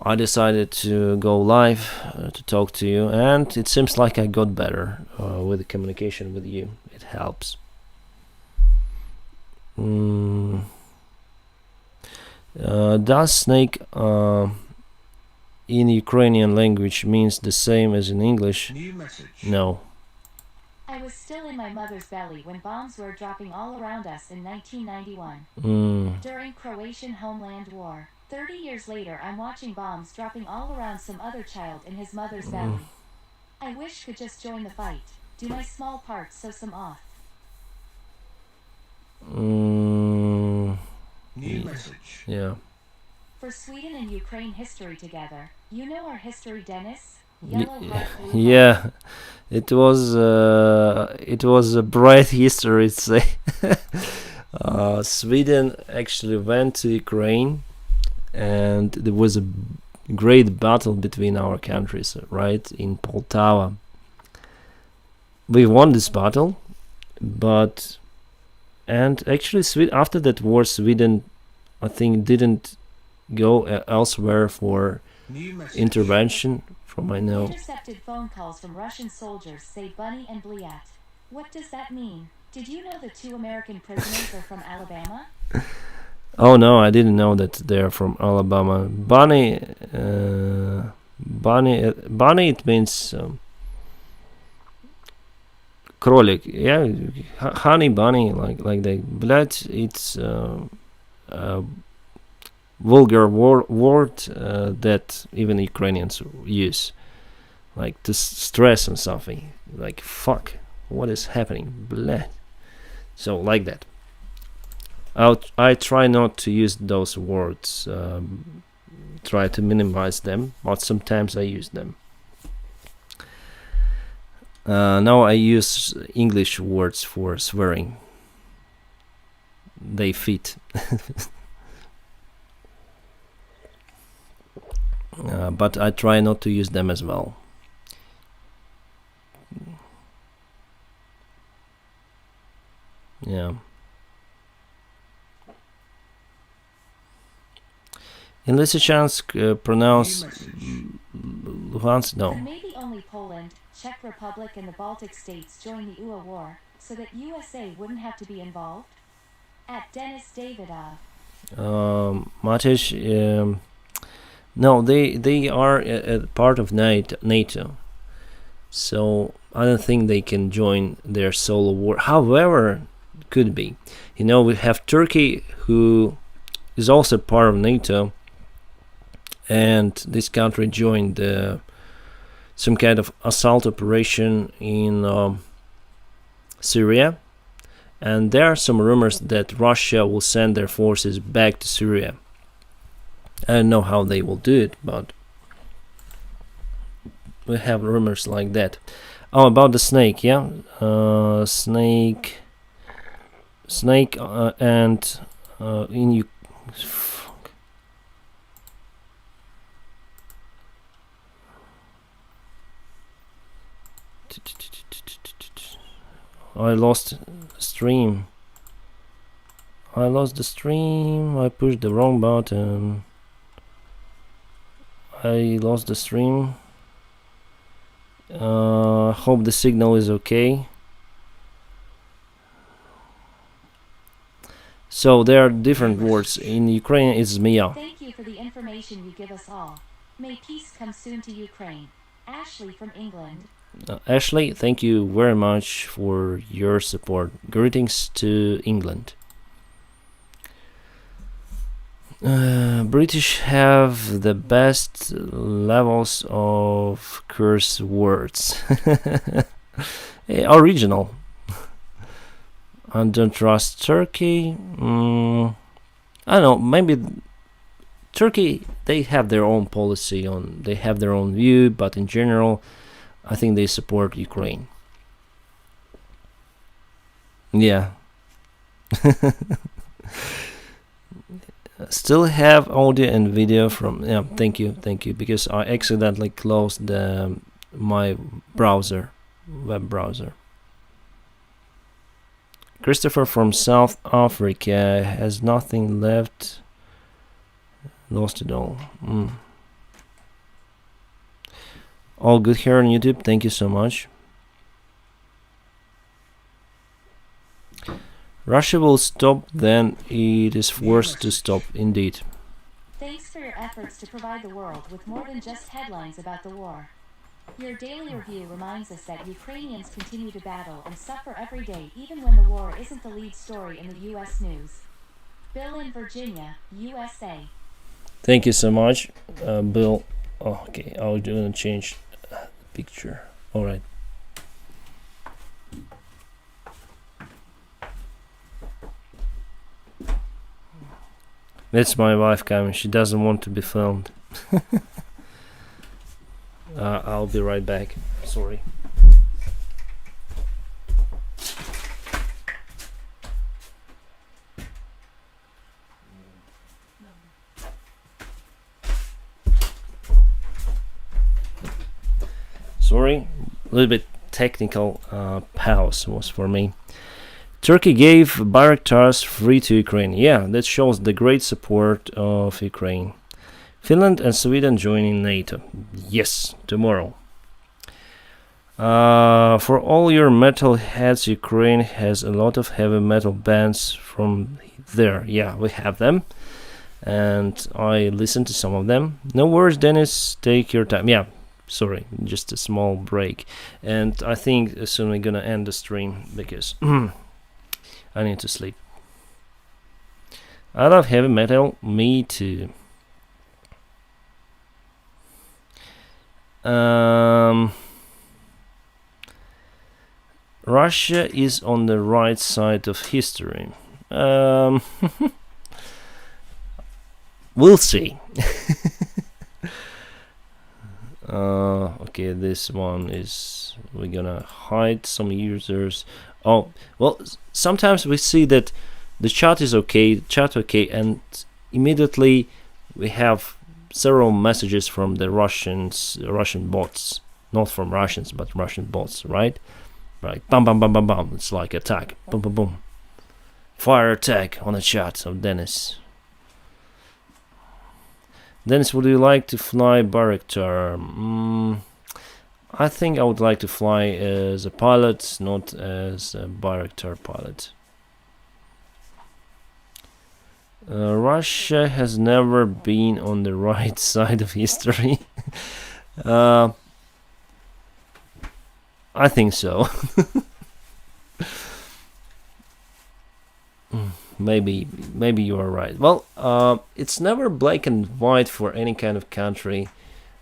I decided to go live to talk to you, and it seems like I got better with the communication with you. It helps. Does snake in Ukrainian language means the same as in English? New message. No. I was still in my mother's belly when bombs were dropping all around us in 1991. During Croatian Homeland War. 30 years later, I'm watching bombs dropping all around some other child in his mother's belly. I wish could just join the fight. Do my small part, sew some off. New message. Yeah. For Sweden and Ukraine history together. You know our history, Dennis? Yellow heart, blue heart. Yeah. It was a bright history, say. Sweden actually went to Ukraine, and there was a great battle between our countries, right, in Poltava. We won this battle, and actually after that war, Sweden, I think, didn't go elsewhere for intervention. From I know. Intercepted phone calls from Russian soldiers say Bunny and Bliat. What does that mean? Did you know the 2 American prisoners are from Alabama? Oh no, I didn't know that they're from Alabama. Bunny, it means кролик. Yeah, honey bunny, like that. Блядь, it's vulgar word that even Ukrainians use, like to stress on something, like fuck, what is happening, blah. So like that. I try not to use those words, try to minimize them, but sometimes I use them. Now I use English words for swearing. they fit. But I try not to use them as well. Yeah. In Lysychansk, pronounce Luhansk? No. Could maybe only Poland, Czech Republic and the Baltic states join the UA war, so that USA wouldn't have to be involved? At Dennis Davydov. Matish, no, they are a part of NATO, so I don't think they can join their solo war. However, could be. We have Turkey, who is also part of NATO, and this country joined some kind of assault operation in Syria, and there are some rumors that Russia will send their forces back to Syria. I don't know how they will do it, but we have rumors like that. Oh, about the snake, yeah? Snake and in fuck. I lost stream. I lost the stream. I pushed the wrong button. I lost the stream. Hope the signal is okay. So there are different words. In Ukrainian it's Zmia. Thank you for the information you give us all. May peace come soon to Ukraine. Ashley from England. Ashley, thank you very much for your support. Greetings to England. British have the best levels of curse words. Original. I don't trust Turkey. I don't know, maybe Turkey, they have their own policy they have their own view, but in general I think they support Ukraine. Yeah. Still have audio and video from, yeah, thank you, because I accidentally closed my browser, web browser. Christopher from South Africa has nothing left, lost it all. All good here on YouTube, thank you so much. Russia will stop, then it is forced to stop, indeed. Thanks for your efforts to provide the world with more than just headlines about the war. Your daily review reminds us that Ukrainians continue to battle and suffer every day, even when the war isn't the lead story in the U.S. news. Bill in Virginia, USA. Thank you so much, Bill. Oh, okay, I'll do change picture. All right. That's my wife coming. She doesn't want to be filmed. I'll be right back. Sorry. Sorry, a little bit technical pause was for me. Turkey gave Bayraktars free to Ukraine. Yeah, that shows the great support of Ukraine. Finland and Sweden joining NATO. Yes, tomorrow. For all your metal heads, Ukraine has a lot of heavy metal bands from there. Yeah, we have them. And I listened to some of them. No worries, Dennis. Take your time. Yeah, sorry, just a small break. And I think soon we're gonna end the stream because I need to sleep. I love heavy metal. Me too. Russia is on the right side of history. We'll see. Okay, this one is, we're gonna hide some users. Oh, well, sometimes we see that the chat is okay, chat okay, and immediately we have several messages from the Russian bots, not from Russians, but Russian bots, right? Right, bam, bam, bam, bam, bam. It's like attack, boom, boom, boom. Fire attack on the chat of Dennis. Dennis, would you like to fly Bayraktar? I think I would like to fly as a pilot, not as a Bayraktar pilot. Russia has never been on the right side of history. I think so. Maybe you are right. Well, it's never black and white for any kind of country.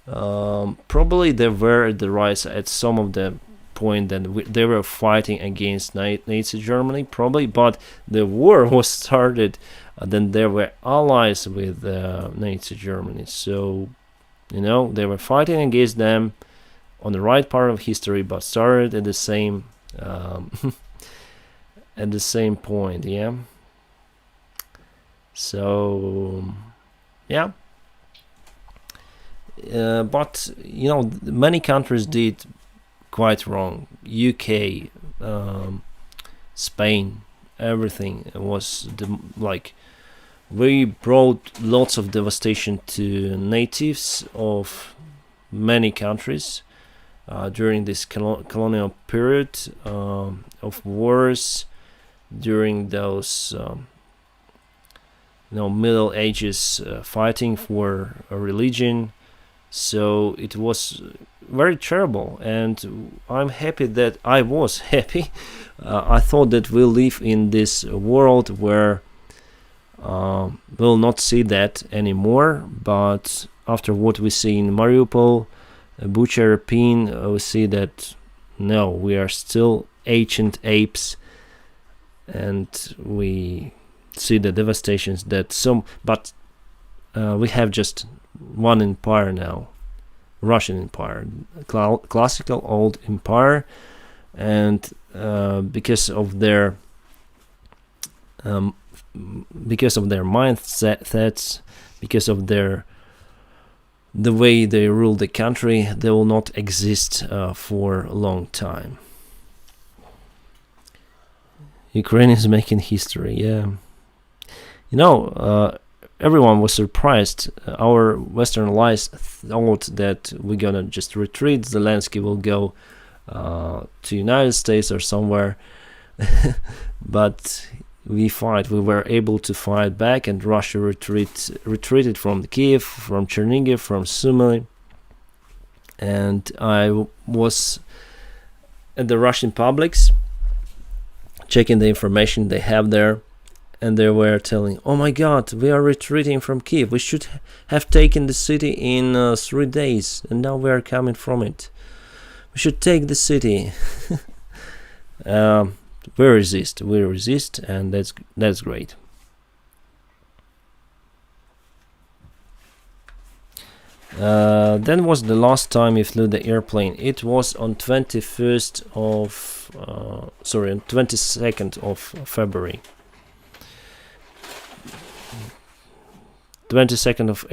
Probably they were at the right at some of the point that they were fighting against Nazi Germany, probably, but the war was started. Then they were allies with Nazi Germany, so they were fighting against them on the right part of history, but started at the same at the same point, yeah. So, yeah. But many countries did quite wrong. UK, Spain, everything was we brought lots of devastation to natives of many countries during this colonial period of wars, during those Middle Ages fighting for a religion. So it was very terrible, and I'm happy that I was happy. I thought that we'll live in this world where we'll not see that anymore, but after what we see in Mariupol, Bucha, Irpin, we see that no, we are still ancient apes, and we see the devastations that but we have just one empire now, Russian Empire, classical old empire, and because of their mindsets, because of the way they rule the country, they will not exist for a long time. Ukraine is making history, yeah. Everyone was surprised. Our Western allies thought that we're gonna just retreat. Zelensky will go to United States or somewhere, but we were able to fight back, and Russia retreated from Kiev, from Chernihiv, from Sumy. And I was at the Russian publics checking the information they have there, and they were telling, oh my god, we are retreating from Kiev, we should have taken the city in 3 days, and now we are coming from it, we should take the city. We resist, and that's great. Then was the last time you flew the airplane. It was on 22nd of February. 22nd of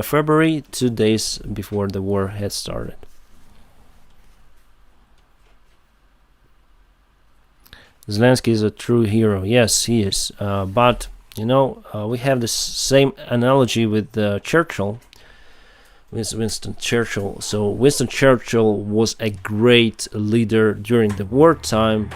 February, 2 days before the war had started. Zelensky is a true hero. Yes, he is. But we have the same analogy with Churchill, with Winston Churchill. So Winston Churchill was a great leader during the wartime.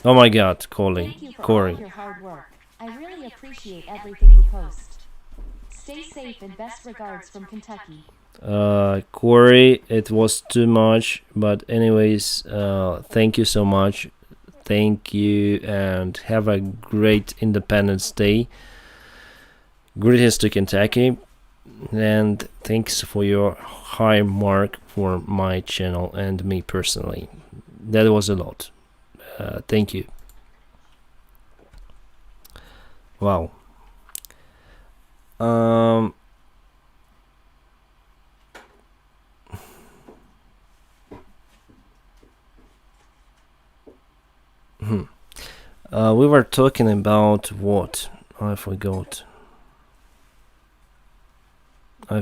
Oh my God, Thank you for all of your hard work. I really appreciate everything you post. Stay safe and best regards from Kentucky. Corey, it was too much, but anyways, thank you so much. Thank you, and have a great Independence Day. Greetings to Kentucky, and thanks for your high mark for my channel and me personally. That was a lot. Thank you. Wow. We were talking about what? I forgot. I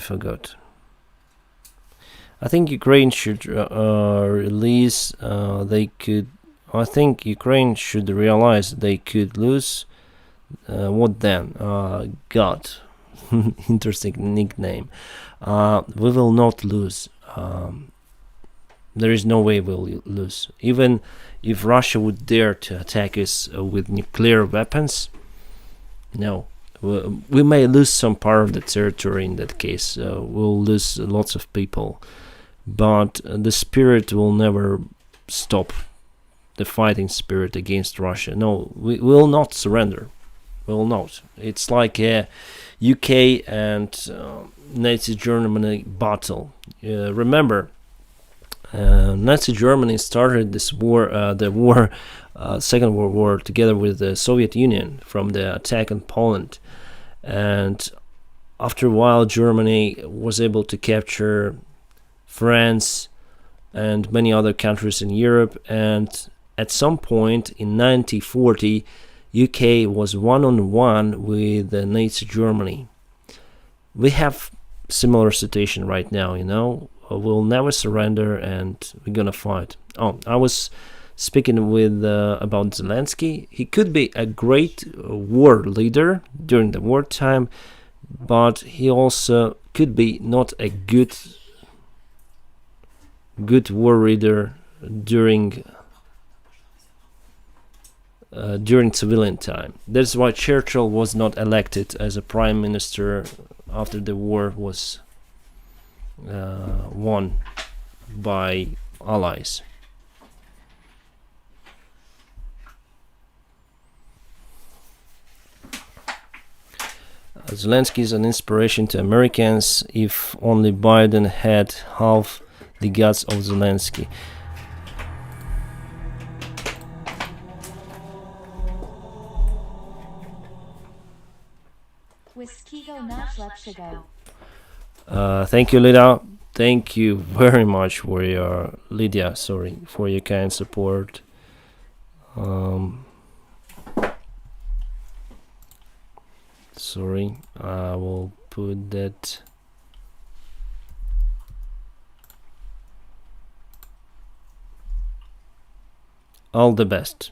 think Ukraine should release. I think Ukraine should realize they could lose. What then? God. Interesting nickname. We will not lose. There is no way we'll lose. Even if Russia would dare to attack us with nuclear weapons, no. We may lose some part of the territory in that case. We'll lose lots of people. But the spirit will never stop. The fighting spirit against Russia. No, we will not surrender. We will not. It's like a UK and Nazi Germany battle. Remember, Nazi Germany started this war, Second World War, together with the Soviet Union from the attack on Poland. And after a while, Germany was able to capture France and many other countries in Europe. And at some point in 1940, UK was one-on-one with Nazi Germany. We have similar situation right now, We'll never surrender and we're gonna fight. I was speaking with about Zelensky. He could be a great war leader during the wartime, but he also could be not a good war leader during civilian time. That's why Churchill was not elected as a prime minister after the war was won by allies. Zelensky is an inspiration to Americans. If only Biden had half the guts of Zelensky. Thank you, Lydia. Thank you very much for your for your kind support. Sorry, I will put that. All the best.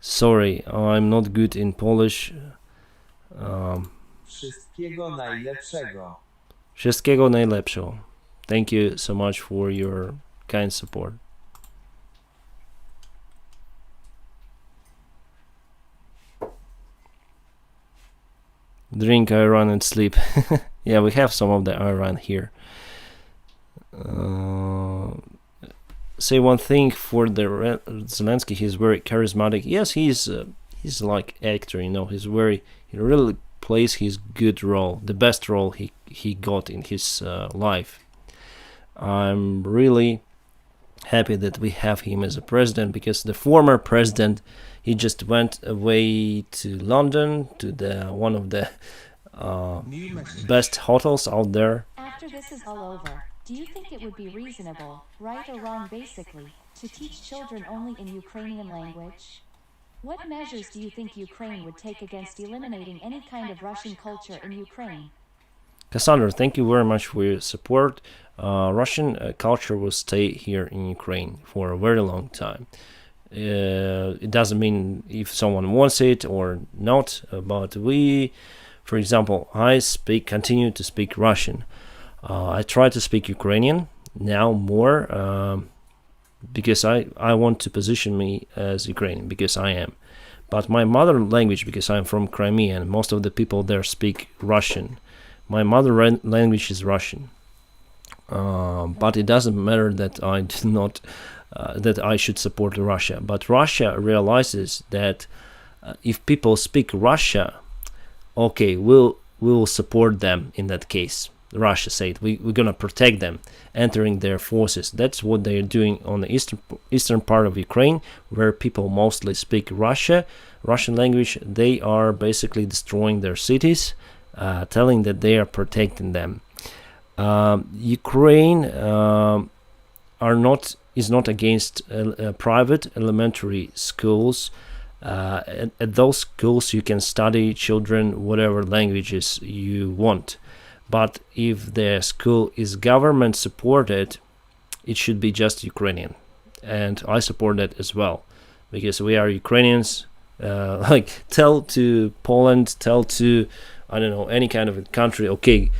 Sorry, I'm not good in Polish. Wszystkiego najlepszego. Wszystkiego najlepszego. Thank you so much for your kind support. Drink Iran and sleep. Yeah, we have some of the Iran here. Say one thing for the Zelensky. He's very charismatic. Yes, he's like actor. He really plays his good role, the best role he got in his life. I'm really happy that we have him as a president, because the former president, he just went away to London to one of the best hotels out there. After this is all over, do you think it would be reasonable, right or wrong basically, to teach children only in Ukrainian language? What measures do you think Ukraine would take against eliminating any kind of Russian culture in Ukraine? Cassandra, thank you very much for your support. Russian culture will stay here in Ukraine for a very long time. It doesn't mean if someone wants it or not, but we, for example, I continue to speak Russian. I try to speak Ukrainian now more, because I want to position me as Ukrainian, because I am. But my mother language, because I'm from Crimea and most of the people there speak Russian, my mother language is Russian. But it doesn't matter that I do not, that I should support Russia. But Russia realizes that if people speak Russia, okay, we'll support them in that case. Russia said we're gonna protect them, entering their forces. That's what they're doing on the eastern part of Ukraine, where people mostly speak Russian language. They are basically destroying their cities, telling that they are protecting them. Ukraine is not against private elementary schools. At those schools you can study children whatever languages you want, but if the school is government supported, it should be just Ukrainian, and I support that as well, because we are Ukrainians. Like, tell to Poland, tell to, I don't know, any kind of a country, okay,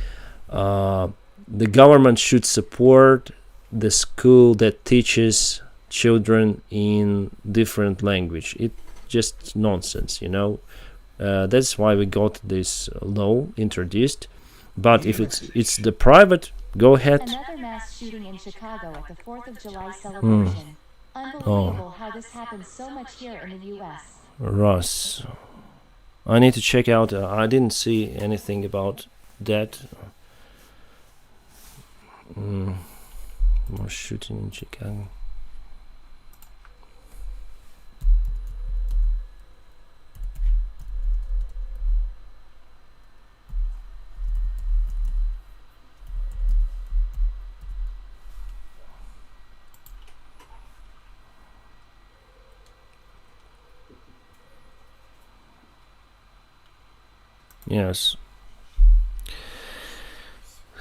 the government should support the school that teaches children in different language. It just nonsense, you know. That's why we got this law introduced. But if it's the private, go ahead. Another mass shooting in Chicago at the 4th of July celebration. Unbelievable how this happens so much here in the U.S. Russ, I need to check out. I didn't see anything about that. More shooting in Chicago. Yes.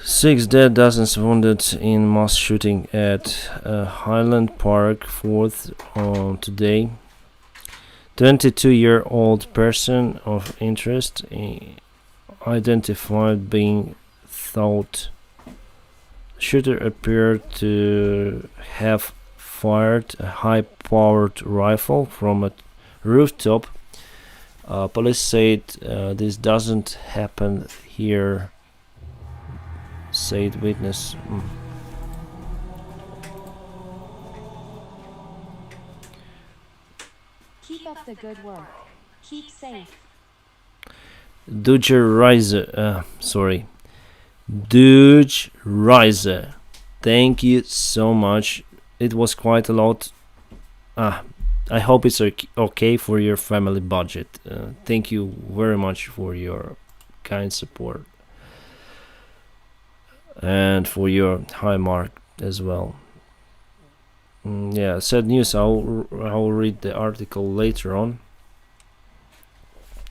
6 dead, dozens wounded in mass shooting at Highland Park, 4th on today. 22-year-old person of interest identified being thought. Shooter appeared to have fired a high-powered rifle from a rooftop. Police said this doesn't happen here, said witness. Keep up the good work. Keep safe. Duge Riser, thank you so much. It was quite a lot. I hope it's okay for your family budget. Thank you very much for your kind support and for your high mark as well. Yeah, sad news. I'll read the article later on.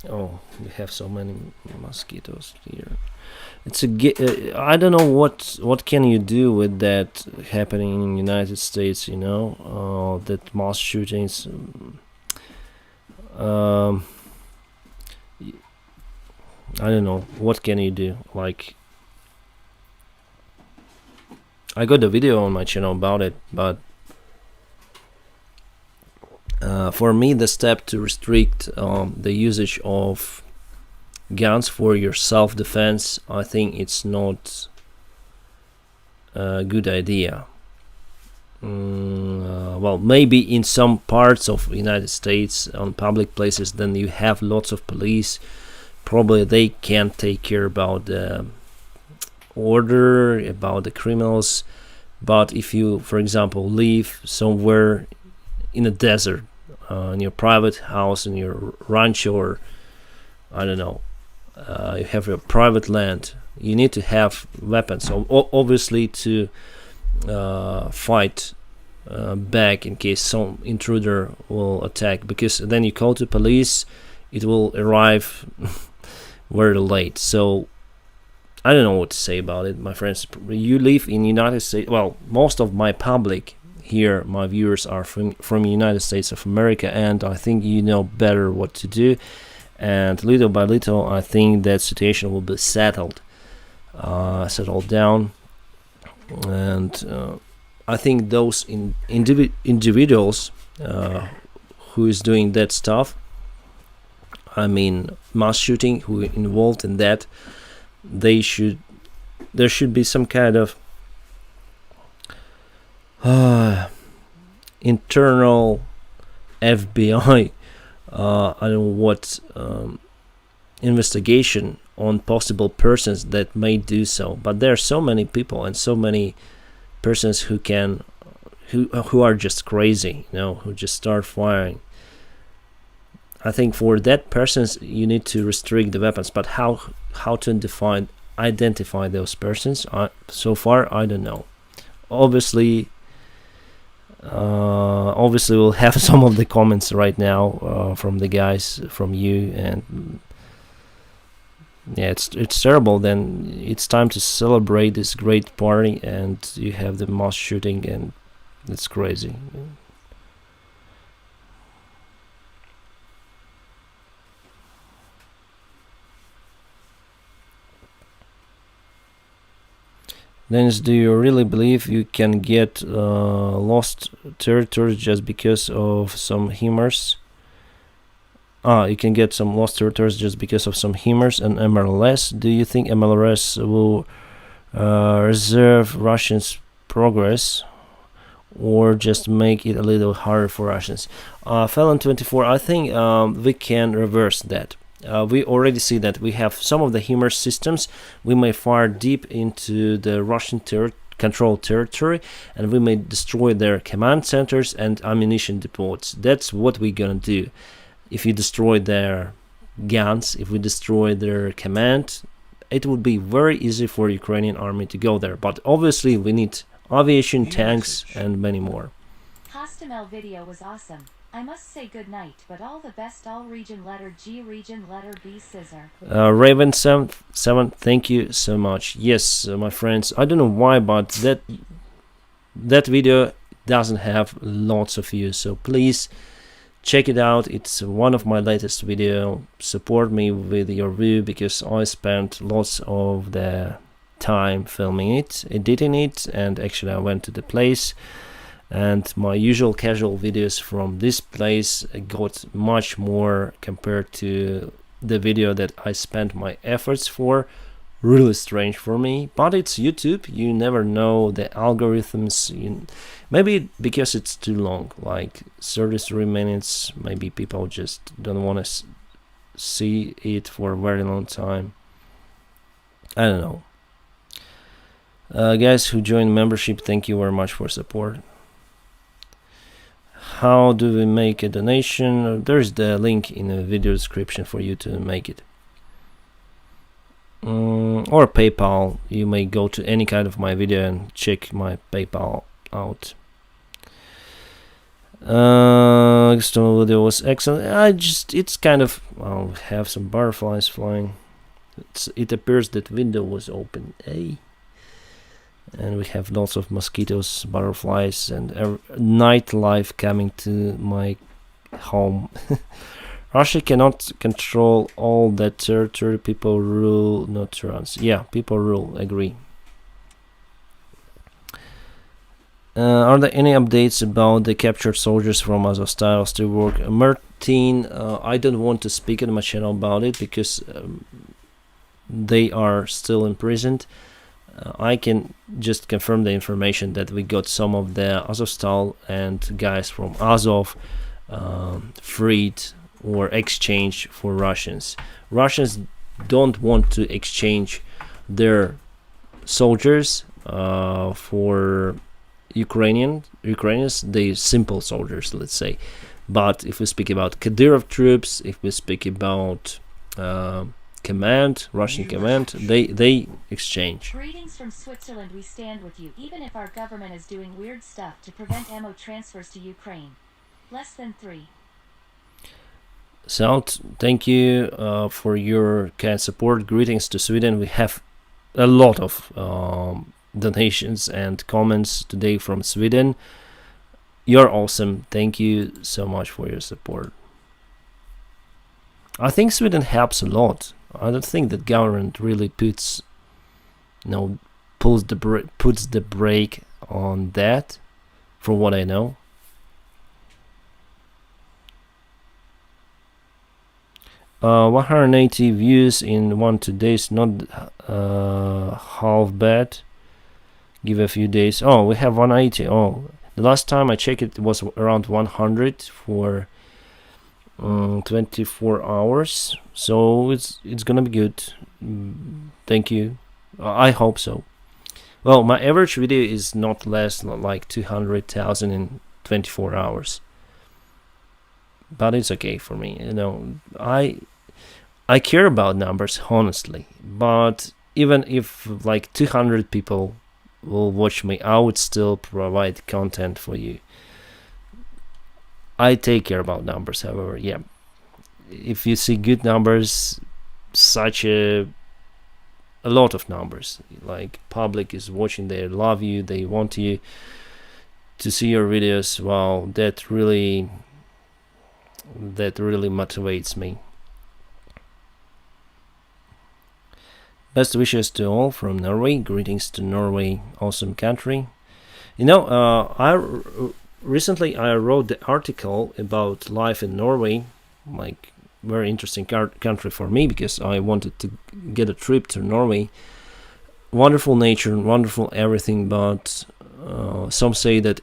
Oh, we have so many mosquitoes here. It's I don't know what can you do with that happening in the United States, you know, that mass shootings. I don't know, what can you do? Like, I got a video on my channel about it, but for me, the step to restrict the usage of guns for your self-defense, I think it's not a good idea. Well, maybe in some parts of the United States, on public places, then you have lots of police. Probably they can take care about the order, about the criminals. But if you, for example, live somewhere in a desert, in your private house, in your rancho, or I don't know, you have your private land, you need to have weapons. So obviously to fight back in case some intruder will attack, because then you call to police, it will arrive very late. So I don't know what to say about it, my friends. You live in United States. Well, most of my public here, my viewers, are from United States of America, and I think you know better what to do. And little by little, I think that situation will be settled down. And I think those individuals who is doing that stuff, I mean mass shooting, who are involved in that, there should be some kind of internal FBI, I don't know what, investigation on possible persons that may do so. But there are so many people and so many persons who are just crazy, you know, who just start firing. I think for that persons you need to restrict the weapons, but how to identify those persons, so far I don't know. Obviously Obviously we'll have some of the comments right now from the guys, from you, and yeah, it's terrible. Then it's time to celebrate this great party, and you have the mass shooting, and it's crazy. Dennis, do you really believe you can get lost territories just because of some HIMARS? You can get some lost territories just because of some HIMARS and MLRS. Do you think MLRS will reserve Russians' progress, or just make it a little harder for Russians? Felon24, I think we can reverse that. We already see that we have some of the HIMARS systems. We may fire deep into the Russian controlled territory, and we may destroy their command centers and ammunition depots. That's what we're gonna do. If you destroy their guns, if we destroy their command, it would be very easy for Ukrainian army to go there. But obviously we need aviation, tanks, and many more. Hostamel video was awesome. I must say good night, but all the best. All region letter G, region letter B, scissor. Raven 7, thank you so much. Yes, my friends, I don't know why, but that video doesn't have lots of views, so please check it out. It's one of my latest video. Support me with your view, because I spent lots of the time filming it, editing it, and actually I went to the place, and my usual casual videos from this place got much more compared to the video that I spent my efforts for. Really strange for me, but it's YouTube. You never know the algorithms. Maybe because it's too long, like 33 minutes, maybe people just don't want to see it for a very long time. I don't know. Guys who joined membership, thank you very much for support. How do we make a donation? There's the link in the video description for you to make it. Or PayPal. You may go to any kind of my video and check my PayPal out. Video was excellent. It's kind of, I'll have some butterflies flying. It appears that window was open. Hey. And we have lots of mosquitoes, butterflies, and nightlife coming to my home. Russia cannot control all that territory. People rule, not tyrants. Yeah, people rule. Agree. Are there any updates about the captured soldiers from Azovstal still work? Martin, I don't want to speak on my channel about it, because they are still imprisoned. I can just confirm the information that we got some of the Azovstal and guys from Azov freed or exchange for Russians. Russians don't want to exchange their soldiers for Ukrainians, the simple soldiers, let's say. But if we speak about Kadyrov troops, if we speak about Russian command, they exchange. Greetings from Switzerland. We stand with you, even if our government is doing weird stuff to prevent ammo transfers to Ukraine. Less than 3. South, thank you for your kind support. Greetings to Sweden. We have a lot of donations and comments today from Sweden. You're awesome. Thank you so much for your support. I think Sweden helps a lot. I don't think that government really puts the brake on that, from what I know. Uh, 180 views in 2 days, not half bad. Give a few days. Oh, we have 180. Oh, the last time I checked it was around 100 for 24 hours, so it's gonna be good. Thank you. I hope so. Well, my average video is not less like 200,000 in 24 hours, but it's okay for me. I care about numbers, honestly, but even if like 200 people will watch me, I would still provide content for you. I take care about numbers. However, yeah, if you see good numbers, such a lot of numbers, like public is watching, they love you, they want you to see your videos, wow, that really motivates me. Best wishes to all from Norway. Greetings to Norway, awesome country. You know, recently I wrote the article about life in Norway, like very interesting country for me, because I wanted to get a trip to Norway. Wonderful nature, wonderful everything, but some say that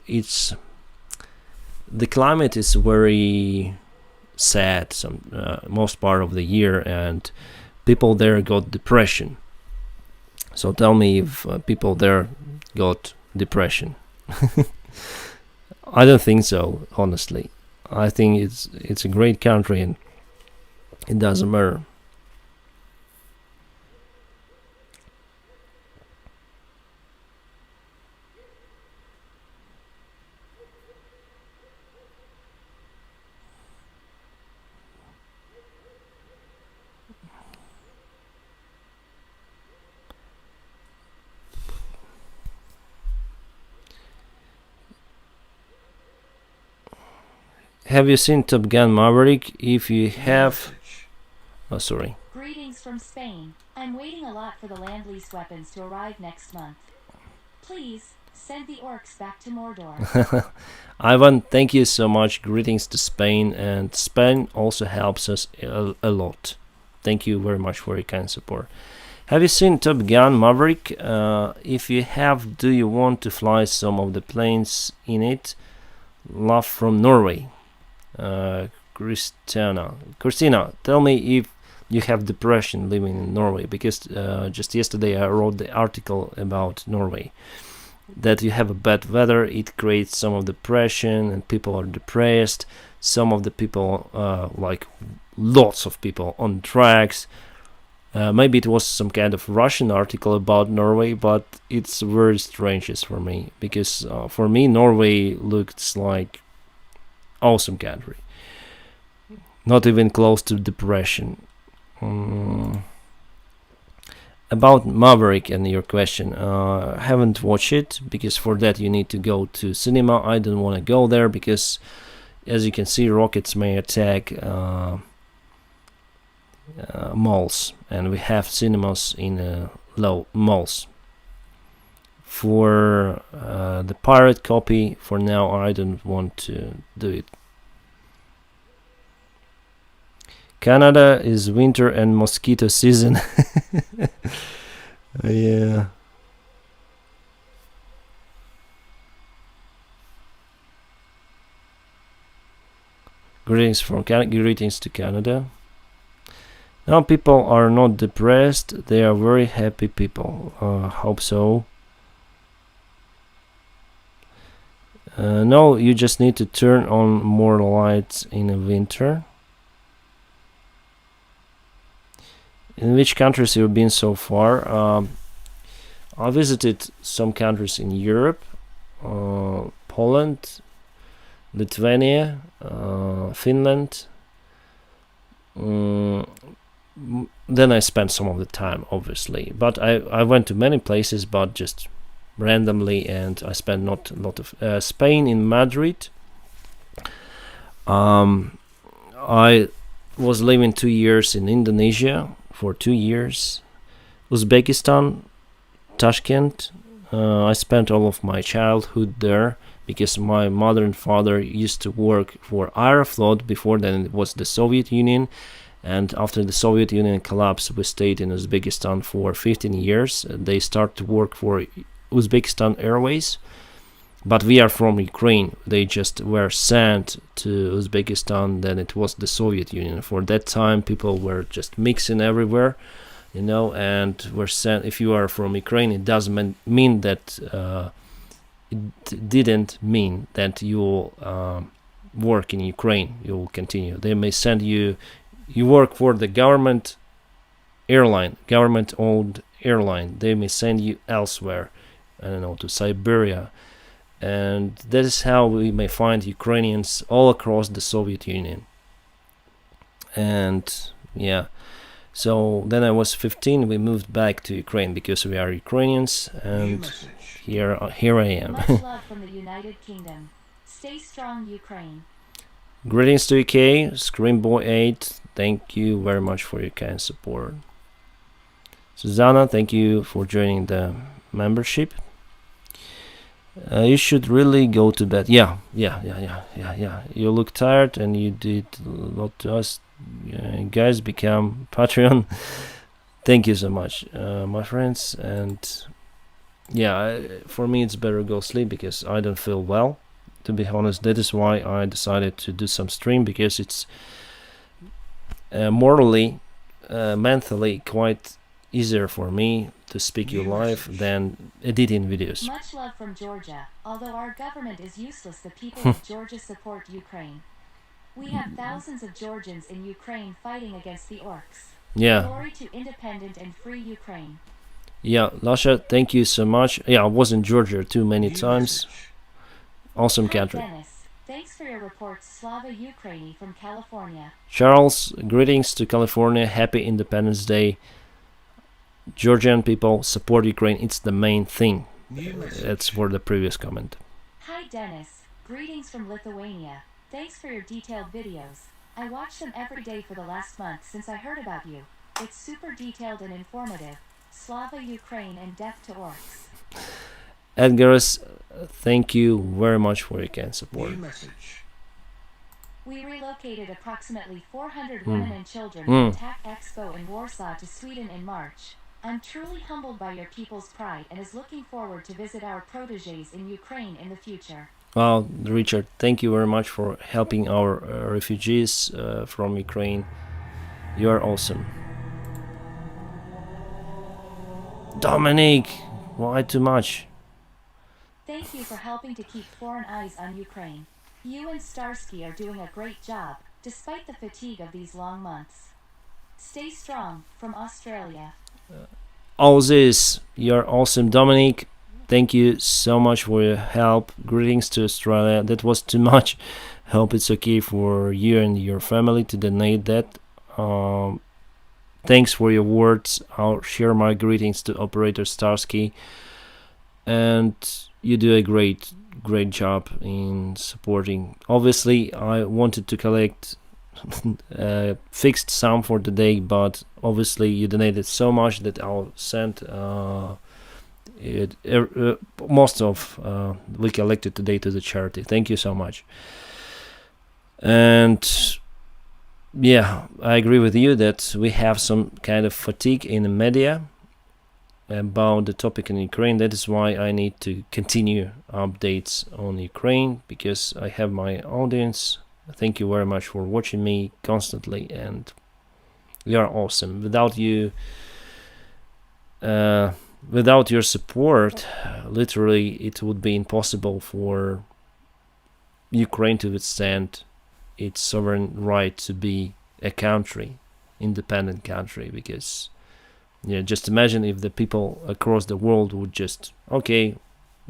the climate is very sad most part of the year, and people there got depression. So tell me if people there got depression. I don't think so, honestly. I think it's a great country, and it doesn't matter. Have you seen Top Gun Maverick? If you have... Oh, sorry. Greetings from Spain. I'm waiting a lot for the land-lease weapons to arrive next month. Please, send the orcs back to Mordor. Ivan, thank you so much. Greetings to Spain, and Spain also helps us a lot. Thank you very much for your kind support. Have you seen Top Gun Maverick? If you have, do you want to fly some of the planes in it? Love from Norway. Christina, tell me if you have depression living in Norway, because just yesterday I wrote the article about Norway, that you have a bad weather, it creates some of depression and people are depressed. Some of the people, like lots of people on tracks. Maybe it was some kind of Russian article about Norway, but it's very strange for me, because for me Norway looks like awesome country, not even close to depression. About Maverick and your question, I haven't watched it, because for that you need to go to cinema. I don't want to go there because, as you can see, rockets may attack malls, and we have cinemas in low malls. For the pirate copy, for now I don't want to do it. Canada is winter and mosquito season. Yeah. Greetings from greetings to Canada. Now people are not depressed, they are very happy people. Hope so. No, you just need to turn on more lights in the winter. In which countries you've been so far? I visited some countries in Europe, Poland, Lithuania, Finland. Then I spent some of the time, obviously, but I went to many places, but just randomly, and I spent not a lot of Spain, in Madrid. I was living 2 years in Indonesia for 2 years. Uzbekistan, Tashkent. I spent all of my childhood there, because my mother and father used to work for Aeroflot. Before then it was the Soviet Union, and after the Soviet Union collapsed, we stayed in Uzbekistan for 15 years. They started to work for Uzbekistan Airways, but we are from Ukraine. They just were sent to Uzbekistan. Then it was the Soviet Union. For that time, people were just mixing everywhere, you know, and were sent. If you are from Ukraine, it doesn't mean that it didn't mean that you will work in Ukraine. You will continue. They may send you. You work for the government airline, government-owned airline. They may send you elsewhere. I don't know, to Siberia. and that is how we may find Ukrainians all across the Soviet Union. And yeah, so then I was 15, we moved back to Ukraine because we are Ukrainians, and here I am. Much love from the United Kingdom. Stay strong, Ukraine. Greetings to UK, Screamboy8, thank you very much for your kind support. Susanna, thank you for joining the membership. You should really go to bed. Yeah. You look tired and you did a lot to us. Guys, become Patreon. Thank you so much, my friends. And yeah, for me it's better go sleep because I don't feel well. To be honest, that is why I decided to do some stream, because it's morally, mentally quite easier for me to speak you live than editing videos. Much love from Georgia. Although our government is useless, the people of Georgia support Ukraine. We have thousands of Georgians in Ukraine fighting against the orcs. Yeah. Glory to independent and free Ukraine. Yeah, Lasha, thank you so much. Yeah, I was in Georgia too many times. Awesome Hi, country. Dennis. Thanks for your reports, Slava Ukraini from California. Charles, greetings to California. Happy Independence Day. Georgian people support Ukraine. It's the main thing. That's for the previous comment. Hi, Dennis. Greetings from Lithuania. Thanks for your detailed videos. I watch them every day for the last month since I heard about you. It's super detailed and informative. Slava Ukraine and death to orcs. Edgar's, thank you very much for your kind support. We relocated approximately 400 women and children from TAC Expo in Warsaw to Sweden in March. I'm truly humbled by your people's pride and is looking forward to visit our protégés in Ukraine in the future. Well, Richard, thank you very much for helping our refugees from Ukraine. You are awesome. Dominic, why too much? Thank you for helping to keep foreign eyes on Ukraine. You and Starsky are doing a great job, despite the fatigue of these long months. Stay strong, from Australia. All this, you're awesome, Dominic. Thank you so much for your help. Greetings to Australia. That was too much. Hope it's okay for you and your family to donate that. Thanks for your words. I'll share my greetings to Operator Starsky. And you do a great job in supporting. Obviously, I wanted to collect fixed sum for the day, but obviously you donated so much that I'll send most of we collected today to the charity. Thank you so much. And yeah, I agree with you that we have some kind of fatigue in the media about the topic in Ukraine. That is why I need to continue updates on Ukraine, because I have my audience. Thank you very much for watching me constantly, and you are awesome. Without you, without your support, literally it would be impossible for Ukraine to withstand its sovereign right to be a country, independent country, because just imagine if the people across the world would just, okay,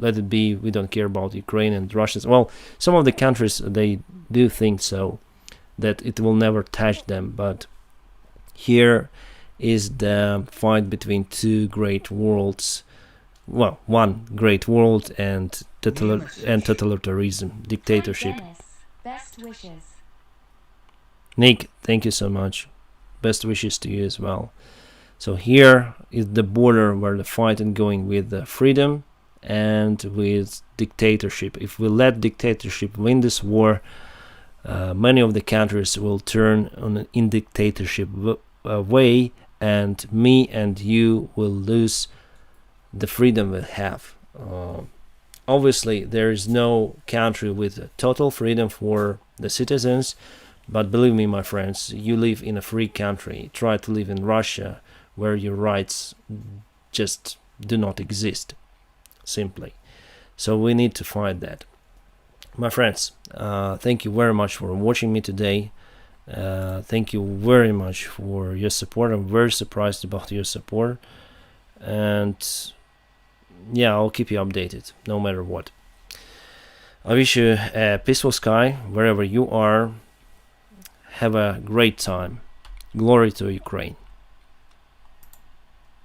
let it be, we don't care about Ukraine and Russians. Well, some of the countries, they do think so, that it will never touch them, but here is the fight between two great worlds. Well, one great world and totalitarianism, dictatorship. Hi, Dennis. Best wishes. Nick, thank you so much. Best wishes to you as well. So here is the border where the fight is going with freedom and with dictatorship. If we let dictatorship win this war, many of the countries will turn on in dictatorship way, and me and you will lose the freedom we have. Obviously, there is no country with total freedom for the citizens, but believe me, my friends, you live in a free country. Try to live in Russia, where your rights just do not exist, simply. So we need to fight that. My friends, thank you very much for watching me today. Thank you very much for your support. I'm very surprised about your support, and yeah, I'll keep you updated no matter what. I wish you a peaceful sky wherever you are. Have a great time. Glory to Ukraine.